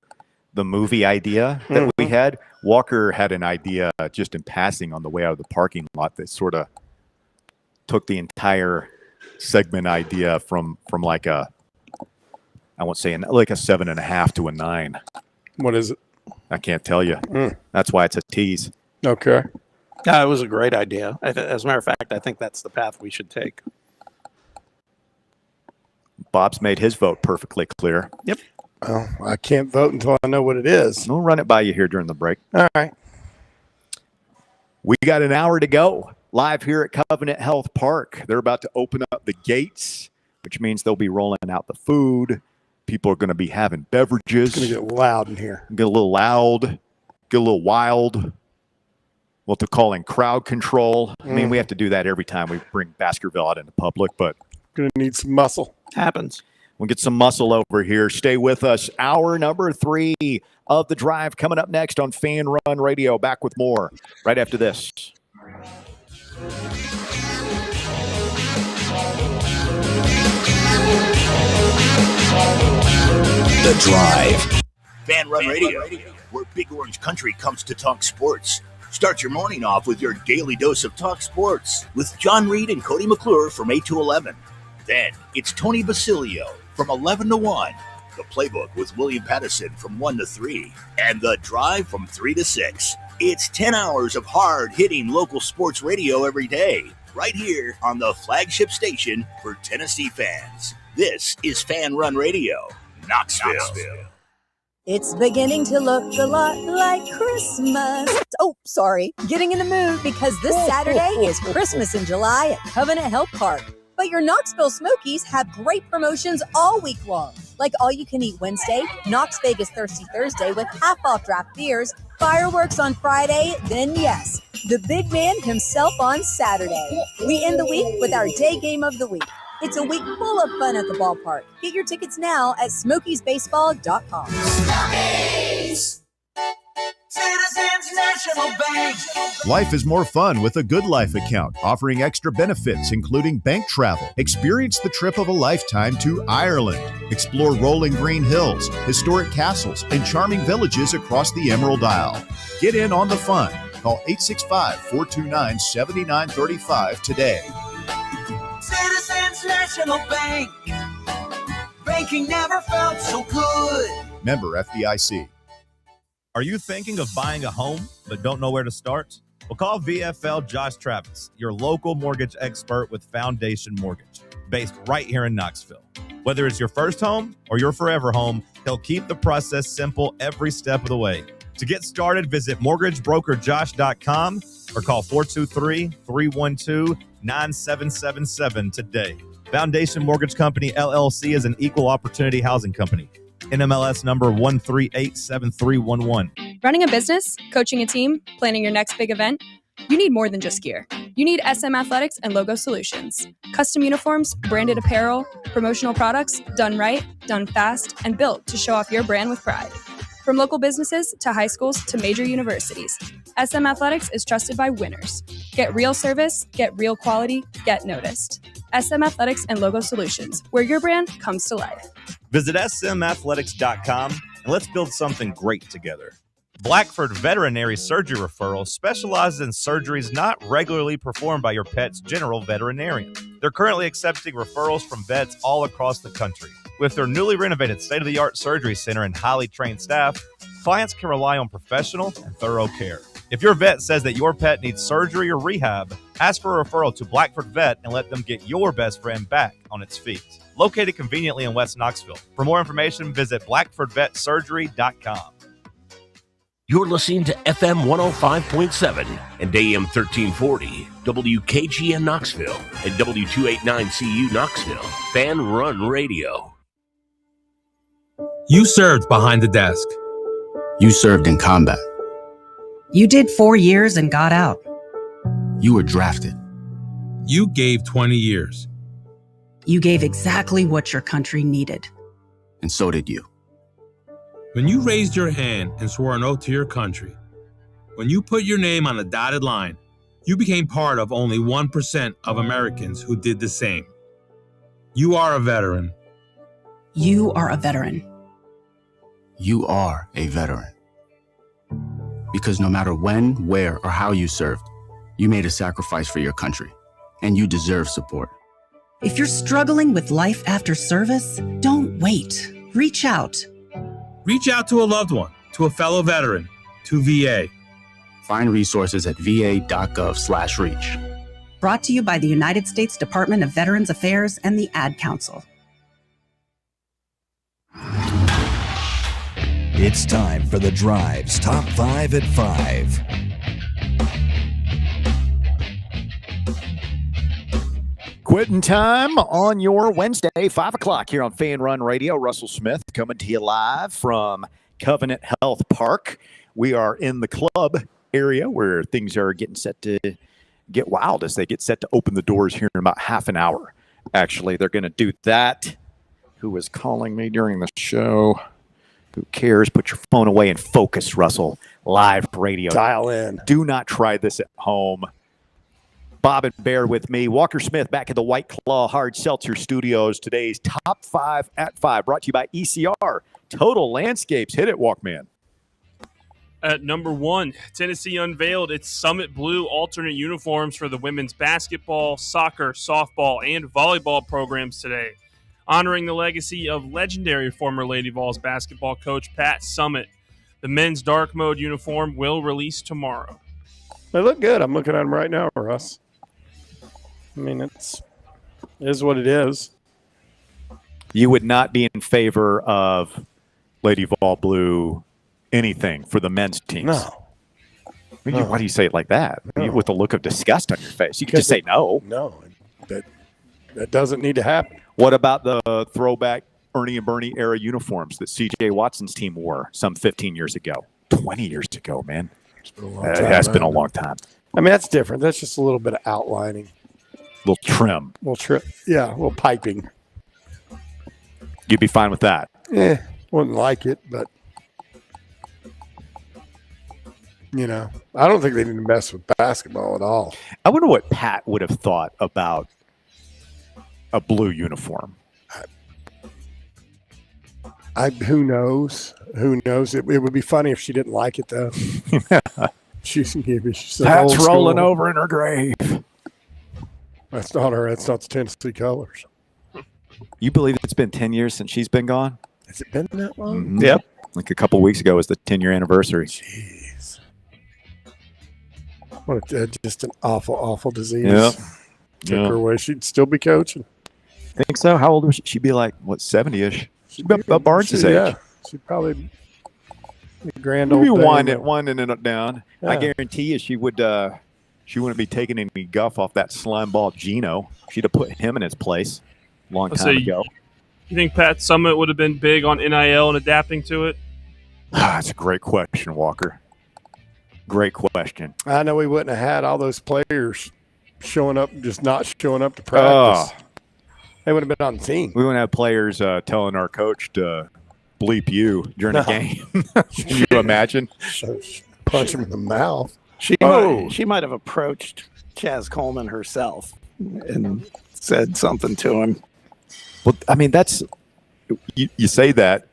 the movie idea that we had. Walker had an idea just in passing on the way out of the parking lot that sort of took the entire segment idea from like I won't say like a 7.5 to a 9. What is it? I can't tell you. That's why it's a tease. Okay. It was a great idea. As a matter of fact, I think that's the path we should take. Bob's made his vote perfectly clear. Yep. Well, I can't vote until I know what it is. We'll run it by you here during the break. All right. We got an hour to go live here at Covenant Health Park. They're about to open up the gates, which means they'll be rolling out the food. People are going to be having beverages. It's going to get loud in here. Get a little loud, get a little wild. What they're calling crowd control. I mean, we have to do that every time we bring Baskerville out into public, but going to need some muscle. Happens. We'll get some muscle over here. Stay with us. Hour number 3 of the drive coming up next on Fan Run Radio. Back with more right after this. The Drive. Fan Run Radio, where Big Orange Country comes to talk sports. Start your morning off with your daily dose of talk sports with John Reed and Cody McClure from 8 to 11. Then it's Tony Basilio from 11 to 1. The Playbook with William Pattison from 1 to 3. And The Drive from 3 to 6. It's 10 hours of hard-hitting local sports radio every day, right here on the flagship station for Tennessee fans. This is Fan Run Radio, Knoxville. It's beginning to look a lot like Christmas. Oh, sorry. Getting in the mood because this Saturday is Christmas in July at Covenant Health Park. But your Knoxville Smokies have great promotions all week long. Like all-you-can-eat Wednesday, Knox Vegas Thirsty Thursday with half-off draft beers, fireworks on Friday, then yes, the big man himself on Saturday. We end the week with our day game of the week. It's a week full of fun at the ballpark. Get your tickets now at SmokiesBaseball.com. Smokies! Citizens National Bank. Life is more fun with a Good Life account, offering extra benefits, including bank travel. Experience the trip of a lifetime to Ireland. Explore rolling green hills, historic castles, and charming villages across the Emerald Isle. Get in on the fun. Call 865-429-7935 today. Citizens National Bank. Banking never felt so good. Member FDIC. Are you thinking of buying a home but don't know where to start? Well, call VFL Josh Travis, your local mortgage expert with Foundation Mortgage, based right here in Knoxville. Whether it's your first home or your forever home, he'll keep the process simple every step of the way. To get started, visit mortgagebrokerjosh.com or call 423-312-9777 today. Foundation Mortgage Company, LLC is an equal opportunity housing company. NMLS number 1387311. Running a business, coaching a team, planning your next big event, you need more than just gear. You need SM Athletics and Logo Solutions. Custom uniforms, branded apparel, promotional products, done right, done fast, and built to show off your brand with pride. From local businesses to high schools to major universities, SM Athletics is trusted by winners. Get real service, get real quality, get noticed. SM Athletics and Logo Solutions, where your brand comes to life. Visit smathletics.com and let's build something great together. Blackford Veterinary Surgery Referral specializes in surgeries not regularly performed by your pet's general veterinarian. They're currently accepting referrals from vets all across the country. With their newly renovated state-of-the-art surgery center and highly trained staff, clients can rely on professional and thorough care. If your vet says that your pet needs surgery or rehab, ask for a referral to Blackford Vet and let them get your best friend back on its feet. Located conveniently in West Knoxville. For more information, visit blackfordvetsurgery.com. You're listening to FM 105.7 and AM 1340, WKGN Knoxville and W289CU Knoxville, Fan Run Radio. You served behind the desk. You served in combat. You did 4 years and got out. You were drafted. You gave 20 years. You gave exactly what your country needed. And so did you. When you raised your hand and swore an oath to your country, when you put your name on a dotted line, you became part of only 1% of Americans who did the same. You are a veteran. You are a veteran. You are a veteran. Because no matter when, where, or how you served, you made a sacrifice for your country, and you deserve support. If you're struggling with life after service, don't wait. Reach out. Reach out to a loved one, to a fellow veteran, to VA. Find resources at va.gov/reach. Brought to you by the United States Department of Veterans Affairs and the Ad Council. It's time for The Drive's Top 5 at 5. Quitting time on your Wednesday, 5 o'clock here on Fan Run Radio. Russell Smith coming to you live from Covenant Health Park. We are in the club area where things are getting set to get wild as they get set to open the doors here in about half an hour. Actually, they're going to do that. Who was calling me during the show? Who cares? Put your phone away and focus, Russell. Live radio. Dial in. Do not try this at home. Bob and Bear with me. Walker Smith back at the White Claw Hard Seltzer Studios. Today's Top 5 at 5 brought to you by ECR. Total Landscapes. Hit it, Walkman. At number 1, Tennessee unveiled its Summit Blue alternate uniforms for the women's basketball, soccer, softball, and volleyball programs today, honoring the legacy of legendary former Lady Vols basketball coach Pat Summitt. The men's dark mode uniform will release tomorrow. They look good. I'm looking at them right now, Russ. I mean, it is what it is. You would not be in favor of Lady Vol blue anything for the men's teams. No. Why do you say it like that? No. With a look of disgust on your face. You can just say no. No, that doesn't need to happen. What about the throwback Ernie and Bernie era uniforms that C.J. Watson's team wore some 15 years ago? 20 years ago, man. It has been a long time. I mean, that's different. That's just a little bit of outlining. Little trim. Yeah, a little piping. You'd be fine with that. Wouldn't like it, but I don't think they need to mess with basketball at all. I wonder what Pat would have thought about a blue uniform. Who knows? Who knows? It would be funny if she didn't like it, though. She's Pat's rolling over in her grave. That's not her. That's not the Tennessee colors. You believe it's been 10 years since she's been gone? Has it been that long? Mm-hmm. Yep. Like a couple weeks ago was the 10-year anniversary. Jeez. What just an awful, awful disease. Yep. Took her away. She'd still be coaching. Think so? How old was she? She'd be like, 70-ish? She'd be about Barnes' age. Yeah. She'd probably be a grand Maybe old winding it down. Yeah. I guarantee you she wouldn't be taking any guff off that slime ball Gino. She'd have put him in his place a long time ago. You think Pat Summitt would have been big on NIL and adapting to it? That's a great question, Walker. Great question. I know we wouldn't have had all those players showing up, just not showing up to practice. They would have been on the team. We wouldn't have players telling our coach to bleep you during a game. Can you imagine? Punch him in the mouth. She might have approached Chaz Coleman herself and said something to him. Well, I mean, that's you say that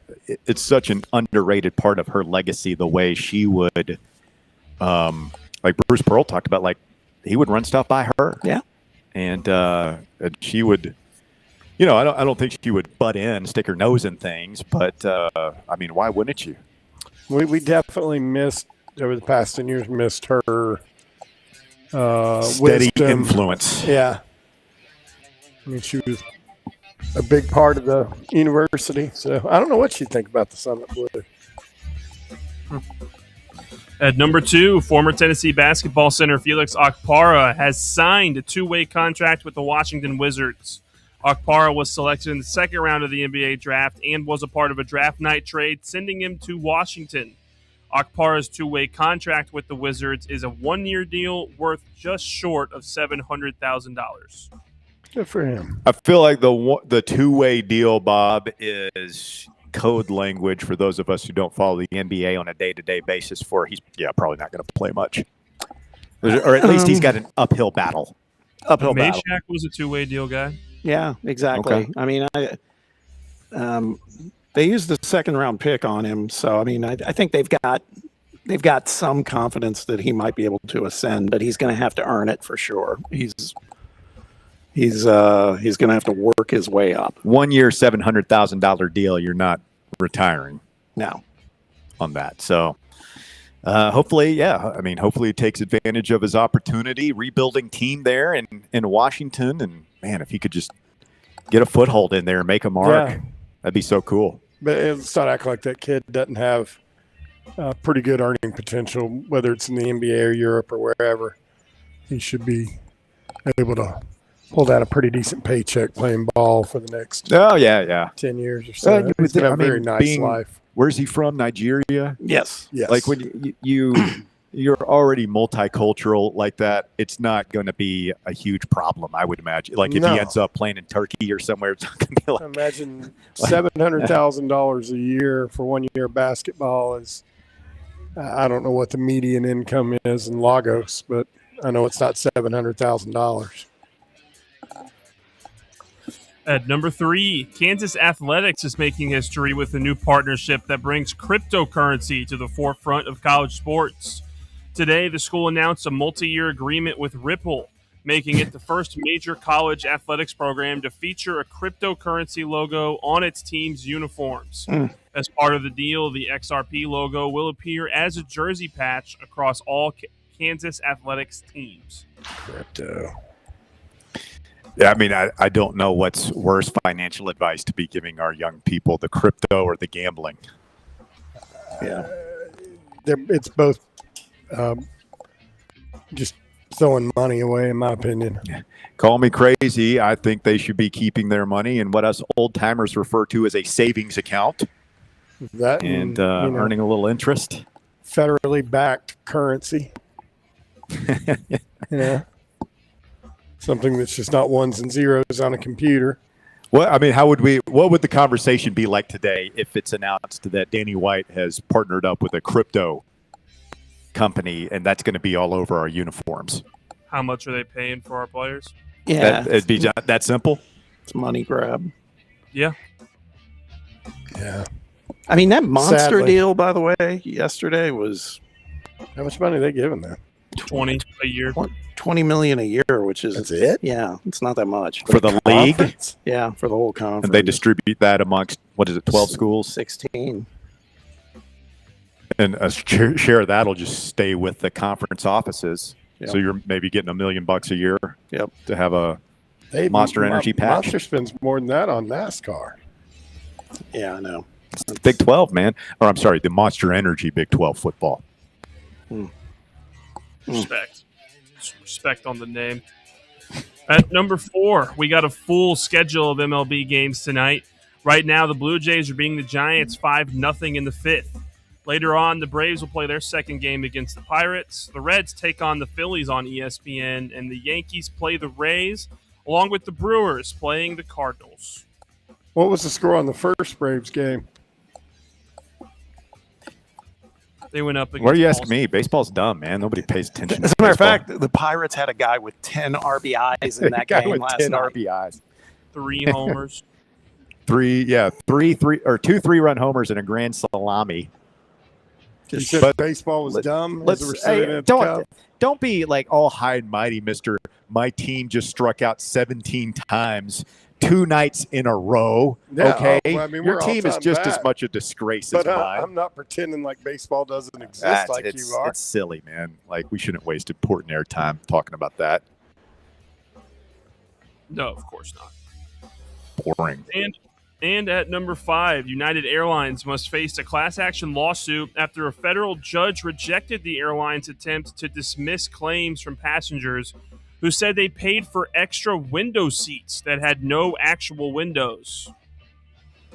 it's such an underrated part of her legacy. The way she would, like Bruce Pearl talked about, like he would run stuff by her. Yeah, and she would. I don't think she would butt in, stick her nose in things, but I mean, why wouldn't you? We definitely missed over the past 10 years. Missed her steady wisdom. Influence. Yeah, I mean, she was a big part of the university. So I don't know what you think about the Summit Blue. At number 2, former Tennessee basketball center Felix Okpara has signed a 2-way contract with the Washington Wizards. Okpara was selected in the second round of the NBA draft and was a part of a draft night trade, sending him to Washington. Okpara's 2-way contract with the Wizards is a 1-year deal worth just short of $700,000. Good for him. I feel like the 2-way deal, Bob, is code language for those of us who don't follow the NBA on a day-to-day basis for he's probably not going to play much. Or at least he's got an uphill battle. Meshack was a 2-way deal guy. Yeah, exactly. Okay. I mean, they used the second round pick on him, so I mean, I think they've got some confidence that he might be able to ascend, but he's going to have to earn it for sure. He's going to have to work his way up. 1 year, $700,000 deal. You're not retiring. No, on that. So hopefully he takes advantage of his opportunity, rebuilding team there in Washington. And man, if he could just get a foothold in there and make a mark, that'd be so cool. But let's not act like that kid doesn't have pretty good earning potential, whether it's in the NBA or Europe or wherever. He should be able to pull down a pretty decent paycheck playing ball for the next 10 years or so. He's going to have a very nice life. Where's he from? Nigeria? Yes. Like when you're already multicultural like that, it's not going to be a huge problem, I would imagine. Like if he ends up playing in Turkey or somewhere, it's not going to be like. Imagine $700,000 a year for 1 year basketball is. I don't know what the median income is in Lagos, but I know it's not $700,000. At number 3, Kansas Athletics is making history with a new partnership that brings cryptocurrency to the forefront of college sports. Today, the school announced a multi-year agreement with Ripple, making it the first major college athletics program to feature a cryptocurrency logo on its team's uniforms. As part of the deal, the XRP logo will appear as a jersey patch across all Kansas Athletics teams. Crypto. Yeah, I mean, I don't know what's worse financial advice to be giving our young people, the crypto or the gambling. It's both just throwing money away, in my opinion. Call me crazy. I think they should be keeping their money in what us old timers refer to as a savings account. That and earning a little interest. Federally backed currency. Something that's just not ones and zeros on a computer. Well, I mean, what would the conversation be like today if it's announced that Danny White has partnered up with a crypto company and that's going to be all over our uniforms? How much are they paying for our players? Yeah. It'd be that simple? It's a money grab. Yeah. Yeah. I mean, that monster Sadly. deal, by the way, yesterday was... How much money are they giving them? 20 a year. 20 million a year, which is... That's it? Yeah, it's not that much. For the league? Conference? Yeah, for the whole conference. And they distribute that amongst, 12 schools? 16. And a share of that will just stay with the conference offices. Yep. So you're maybe getting $1 million a year Yep. to have a Monster Energy patch. Monster spends more than that on NASCAR. Yeah, I know. Big 12, man. Or I'm sorry, the Monster Energy Big 12 football. Respect on the name. At number 4, we got a full schedule of MLB games tonight. Right now, the Blue Jays are beating the Giants 5-0 in the 5th. Later on, the Braves will play their second game against the Pirates. The Reds take on the Phillies on ESPN, and the Yankees play the Rays, along with the Brewers playing the Cardinals. What was the score on the first Braves game? They went up against Why are you asking me? Baseball's dumb, man. Nobody pays attention. As to a matter of baseball. fact, the Pirates had a guy with 10 RBIs in that guy game with last 10 night. RBIs. 3 homers. Two 3-run homers and a grand salami. You said baseball was dumb. Don't be like all high and mighty, Mister. My team just struck out 17 times, 2 nights in a row. Yeah, okay, well, I mean, your we're team is all-time just as bad. much a disgrace But as mine. I'm not pretending like baseball doesn't exist like you are. It's silly, man. Like we shouldn't waste important airtime talking about that. No, of course not. Boring. And at number 5, United Airlines must face a class action lawsuit after a federal judge rejected the airline's attempt to dismiss claims from passengers who said they paid for extra window seats that had no actual windows.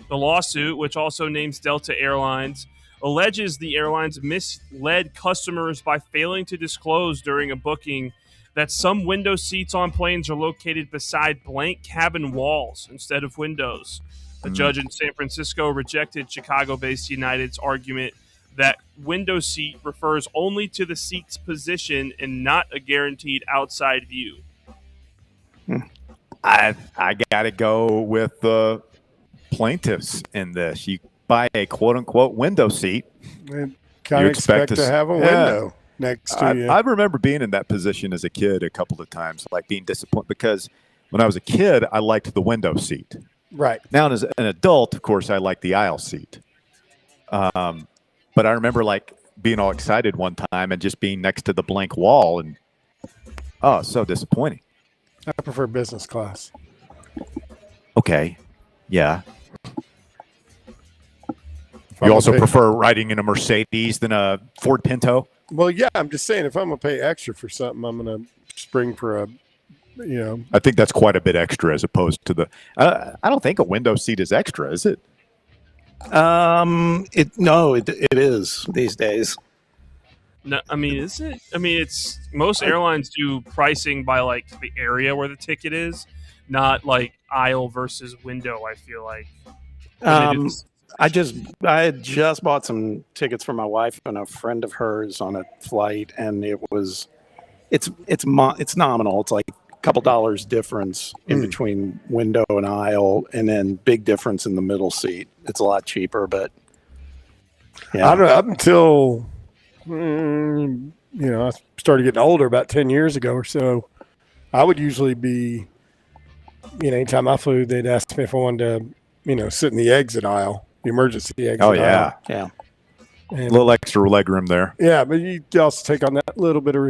The lawsuit, which also names Delta Airlines, alleges the airlines misled customers by failing to disclose during a booking that some window seats on planes are located beside blank cabin walls instead of windows. The judge in San Francisco rejected Chicago-based United's argument that window seat refers only to the seat's position and not a guaranteed outside view. I got to go with the plaintiffs in this. You buy a quote-unquote window seat. Kind of expect to have a window next to you. I remember being in that position as a kid a couple of times, like being disappointed because when I was a kid, I liked the window seat. Right. Now, as an adult, of course, I like the aisle seat. But I remember like being all excited one time and just being next to the blank wall and, so disappointing. I prefer business class. Okay. Yeah. You also prefer riding in a Mercedes than a Ford Pinto? Well, yeah, I'm just saying if I'm going to pay extra for something, I'm going to spring for a, I think that's quite a bit extra as opposed to the. I don't think a window seat is extra, is it? It is these days. No, I mean, is it? I mean, it's most airlines do pricing by like the area where the ticket is, not like aisle versus window. I feel like. I had just bought some tickets for my wife and a friend of hers on a flight, and it's nominal. It's like a couple dollars difference in between window and aisle, and then big difference in the middle seat. It's a lot cheaper, but yeah. Up until I started getting older about 10 years ago or so, I would usually be, anytime I flew, they'd ask me if I wanted to, sit in the exit aisle, the emergency exit aisle. Oh, yeah. Yeah. A little extra leg room there. Yeah, but you also take on that little bit of,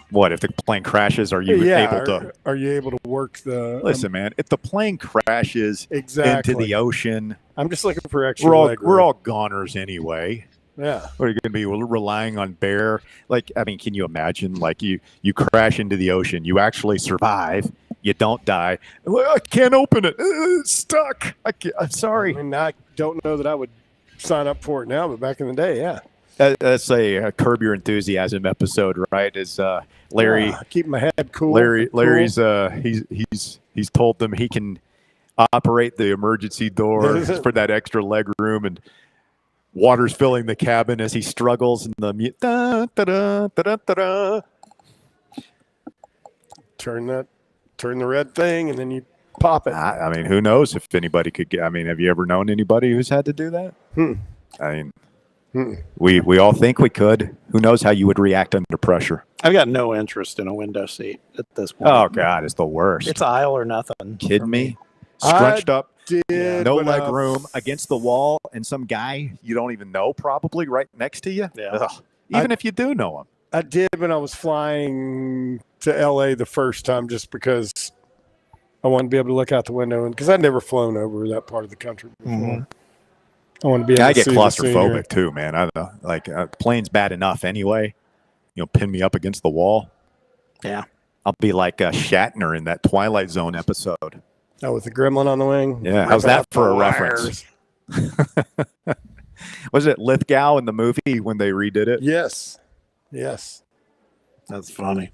What if the plane crashes? Are you able to? Are you able to work the? Listen, man. If the plane crashes Exactly. into the ocean, I'm just looking for extra. We're all goners anyway. Yeah. What are you going to be relying on bear? Like, I mean, can you imagine? Like you crash into the ocean, you actually survive, you don't die. I can't open it. It's stuck. I'm sorry. I mean, I don't know that I would sign up for it now, but back in the day, yeah. That's a Curb Your Enthusiasm episode, right? Is Larry keep my head cool? Larry's he's told them he can operate the emergency door for that extra leg room, and water's filling the cabin as he struggles, and the turn the red thing, and then you pop it. I mean, who knows if anybody could get? I mean, have you ever known anybody who's had to do that? I mean. We all think we could. Who knows how you would react under pressure? I've got no interest in a window seat at this point. Oh God, it's the worst. It's aisle or nothing. Kidding me? Scrunched up, did, no leg room, against the wall, and some guy you don't even know probably right next to you. Yeah. Ugh. Even if you do know him. I did when I was flying to LA the first time, just because I wanted to be able to look out the window, and because I'd never flown over that part of the country before. Mm-hmm. I want to be able I to get see the claustrophobic scenery. too, man. I don't know. Like plane's bad enough anyway. You know, pin me up against the wall. Yeah. I'll be like Shatner in that Twilight Zone episode. Oh, with the gremlin on the wing. Yeah, how's that for a reference? Was it Lithgow in the movie when they redid it? Yes. That's funny.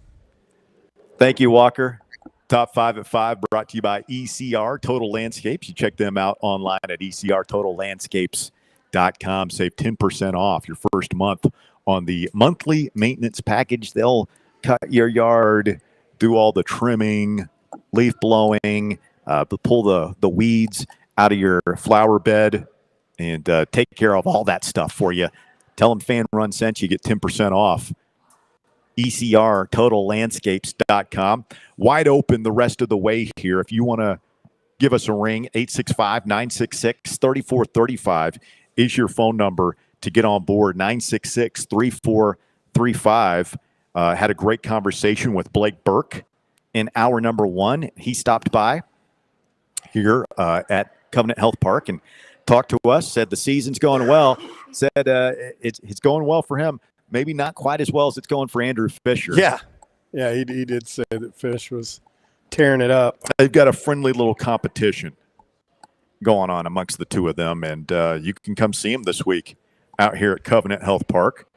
Thank you, Walker. Top 5 at 5 brought to you by ECR Total Landscapes. You check them out online at ecrtotallandscapes.com. Save 10% off your first month on the monthly maintenance package. They'll cut your yard, do all the trimming, leaf blowing, pull the weeds out of your flower bed, and take care of all that stuff for you. Tell them Fan Run sent you. Get 10% off. ECRTotalLandscapes.com. Wide open the rest of the way here. If you want to give us a ring, 865-966-3435 is your phone number to get on board, 966-3435. Had a great conversation with Blake Burke in hour number 1. He stopped by here at Covenant Health Park and talked to us, said the season's going well, said it's going well for him. Maybe not quite as well as it's going for Andrew Fisher. Yeah, he did say that Fish was tearing it up. They've got a friendly little competition going on amongst the two of them, and you can come see them this week out here at Covenant Health Park.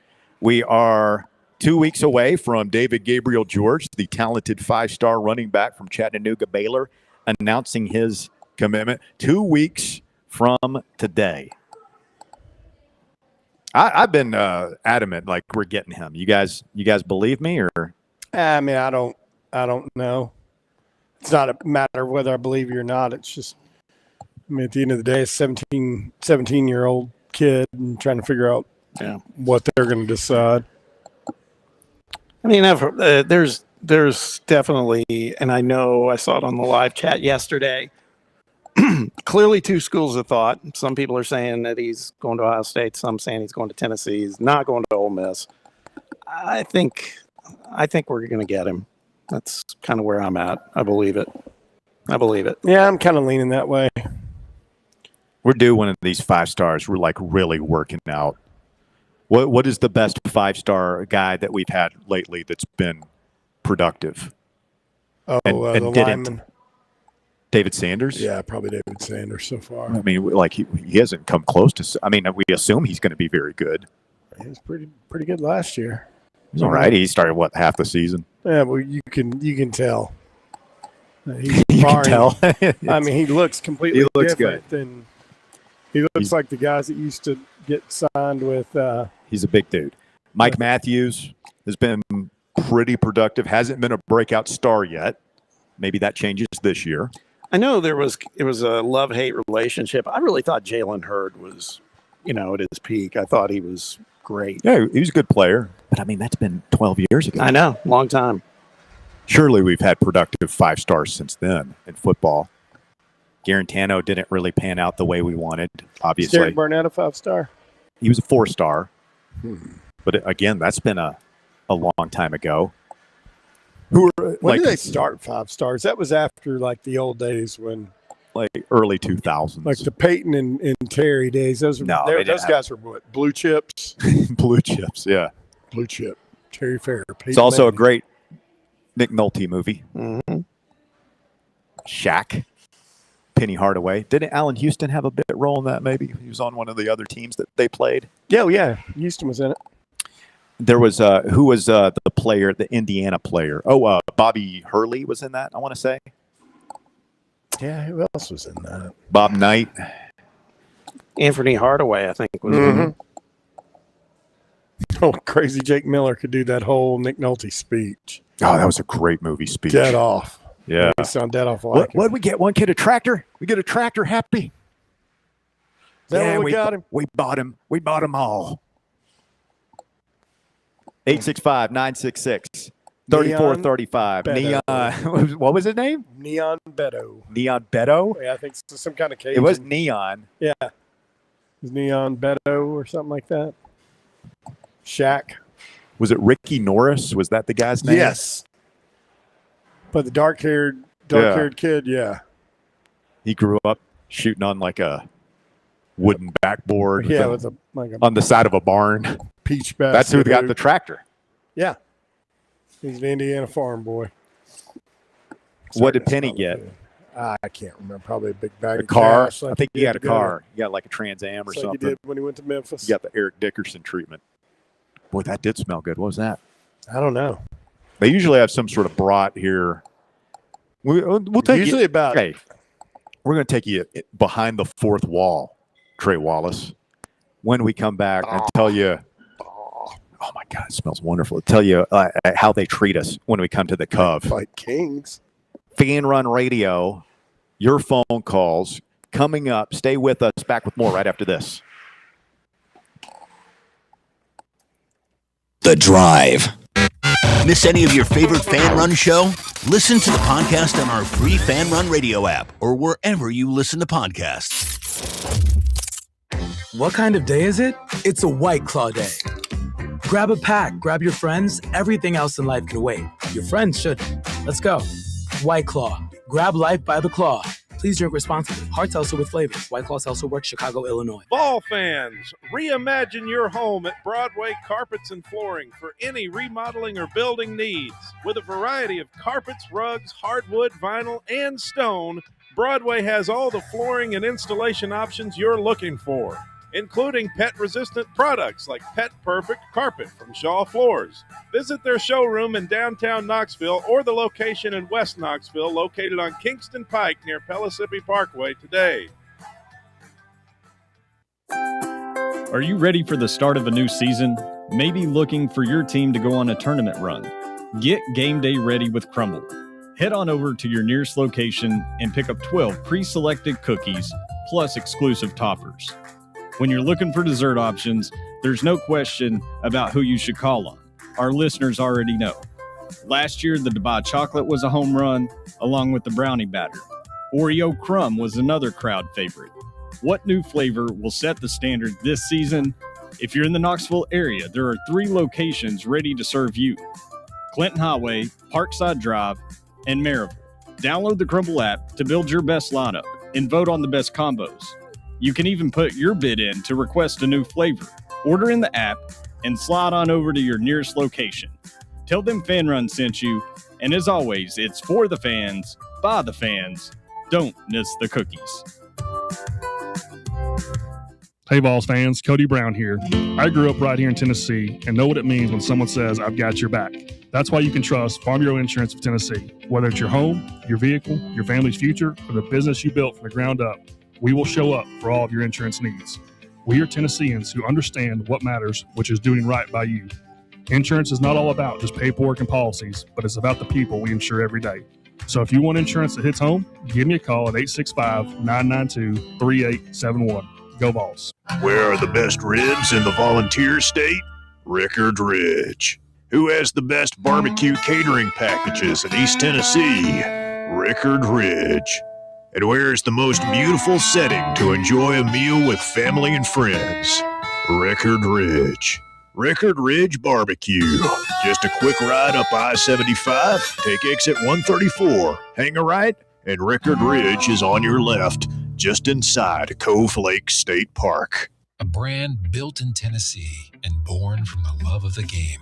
We are 2 weeks away from David Gabriel George, the talented 5-star running back from Chattanooga Baylor, announcing his commitment 2 weeks from today. I've been adamant, like we're getting him. You guys believe me, or? I mean, I don't know. It's not a matter of whether I believe you or not. It's just, I mean, at the end of the day, it's 17-year-old kid and trying to figure out what they're going to decide. I mean, there's definitely, and I know I saw it on the live chat yesterday. Clearly, two schools of thought. Some people are saying that he's going to Ohio State. Some saying he's going to Tennessee. He's not going to Ole Miss. I think we're going to get him. That's kind of where I'm at. I believe it. Yeah, I'm kind of leaning that way. We're due one of these 5-stars. We're like really working out. What is the best 5-star guy that we've had lately that's been productive? Oh, and the didn't. lineman. David Sanders? Yeah, probably David Sanders so far. I mean, like he hasn't come close to. I mean, we assume he's going to be very good. He was pretty good last year. He's all right. He started half the season. Yeah, well, you can tell. He's You can tell. I mean, he looks completely He looks different than he looks like the guys that used to get signed with. He's a big dude. Mike Matthews has been pretty productive. Hasn't been a breakout star yet. Maybe that changes this year. I know it was a love-hate relationship. I really thought Jalen Hurd was, at his peak. I thought he was great. Yeah, he was a good player. But, I mean, that's been 12 years ago. I know, long time. Surely we've had productive 5-stars since then in football. Garantano didn't really pan out the way we wanted, obviously. Derek Burnett, a 5-star? He was a 4-star. But, again, that's been a long time ago. When did they start 5 stars? That was after like the old days when, like early 2000s, like the Peyton and Terry days. Those guys were what, blue chips? Blue chips, yeah. Blue chip. Terry Fair. Peyton It's also Manning. a great Nick Nolte movie. Mm-hmm. Shaq. Penny Hardaway. Didn't Allen Houston have a bit role in that? Maybe he was on one of the other teams that they played. Yeah. Houston was in it. There was who was the player, the Indiana player? Oh, Bobby Hurley was in that. I want to say. Yeah, who else was in that? Bob Knight. Anthony Hardaway, I think, was in it. Oh, crazy Jake Miller could do that whole Nick Nolte speech. Oh, that was a great movie speech. Dead off. Yeah. He sound dead off. What did we get? One kid a tractor? We get a tractor happy? Is that what we got him? We bought him. We bought them all. 865-966-3435. Neon. What was his name? Neon Beto. Neon Beto? Yeah, I think it's some kind of Cajun. It was Neon. Yeah. It was Neon Beto or something like that. Shaq. Was it Ricky Norris? Was that the guy's name? Yes. But the dark-haired kid, yeah. He grew up shooting on like a wooden backboard. Yeah, on the side of a barn. Peach basket. That's who got the tractor. Yeah. He's an Indiana farm boy. What did Penny get? I can't remember. Probably a big bag of car. cash. I think he got a car. He got like a Trans Am or Like something. he did when he went to Memphis. He got the Eric Dickerson treatment. Boy, that did smell good. What was that? I don't know. They usually have some sort of brat here. We'll take Usually you. about. Hey, we're going to take you behind the fourth wall, Trey Wallace. When we come back and tell you, oh my God, it smells wonderful. Tell you how they treat us when we come to the Cove. Like kings. Fan Run Radio, your phone calls coming up. Stay with us. Back with more right after this. The Drive. Miss any of your favorite Fan Run show? Listen to the podcast on our free Fan Run Radio app or wherever you listen to podcasts. What kind of day is it? It's a White Claw day. Grab a pack, grab your friends. Everything else in life can wait. Your friends shouldn't. Let's go. White Claw. Grab life by the claw. Please drink responsibly. Hard seltzer with flavors. White Claw Seltzer Works, Chicago, Illinois. Ball fans, reimagine your home at Broadway Carpets and Flooring for any remodeling or building needs. With a variety of carpets, rugs, hardwood, vinyl, and stone, Broadway has all the flooring and installation options you're looking for, including pet-resistant products like Pet Perfect Carpet from Shaw Floors. Visit their showroom in downtown Knoxville or the location in West Knoxville located on Kingston Pike near Pellissippi Parkway today. Are you ready for the start of a new season? Maybe looking for your team to go on a tournament run? Get game day ready with Crumble. Head on over to your nearest location and pick up 12 pre-selected cookies plus exclusive toppers. When you're looking for dessert options, there's no question about who you should call on. Our listeners already know. Last year, the Dubai chocolate was a home run, along with the brownie batter. Oreo crumb was another crowd favorite. What new flavor will set the standard this season? If you're in the Knoxville area, there are 3 locations ready to serve you: Clinton Highway, Parkside Drive, and Maryville. Download the Crumble app to build your best lineup and vote on the best combos. You can even put your bid in to request a new flavor. Order in the app and slide on over to your nearest location. Tell them Fan Run sent you, and as always, it's for the fans, by the fans. Don't miss the cookies. Hey, Vols fans, Cody Brown here. I grew up right here in Tennessee and know what it means when someone says, I've got your back. That's why you can trust Farm Bureau Insurance of Tennessee. Whether it's your home, your vehicle, your family's future, or the business you built from the ground up, we will show up for all of your insurance needs. We are Tennesseans who understand what matters, which is doing right by you. Insurance is not all about just paperwork and policies, but it's about the people we insure every day. So if you want insurance that hits home, give me a call at 865-992-3871. Go Vols. Where are the best ribs in the Volunteer State? Rickard Ridge. Who has the best barbecue catering packages in East Tennessee? Rickard Ridge. And where is the most beautiful setting to enjoy a meal with family and friends? Rickard Ridge. Rickard Ridge Barbecue. Just a quick ride up I-75, take exit 134, hang a right, and Rickard Ridge is on your left, just inside Cove Lake State Park. A brand built in Tennessee and born from the love of the game.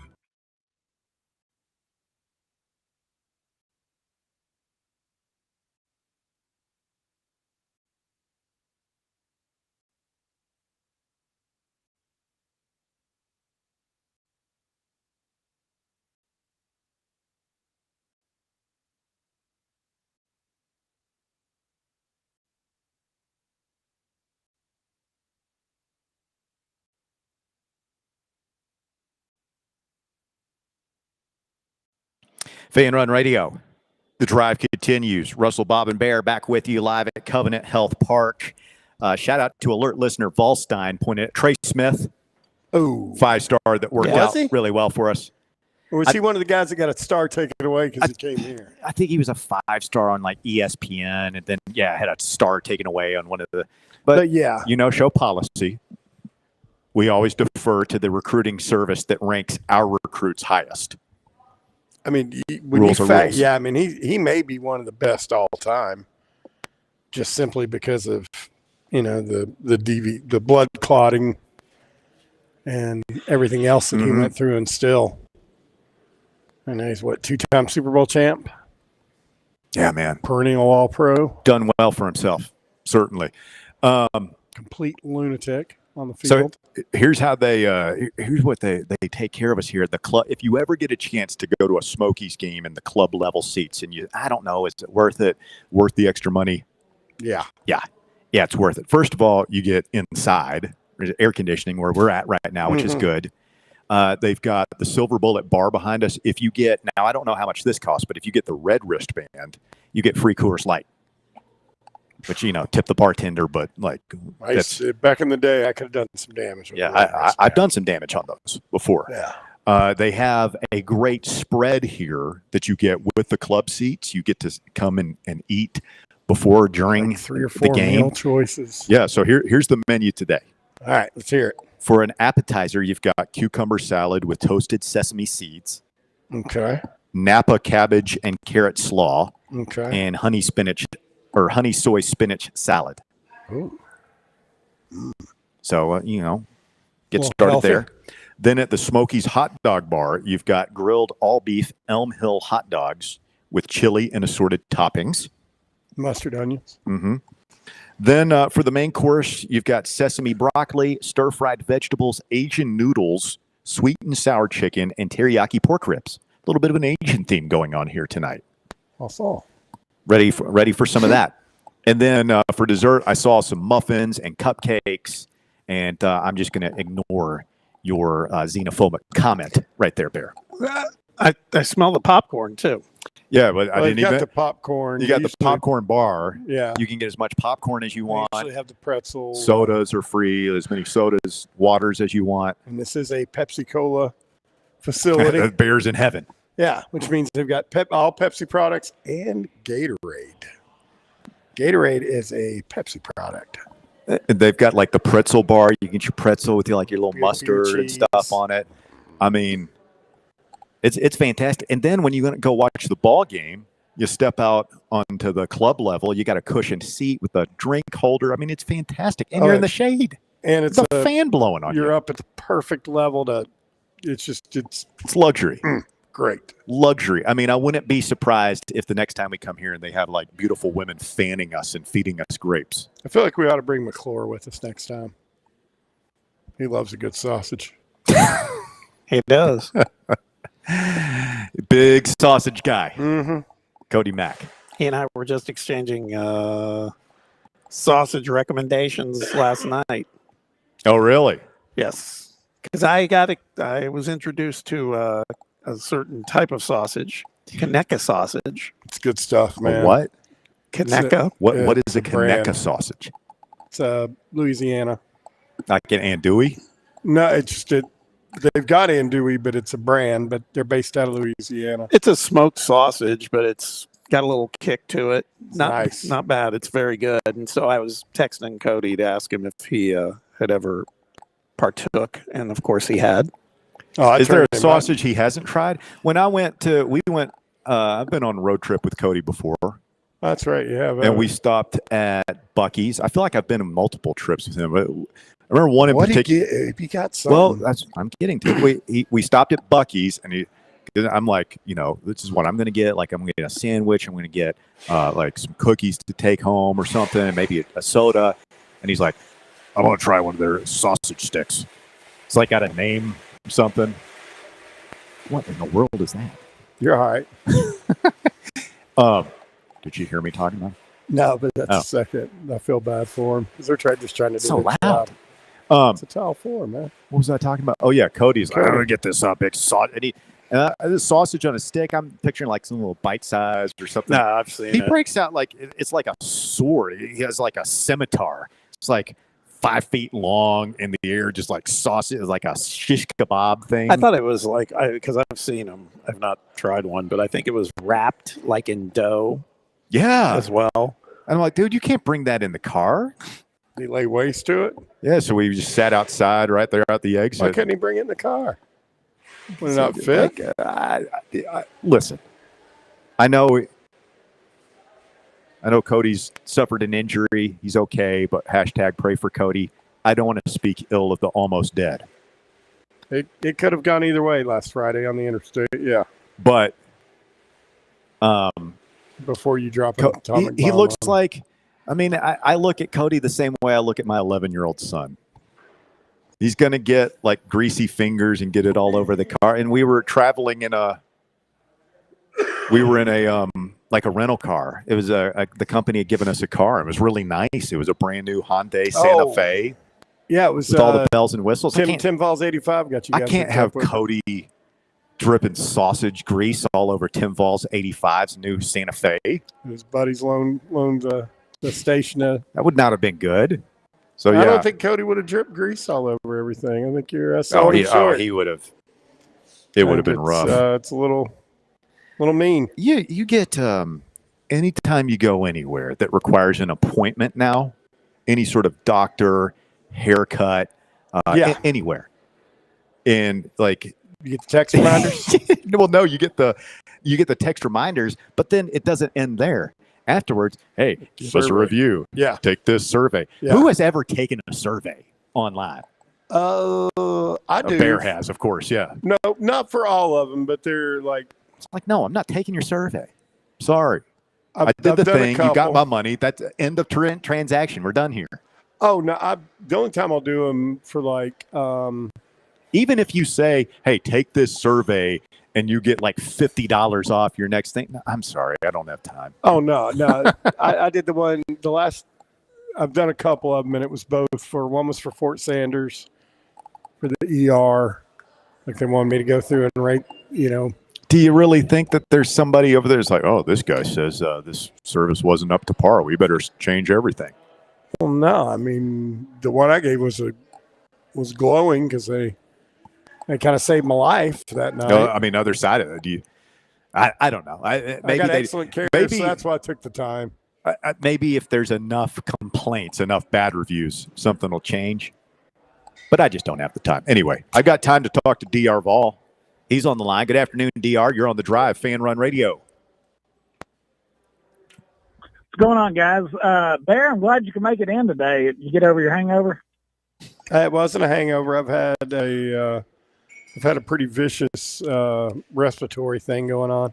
Fan Run Radio. The drive continues. Russell, Bob, and Bear back with you live at Covenant Health Park. Shout out to alert listener Volstein, pointed at Trey Smith. Oh, 5-star that worked out really well for us. Or was he one of the guys that got a star taken away because he came here? I think he was a 5-star on like ESPN, and then had a star taken away on one of the. But show policy. We always defer to the recruiting service that ranks our recruits highest. I mean, rules are rules. I mean, he may be one of the best all time, just simply because of the blood clotting and everything else that he went through, and still. And he's 2-time Super Bowl champ? Yeah, man. Perennial All-Pro. Done well for himself, certainly. Complete lunatic on the field. So here's how here's what they take care of us here at the club. If you ever get a chance to go to a Smokies game in the club level seats, and I don't know, is it worth the extra money? Yeah, it's worth it. First of all, you get inside. There's air conditioning where we're at right now, which is good. They've got the Silver Bullet bar behind us. If you get, now I don't know how much this costs, but if you get the red wristband, you get free Coors Light. Which, tip the bartender, but back in the day, I could have done some damage. I've done some damage on those before. Yeah. They have a great spread here that you get with the club seats. You get to come and eat before, during like 3 or 4 the game. Meal choices. Yeah, so here's the menu today. All right, let's hear it. For an appetizer, you've got cucumber salad with toasted sesame seeds. Okay. Napa cabbage and carrot slaw. Okay. And honey soy spinach salad. Ooh. So, get started healthy there. Then at the Smokies Hot Dog Bar, you've got grilled all-beef Elm Hill hot dogs with chili and assorted toppings. Mustard onions. Mm-hmm. Then for the main course, you've got sesame broccoli, stir-fried vegetables, Asian noodles, sweet and sour chicken, and teriyaki pork ribs. A little bit of an Asian theme going on here tonight. Also. Ready for some of that. And then for dessert, I saw some muffins and cupcakes, and I'm just going to ignore your xenophobic comment right there, Bear. I smell the popcorn, too. Yeah, but I didn't you even. got the popcorn. You got the popcorn bar. Yeah. You can get as much popcorn as you want. You actually have the pretzel. Sodas are free. As many sodas, waters as you want. And this is a Pepsi-Cola facility. Bear's in heaven. Yeah, which means they've got all Pepsi products and Gatorade. Gatorade is a Pepsi product. They've got like the pretzel bar. You can get your pretzel with your little mustard and stuff on it. I mean, it's fantastic. And then when you're going to go watch the ball game, you step out onto the club level. You got a cushioned seat with a drink holder. I mean, it's fantastic. And you're in the shade. And it's a fan blowing on you. You're up at the perfect level to. It's luxury. Great. Luxury. I mean, I wouldn't be surprised if the next time we come here and they have like beautiful women fanning us and feeding us grapes. I feel like we ought to bring McClure with us next time. He loves a good sausage. He does. Big sausage guy. Mm-hmm. Cody Mack. He and I were just exchanging sausage recommendations last night. Oh, really? Yes. Because I was introduced to a certain type of sausage, Kaneka sausage. It's good stuff, man. What? Kaneka. What is a Kaneka brand. sausage? It's Louisiana. Like an andouille? No, they've got andouille, but it's a brand, but they're based out of Louisiana. It's a smoked sausage, but it's got a little kick to it. Nice. Not bad. It's very good. And so I was texting Cody to ask him if he had ever partook, and of course he had. Is there a sausage he hasn't tried? When I went, I've been on a road trip with Cody before. That's right. Yeah. And we stopped at Buc-ee's. I feel like I've been on multiple trips with him. But I remember one in particular. He got something. Well, I'm getting to it. We stopped at Buc-ee's, and I'm like, this is what I'm going to get. Like, I'm going to get a sandwich. I'm going to get like some cookies to take home or something, and maybe a soda. And he's like, I want to try one of their sausage sticks. It's like got a name or something. What in the world is that? You're all right. Did you hear me talking about it? No, but that's the second. I feel bad for him because they're just trying to do so their loud. Job. It's all for him, man. What was I talking about? Oh yeah, Cody's like, I'm gonna get this big sausage. This sausage on a stick. I'm picturing like some little bite size or something. No, I've seen it. He breaks out like it's like a sword. He has like a scimitar. It's like 5 feet long in the air, just like sausage, like a shish kebab thing. I thought it was like because I've seen them. I've not tried one, but I think it was wrapped like in dough. Yeah, as well. And I'm like, dude, you can't bring that in the car. Did he lay waste to it? Yeah, so we just sat outside right there at the exit. Why couldn't he bring it in the car? Would it not fit? Listen, I know Cody's suffered an injury. He's okay, but # pray for Cody. I don't want to speak ill of the almost dead. It could have gone either way last Friday on the interstate. Yeah, but before you drop an atomic bomb, he looks like. I mean, I look at Cody the same way I look at my 11-year-old son. He's going to get like greasy fingers and get it all over the car. And we were traveling in a like a rental car. It was the company had given us a car. It was really nice. It was a brand new Hyundai Santa Fe. Yeah, it was with all the bells and whistles. Tim Vols 85 got you guys. I can't have Cody dripping sausage grease all over Tim Vols 85's new Santa Fe. His buddies loaned the station. That would not have been good. So I don't think Cody would have dripped grease all over everything. I think you're he would have. It would have been rough. It's a little mean. You get anytime you go anywhere that requires an appointment now, any sort of doctor, haircut, anywhere, and like you get the text reminders. Well, no, you get the text reminders, but then it doesn't end there. Afterwards, hey, give us a review. Yeah, take this survey. Yeah. Who has ever taken a survey online? I do. Bear has, of course. Yeah. No, not for all of them, but they're like. It's like, no, I'm not taking your survey. Sorry, I did the thing. You got my money. That's end of transaction. We're done here. Oh no! The only time I'll do them for like. Even if you say, "Hey, take this survey," and you get like $50 off your next thing. No, I'm sorry, I don't have time. Oh no! I did the last. I've done a couple of them, and it was both one was for Fort Sanders, for the ER, like they wanted me to go through and rate. Do you really think that there's somebody over there that's like, oh, this guy says this service wasn't up to par. We better change everything. Well, no. I mean, the one I gave was glowing because they kind of saved my life that night. No, I mean, other side of it. I don't know. Maybe I got excellent care, so that's why I took the time. Maybe if there's enough complaints, enough bad reviews, something will change. But I just don't have the time. Anyway, I got time to talk to DR Vol. He's on the line. Good afternoon, DR. You're on the Drive, Fan Run Radio. What's going on, guys? Bear, I'm glad you could make it in today. Did you get over your hangover? It wasn't a hangover. I've had a pretty vicious respiratory thing going on.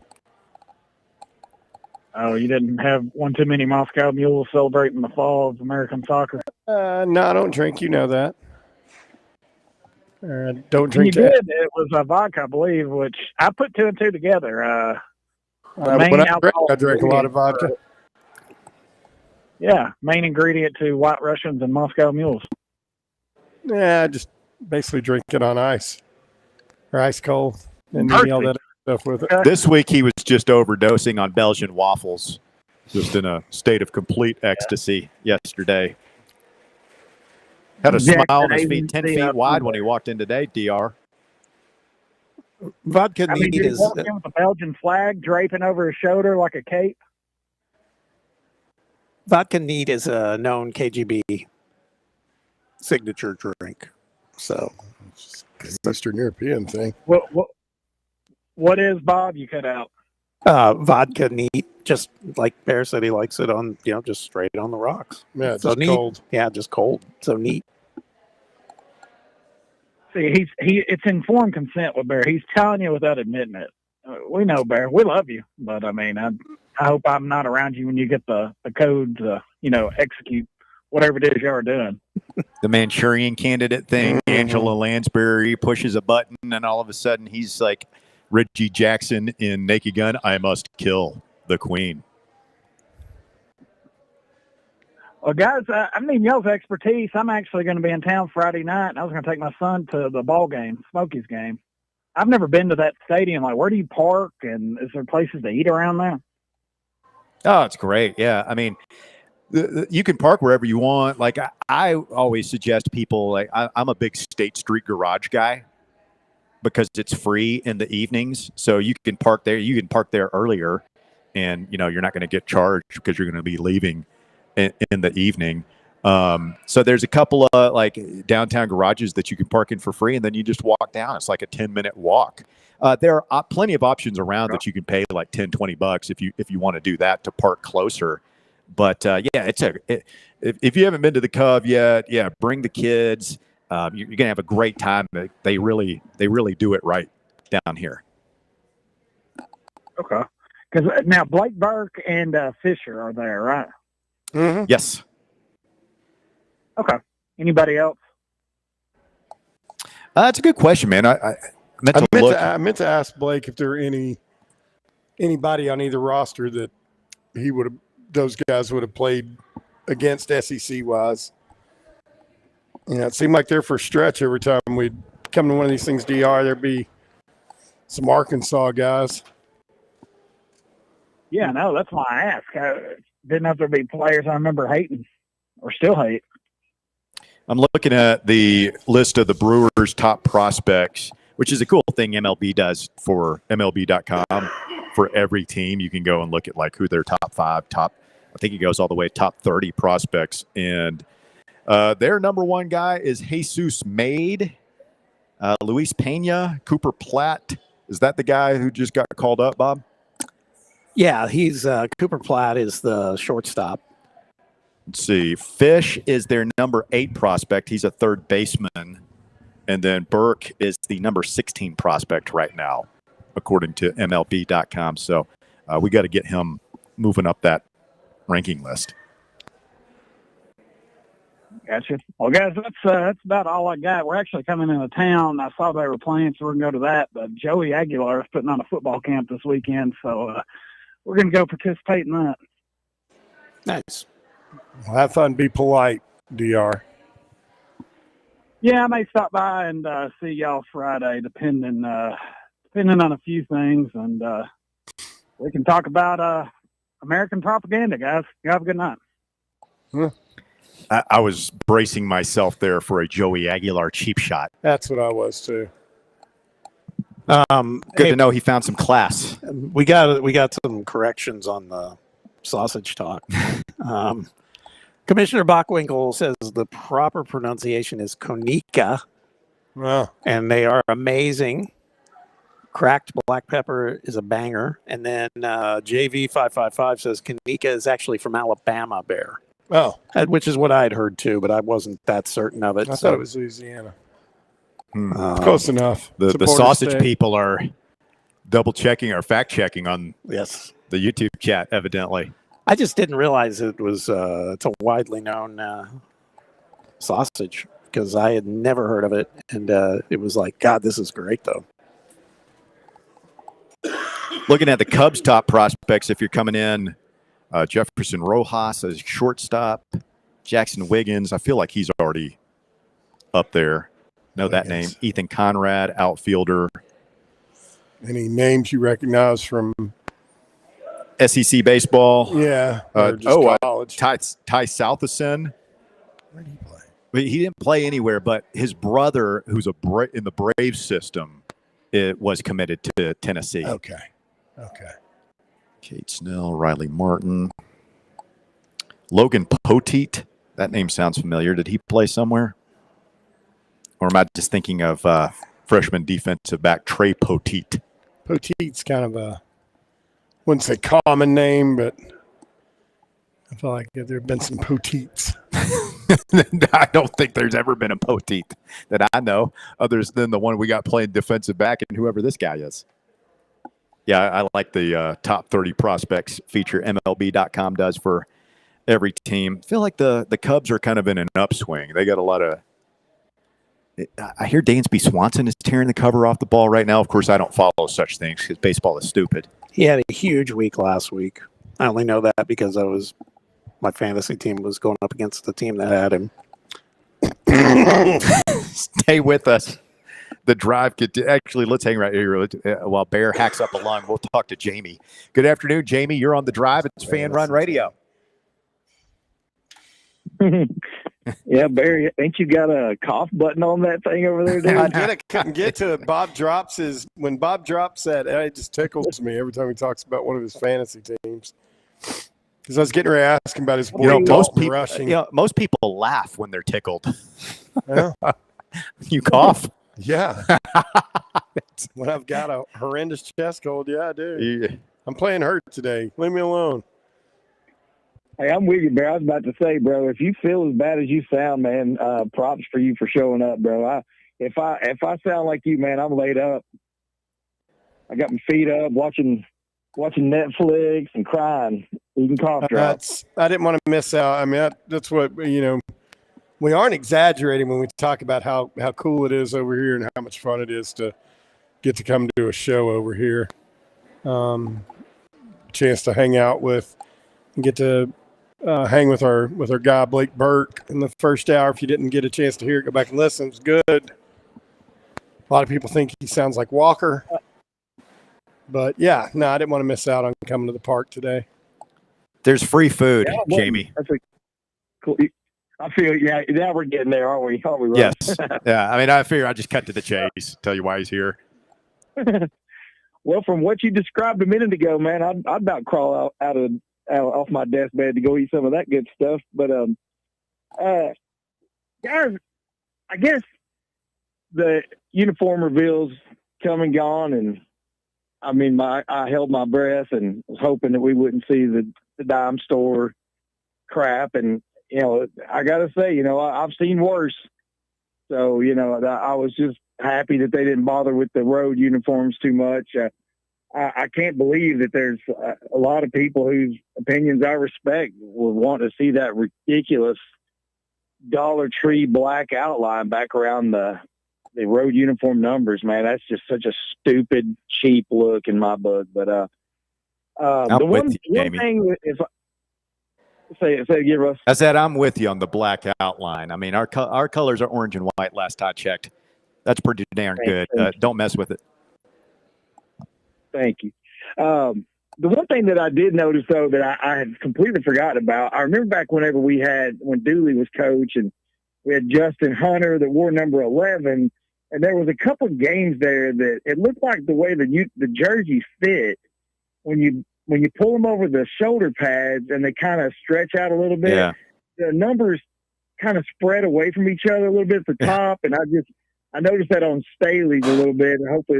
Oh, you didn't have one too many Moscow Mules celebrating the fall of American soccer? No, I don't drink. You know that. Don't drink you did. It was a vodka, I believe, which I put 2 and 2 together. When I drank a lot of vodka. Yeah, main ingredient to White Russians and Moscow Mules. Yeah, just basically drink it on ice or ice cold and do all that stuff with it. This week he was just overdosing on Belgian waffles, just in a state of complete ecstasy yesterday. Had a smile on his feet 10 feet wide when he walked in today, DR. Vodka neat is walking with a Belgian flag draping over his shoulder like a cape. Vodka neat is a known KGB signature drink. So Eastern European thing. What is, Bob? You cut out. Vodka neat, just like Bear said, he likes it on, just straight on the rocks. Yeah, so just neat. cold. Yeah, just cold. So neat. See, it's informed consent with Bear. He's telling you without admitting it. We know, Bear. We love you, but I mean, I hope I'm not around you when you get the code to, execute whatever it is you're doing. The Manchurian Candidate thing, Angela Lansbury pushes a button, and all of a sudden he's like Reggie Jackson in Naked Gun. I must kill the queen. Well, guys, I need y'all's expertise. I'm actually going to be in town Friday night, and I was going to take my son to the ball game, Smokies game. I've never been to that stadium. Like, where do you park, and is there places to eat around there? Oh, it's great. Yeah. I mean, you can park wherever you want. Like, I always suggest people, like, I'm a big State Street garage guy because it's free in the evenings. So you can park there. You can park there earlier, and, you're not going to get charged because you're going to be leaving in the evening. So there's a couple of like downtown garages that you can park in for free, and then you just walk down. It's like a 10-minute walk. There are plenty of options around that you can pay like $10-20 if you want to do that to park closer. But if you haven't been to the Cove yet, bring the kids. You're gonna have a great time. They really do it right down here. Okay, because now Blake Burke and Fisher are there, right? Mm-hmm. Yes. Okay. Anybody else? That's a good question, man. I meant to ask Blake if there are anybody on either roster that those guys would have played against SEC wise. It seemed like there for a stretch every time we'd come to one of these things, DR, there'd be some Arkansas guys. Yeah, no, that's why I asked. I didn't know if there'd be players I remember hating or still hate. I'm looking at the list of the Brewers' top prospects, which is a cool thing MLB does for MLB.com. For every team, you can go and look at like who their top 5, I think it goes all the way top 30 prospects. And their number one guy is Jesus Made, Luis Pena, Cooper Platt. Is that the guy who just got called up, Bob? Yeah, he's Cooper Platt is the shortstop. Let's see. Fish is their number 8 prospect. He's a third baseman. And then Burke is the number 16 prospect right now, according to MLB.com. So we got to get him moving up that ranking list. Gotcha. Well, guys, that's about all I got. We're actually coming into town. I saw they were playing, so we're going to go to that. But Joey Aguilar is putting on a football camp this weekend, so we're going to go participate in that. Nice. Well, have fun. Be polite, DR. Yeah, I may stop by and see y'all Friday, depending on a few things, and we can talk about American propaganda, guys. You have a good night. I was bracing myself there for a Joey Aguilar cheap shot. That's what I was too. Good to know he found some class. We got some corrections on the sausage talk. Commissioner Bockwinkel says the proper pronunciation is Konica. Wow. And they are amazing. Cracked black pepper is a banger. And then JV555 says Konica is actually from Alabama, Bear. Oh. Which is what I had heard too, but I wasn't that certain of it. I thought it was Louisiana. Close enough. The sausage people are double checking or fact checking on the YouTube chat, evidently. I just didn't realize it was it's a widely known sausage because I had never heard of it, and it was like, God, this is great though. Looking at the Cubs' top prospects, if you're coming in, Jefferson Rojas as shortstop, Jackson Wiggins. I feel like he's already up there. Know that name. Ethan Conrad, outfielder. Any names you recognize from SEC baseball? Yeah. College. Ty Southison. Where did he play? But he didn't play anywhere, but his brother, who's in the Braves system, was committed to Tennessee. Okay. Kate Snell, Riley Martin, Logan Poteet. That name sounds familiar. Did he play somewhere? Or am I just thinking of freshman defensive back Trey Poteet. Poteet's kind of a, wouldn't say common name, but I feel like there have been some Poteets. I don't think there's ever been a Poteet that I know, other than the one we got playing defensive back and whoever this guy is. Yeah, I like the top 30 prospects feature MLB.com does for every team. I feel like the Cubs are kind of in an upswing. They got a lot of – I hear Dansby Swanson is tearing the cover off the ball right now. Of course, I don't follow such things because baseball is stupid. He had a huge week last week. I only know that because my fantasy team was going up against the team that had him. Stay with us. The drive could actually, let's hang right here while Bear hacks up along. We'll talk to Jamie. Good afternoon, Jamie. You're on the drive. It's Fan Run Radio. Yeah, Barry, ain't you got a cough button on that thing over there, dude? I did. I couldn't get to it. When Bob drops that, it just tickles me every time he talks about one of his fantasy teams. Because I was getting ready to ask him about his boy rushing. Most people laugh when they're tickled. Yeah. You cough? Yeah. When I've got a horrendous chest cold, yeah, I do. Yeah. I'm playing hurt today. Leave me alone. Hey, I'm with you, bro. I was about to say, bro, if you feel as bad as you sound, man, props for you for showing up, bro. If I sound like you, man, I'm laid up. I got my feet up, watching Netflix and crying, eating cough drops. I didn't want to miss out. I mean, that's what, we aren't exaggerating when we talk about how cool it is over here and how much fun it is to get to come to a show over here. Chance to hang out with and get to hang with our guy Blake Burke in the first hour. If you didn't get a chance to hear it, go back and listen. It's good. A lot of people think he sounds like Walker. But, yeah, no, I didn't want to miss out on coming to the park today. There's free food, Jamie. That's cool. I feel, now we're getting there, aren't we? Yes. Yeah, I mean, I figure I just cut to the chase, tell you why he's here. Well, from what you described a minute ago, man, I'd about crawl out off my desk bed to go eat some of that good stuff. But, guys, I guess the uniform reveals come and gone, and I mean, I held my breath and was hoping that we wouldn't see the dime store crap. And, I got to say, I've seen worse. So, I was just happy that they didn't bother with the road uniforms too much. I can't believe that there's a lot of people whose opinions I respect would want to see that ridiculous Dollar Tree black outline back around the road uniform numbers, man. That's just such a stupid, cheap look in my book. But the one thing, say again, Russ. I said I'm with you on the black outline. I mean, our colors are orange and white. Last I checked, that's pretty darn good. Don't mess with it. Thank you. The one thing that I did notice, though, that I had completely forgotten about, I remember back when Dooley was coach, and we had Justin Hunter that wore number 11, and there was a couple of games there that it looked like the way the jerseys fit when you pull them over the shoulder pads and they kind of stretch out a little bit. Yeah. The numbers kind of spread away from each other a little bit at the top, and I noticed that on Staley's a little bit, and hopefully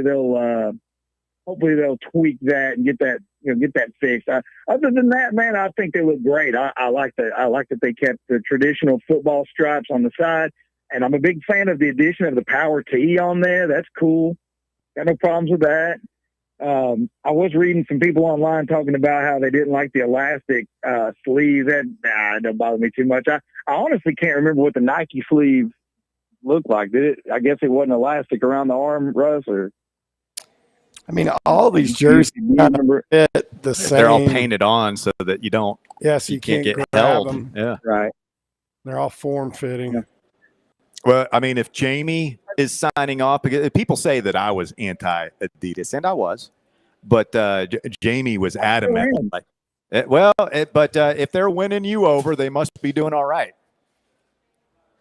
they'll tweak that and get that fixed. Other than that, man, I think they look great. I like that they kept the traditional football stripes on the side, and I'm a big fan of the addition of the power tee on there. That's cool. Got no problems with that. I was reading some people online talking about how they didn't like the elastic sleeve. That don't bother me too much. I honestly can't remember what the Nike sleeve looked like. Did it? I guess it wasn't elastic around the arm, Russ, or. I mean, all these jerseys kind of fit the same. They're all painted on so that you don't. Yeah, so you can't get grab held. them. Yeah, right. They're all form-fitting. Yeah. Well, I mean, if Jamie is signing off, because people say that I was anti-Adidas, and I was, but Jamie was adamant. But if they're winning you over, they must be doing all right.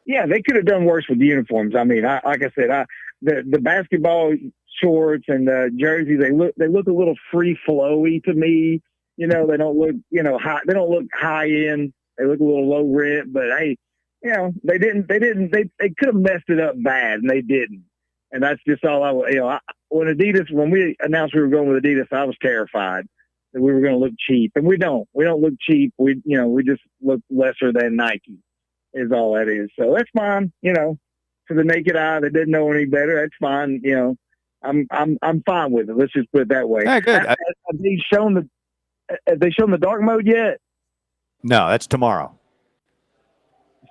Yeah, they could have done worse with the uniforms. I mean, like I said, the basketball shorts and the jersey, they look a little free flowy to me. They don't look high. They don't look high end. They look a little low rent. But hey, they could have messed it up bad, and they didn't. And that's just all when we announced we were going with Adidas, I was terrified that we were going to look cheap, and we don't look cheap. We just look lesser than Nike is all that is. So that's fine. To the naked eye that didn't know any better, that's fine. I'm fine with it. Let's just put it that way. Yeah, good. Have they shown the dark mode yet? No, that's tomorrow.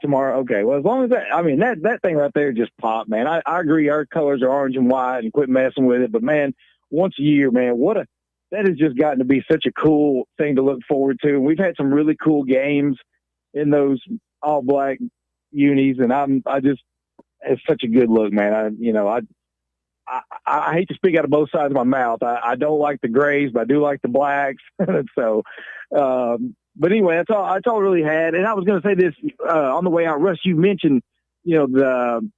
Tomorrow, okay. Well, as long as that thing right there just popped, man. I agree. Our colors are orange and white, and quit messing with it. But man, once a year, man, that has just gotten to be such a cool thing to look forward to. And we've had some really cool games in those all black unis, and it's such a good look, man. I hate to speak out of both sides of my mouth. I don't like the grays, but I do like the blacks. So, but anyway, that's all I really had. And I was going to say this on the way out, Russ. You mentioned, when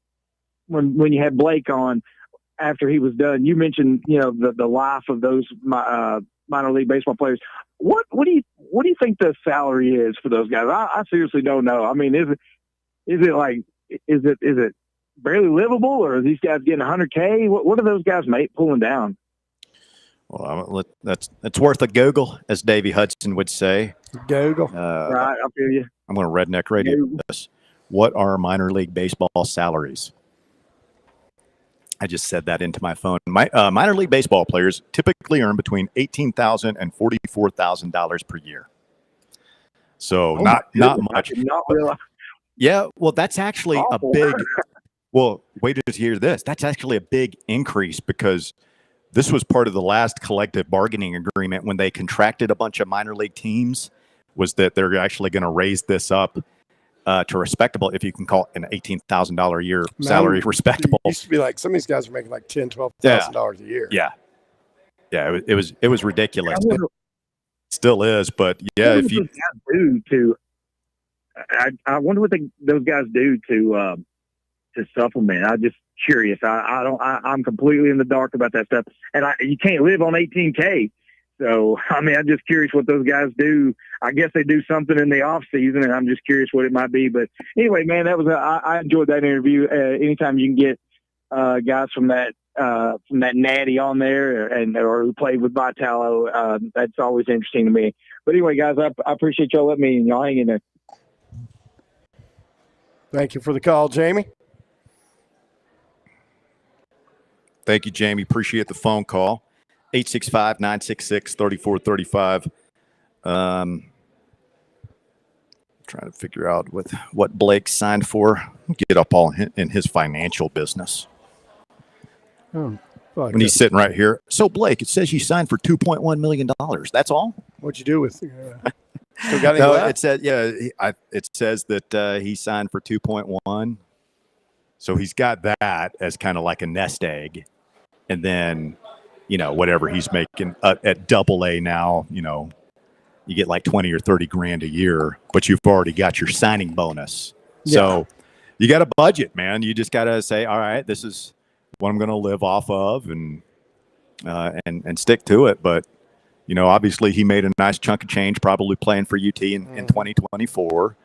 you had Blake on after he was done. You mentioned, the life of those minor league baseball players. What do you think the salary is for those guys? I seriously don't know. I mean, is it barely livable, or are these guys getting $100K? What are those guys pulling down? Well, that's worth a Google, as Davey Hudson would say. Google. Right, I feel you. I'm going to redneck radio this. What are minor league baseball salaries? I just said that into my phone. Minor league baseball players typically earn between $18,000 and $44,000 per year. So not much. I did not realize. Yeah, well, that's actually a big. Well, wait to hear this. That's actually a big increase because this was part of the last collective bargaining agreement when they contracted a bunch of minor league teams, was that they're actually going to raise this up to respectable, if you can call it an $18,000 a year salary, respectable. It used to be like some of these guys are making like $10,000, $12,000 a year. Yeah. Yeah, it was ridiculous. It still is, but yeah, if you I wonder what those guys do to supplement. I'm just curious. I'm completely in the dark about that stuff, and you can't live on $18K. So I'm just curious what those guys do. I guess they do something in the off season, and I'm just curious what it might be. But anyway, man, I enjoyed that interview. Anytime you can get guys from that Natty on there or who played with Vitalo, that's always interesting to me. But anyway, guys, I appreciate y'all letting me and y'all hang in there. Thank you for the call, Jamie. Thank you, Jamie. Appreciate the phone call. 865-966-3435. Trying to figure out what Blake signed for. Get up all in his financial business. Oh, when he's sitting right here. So, Blake, it says you signed for $2.1 million. That's all? What'd you do with still got any left? It said, it says that he signed for 2.1. So he's got that as kind of like a nest egg. And then, whatever he's making at AA now, you get like 20 or 30 grand a year, but you've already got your signing bonus. Yeah. So you got a budget, man. You just got to say, all right, this is what I'm going to live off of and stick to it. But, obviously he made a nice chunk of change, probably playing for UT in 2024.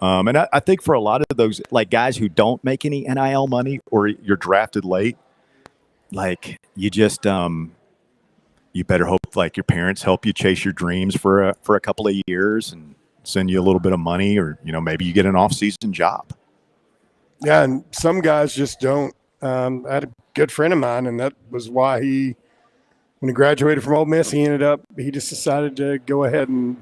And I think for a lot of those like guys who don't make any NIL money or you're drafted late, like you just you better hope like your parents help you chase your dreams for a couple of years and send you a little bit of money, or maybe you get an off-season job. Yeah, and some guys just don't. I had a good friend of mine, and that was why when he graduated from Ole Miss, he just decided to go ahead and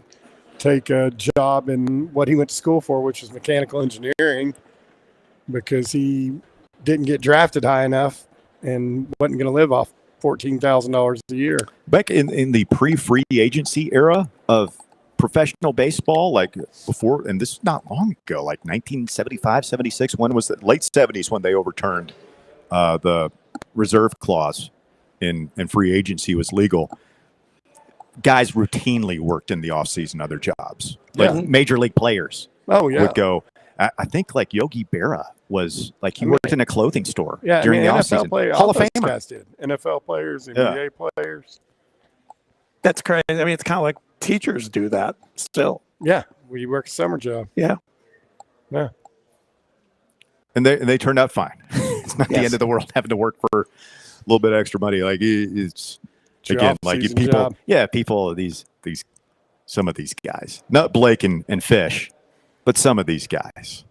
take a job in what he went to school for, which is mechanical engineering, because he didn't get drafted high enough and wasn't going to live off $14,000 a year. Back in the pre-free agency era of professional baseball, like before, and this is not long ago, like 1975, 76, when was it? Late 70s when they overturned the reserve clause in free agency was legal. Guys routinely worked in the offseason other jobs. Like major league players would go. I think like Yogi Berra was like he worked in a clothing store during the offseason. Hall of Famer. Guys did. NFL players, NBA players. That's crazy. I mean, it's kind of like teachers do that still. Yeah, we work a summer job. Yeah. Yeah. And they turned out fine. It's It's not the end of the world having to work for a little bit of extra money. Like it's again, like people, job. People, some of these guys, not Blake and Fish, but some of these guys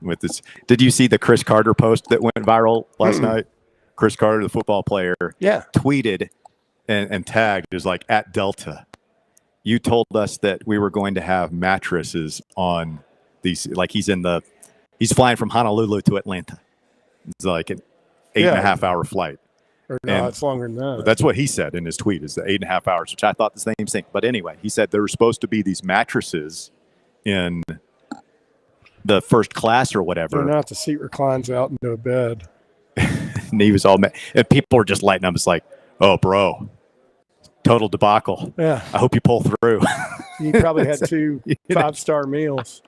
with this. Did you see the Chris Carter post that went viral last night? Chris Carter, the football player, tweeted and tagged is like at Delta. You told us that we were going to have mattresses on these. Like he's flying from Honolulu to Atlanta. It's like an 8.5 hour flight. Or no, it's longer than that. That's what he said in his tweet, is the 8.5 hours, which I thought the same thing. But anyway, he said there were supposed to be these mattresses in the first class or whatever. They're not, the seat reclines out into a bed. And he was all mad. And people were just lighting up. It's like, oh, bro, total debacle. Yeah. I hope you pull through. He probably had 2 5-star meals.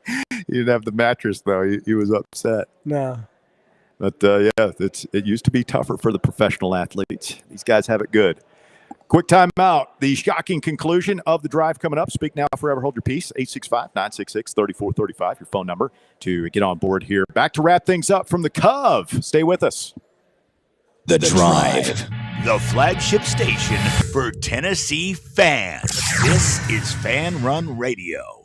He didn't have the mattress, though. He was upset. No. But, it used to be tougher for the professional athletes. These guys have it good. Quick time out. The shocking conclusion of the drive coming up. Speak now, forever hold your peace. 865-966-3435, your phone number to get on board here. Back to wrap things up from the Cove. Stay with us. The Drive. The flagship station for Tennessee fans. This is Fan Run Radio.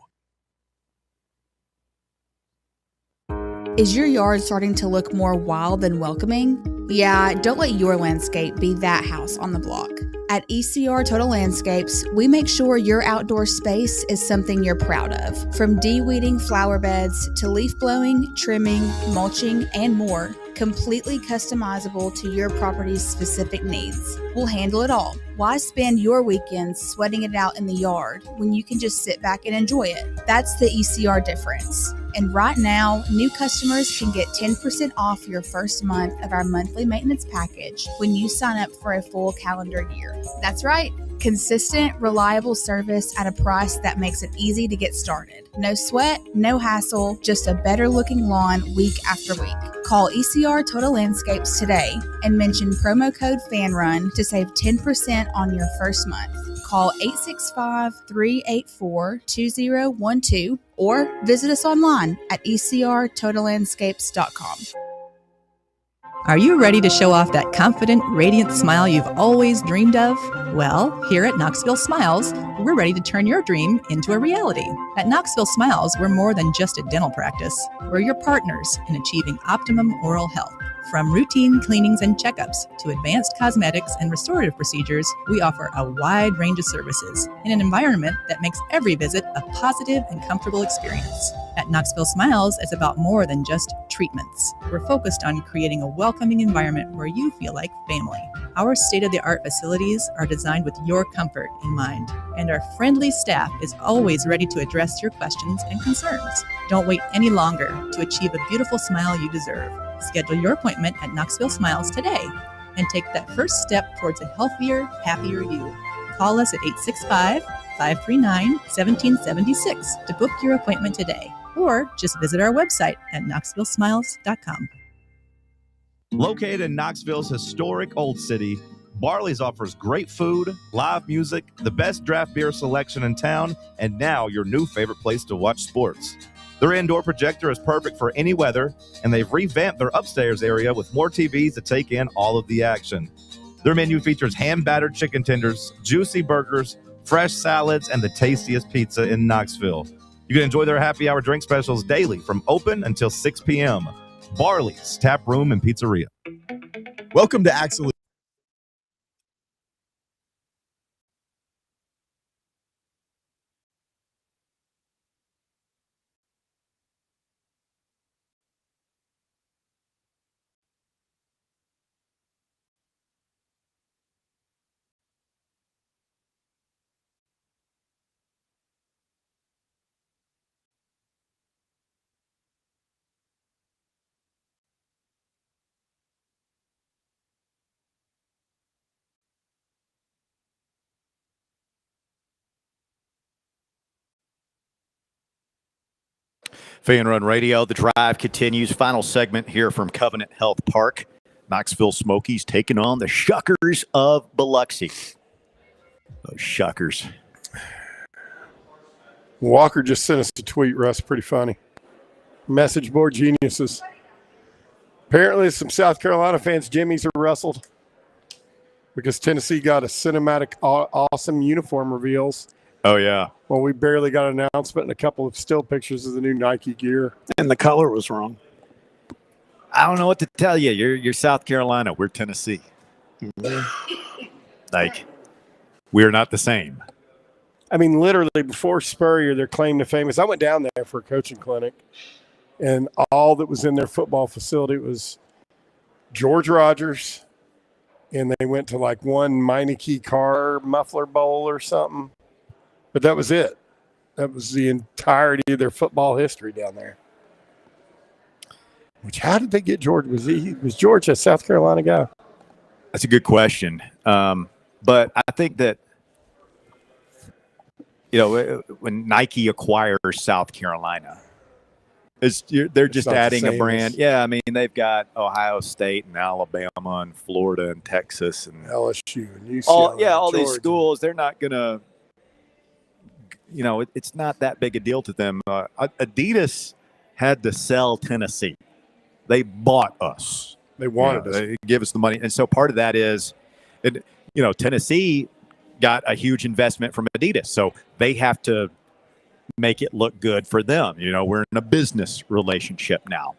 Is your yard starting to look more wild than welcoming? Yeah, don't let your landscape be that house on the block. At ECR Total Landscapes, we make sure your outdoor space is something you're proud of. From de-weeding flower beds to leaf blowing, trimming, mulching, and more, completely customizable to your property's specific needs. We'll handle it all. Why spend your weekends sweating it out in the yard when you can just sit back and enjoy it? That's the ECR difference. And right now, new customers can get 10% off your first month of our monthly maintenance package when you sign up for a full calendar year. That's right. Consistent, reliable service at a price that makes it easy to get started. No sweat, no hassle, just a better looking lawn week after week. Call ECR Total Landscapes today and mention promo code FANRUN to save 10% on your first month. Call 865-384-2012 or visit us online at ecrtotallandscapes.com. Are you ready to show off that confident, radiant smile you've always dreamed of? Well, here at Knoxville Smiles, we're ready to turn your dream into a reality. At Knoxville Smiles, we're more than just a dental practice. We're your partners in achieving optimum oral health. From routine cleanings and checkups to advanced cosmetics and restorative procedures, we offer a wide range of services in an environment that makes every visit a positive and comfortable experience. At Knoxville Smiles, it's about more than just treatments. We're focused on creating a welcoming environment where you feel like family. Our state-of-the-art facilities are designed with your comfort in mind, and our friendly staff is always ready to address your questions and concerns. Don't wait any longer to achieve a beautiful smile you deserve. Schedule your appointment at Knoxville Smiles today and take that first step towards a healthier, happier you. Call us at 865-539-1776 to book your appointment today, or just visit our website at knoxvillesmiles.com. Located in Knoxville's historic Old City, Barley's offers great food, live music, the best draft beer selection in town, and now your new favorite place to watch sports. Their indoor projector is perfect for any weather, and they've revamped their upstairs area with more TVs to take in all of the action. Their menu features hand-battered chicken tenders, juicy burgers, fresh salads, and the tastiest pizza in Knoxville. You can enjoy their happy hour drink specials daily from open until 6 p.m. Barley's Tap Room and Pizzeria. Welcome to Axel. Fan Run Radio, the drive continues. Final segment here from Covenant Health Park. Knoxville Smokies taking on the Shuckers of Biloxi. Those Shuckers. Walker just sent us a tweet, Russ. Pretty funny. Message board geniuses. Apparently, some South Carolina fans' jimmies are rustled because Tennessee got a cinematic, awesome uniform reveals. Oh, yeah. Well, we barely got an announcement and a couple of still pictures of the new Nike gear. And the color was wrong. I don't know what to tell you. You're South Carolina. We're Tennessee. Like, we're not the same. I mean, literally, before Spurrier, their claim to fame is I went down there for a coaching clinic, and all that was in their football facility was George Rogers, and they went to like one Meineke car muffler bowl or something. But that was it. That was the entirety of their football history down there. Which, how did they get George? Was George a South Carolina guy? That's a good question. But I think that, when Nike acquires South Carolina, they're just adding a brand. Yeah, I mean, they've got Ohio State and Alabama and Florida and Texas and LSU and UCLA. All these schools. They're not going to, it's not that big a deal to them. Adidas had to sell Tennessee. They bought us. They wanted us. They give us the money. And so part of that is, Tennessee got a huge investment from Adidas. So they have to make it look good for them. We're in a business relationship now.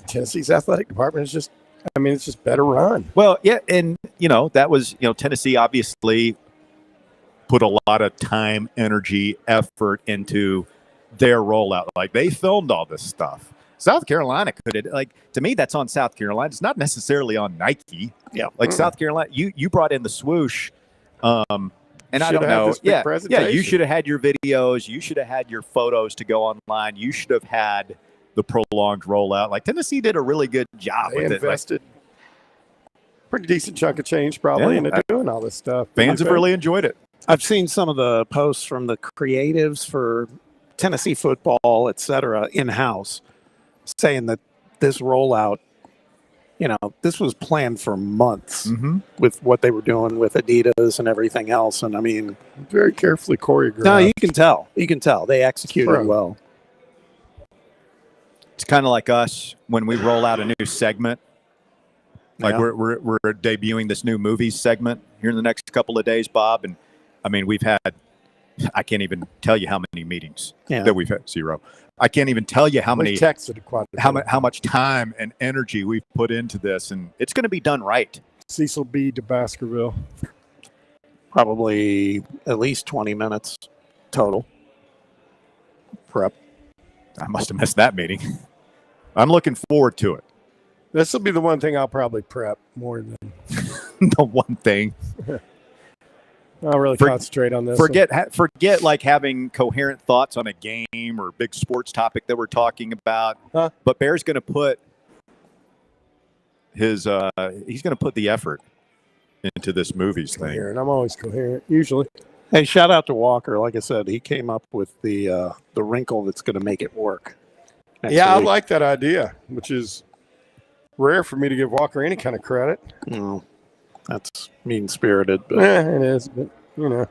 Tennessee's athletic department is it's just better run. Well, yeah. And, that was, Tennessee obviously put a lot of time, energy, effort into their rollout. Like, they filmed all this stuff. South Carolina to me, that's on South Carolina. It's not necessarily on Nike. Yeah. South Carolina, you brought in the swoosh. And I don't know. Yeah, you should have had your videos. You should have had your photos to go online. You should have had the prolonged rollout. Like, Tennessee did a really good job they with invested pretty decent chunk of change probably into doing all this stuff. Fans have really enjoyed it. I've seen some of the posts from the creatives for Tennessee football, et cetera, in-house, saying that this rollout, this was planned for months with what they were doing with Adidas and everything else. And I mean, very carefully choreographed. No, you can tell. They executed well. It's kind of like us when we roll out a new segment. Like we're debuting this new movies segment here in the next couple of days, Bob. And I mean, we've had, I can't even tell you how many meetings that we've had. 0. I can't even tell you how many texted how much time and energy we've put into this, and it's going to be done right. Cecil B. to Baskerville. Probably at least 20 minutes total. Prep. I must have missed that meeting. I'm looking forward to it. This will be the one thing I'll probably prep more than the one thing. I'll really concentrate on this. Forget like having coherent thoughts on a game or big sports topic that we're talking about. But Bear's going to put he's going to put the effort into this movies thing. And I'm always coherent, usually. Hey, shout out to Walker. Like I said, he came up with the wrinkle that's going to make it work. I like that idea, which is rare for me to give Walker any kind of credit. No. That's mean-spirited. But it is, but,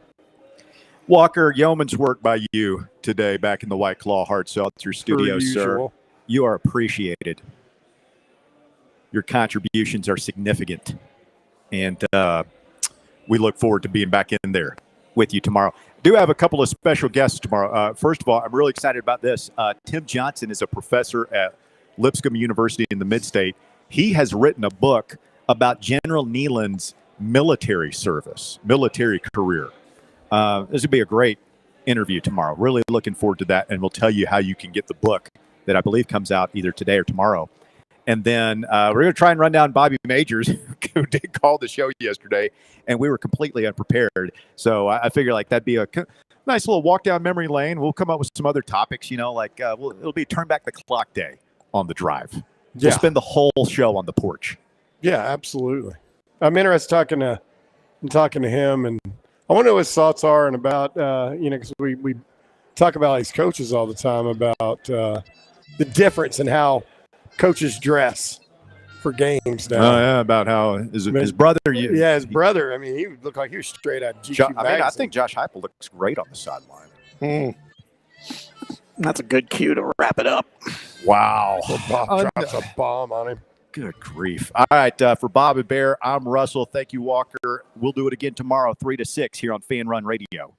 Walker, yeoman's work by you today back in the White Claw Hard Seltzer studio, sir. You are appreciated. Your contributions are significant. And we look forward to being back in there with you tomorrow. Do have a couple of special guests tomorrow. First of all, I'm really excited about this. Tim Johnson is a professor at Lipscomb University in the Mid-State. He has written a book about General Nealon's military career. This would be a great interview tomorrow. Really looking forward to that, and we'll tell you how you can get the book that I believe comes out either today or tomorrow. And then we're going to try and run down Bobby Majors, who did call the show yesterday, and we were completely unprepared. So I figure like that'd be a nice little walk down memory lane. We'll come up with some other topics, it'll be turn back the clock day on the drive. Yeah. We'll spend the whole show on the porch. Yeah, absolutely. I'm interested talking to him, and I want to know what his thoughts are and about, because we talk about these coaches all the time about the difference in how coaches dress for games now. Oh, yeah, about how his brother. His brother. I mean, he looked like he was straight out of GQ magazine. I think Josh Heupel looks great on the sideline. That's a good cue to wrap it up. Wow. So Bob drops a bomb on him. Good grief. All right, for Bob and Bear, I'm Russell. Thank you, Walker. We'll do it again tomorrow, 3 to 6 here on Fan Run Radio.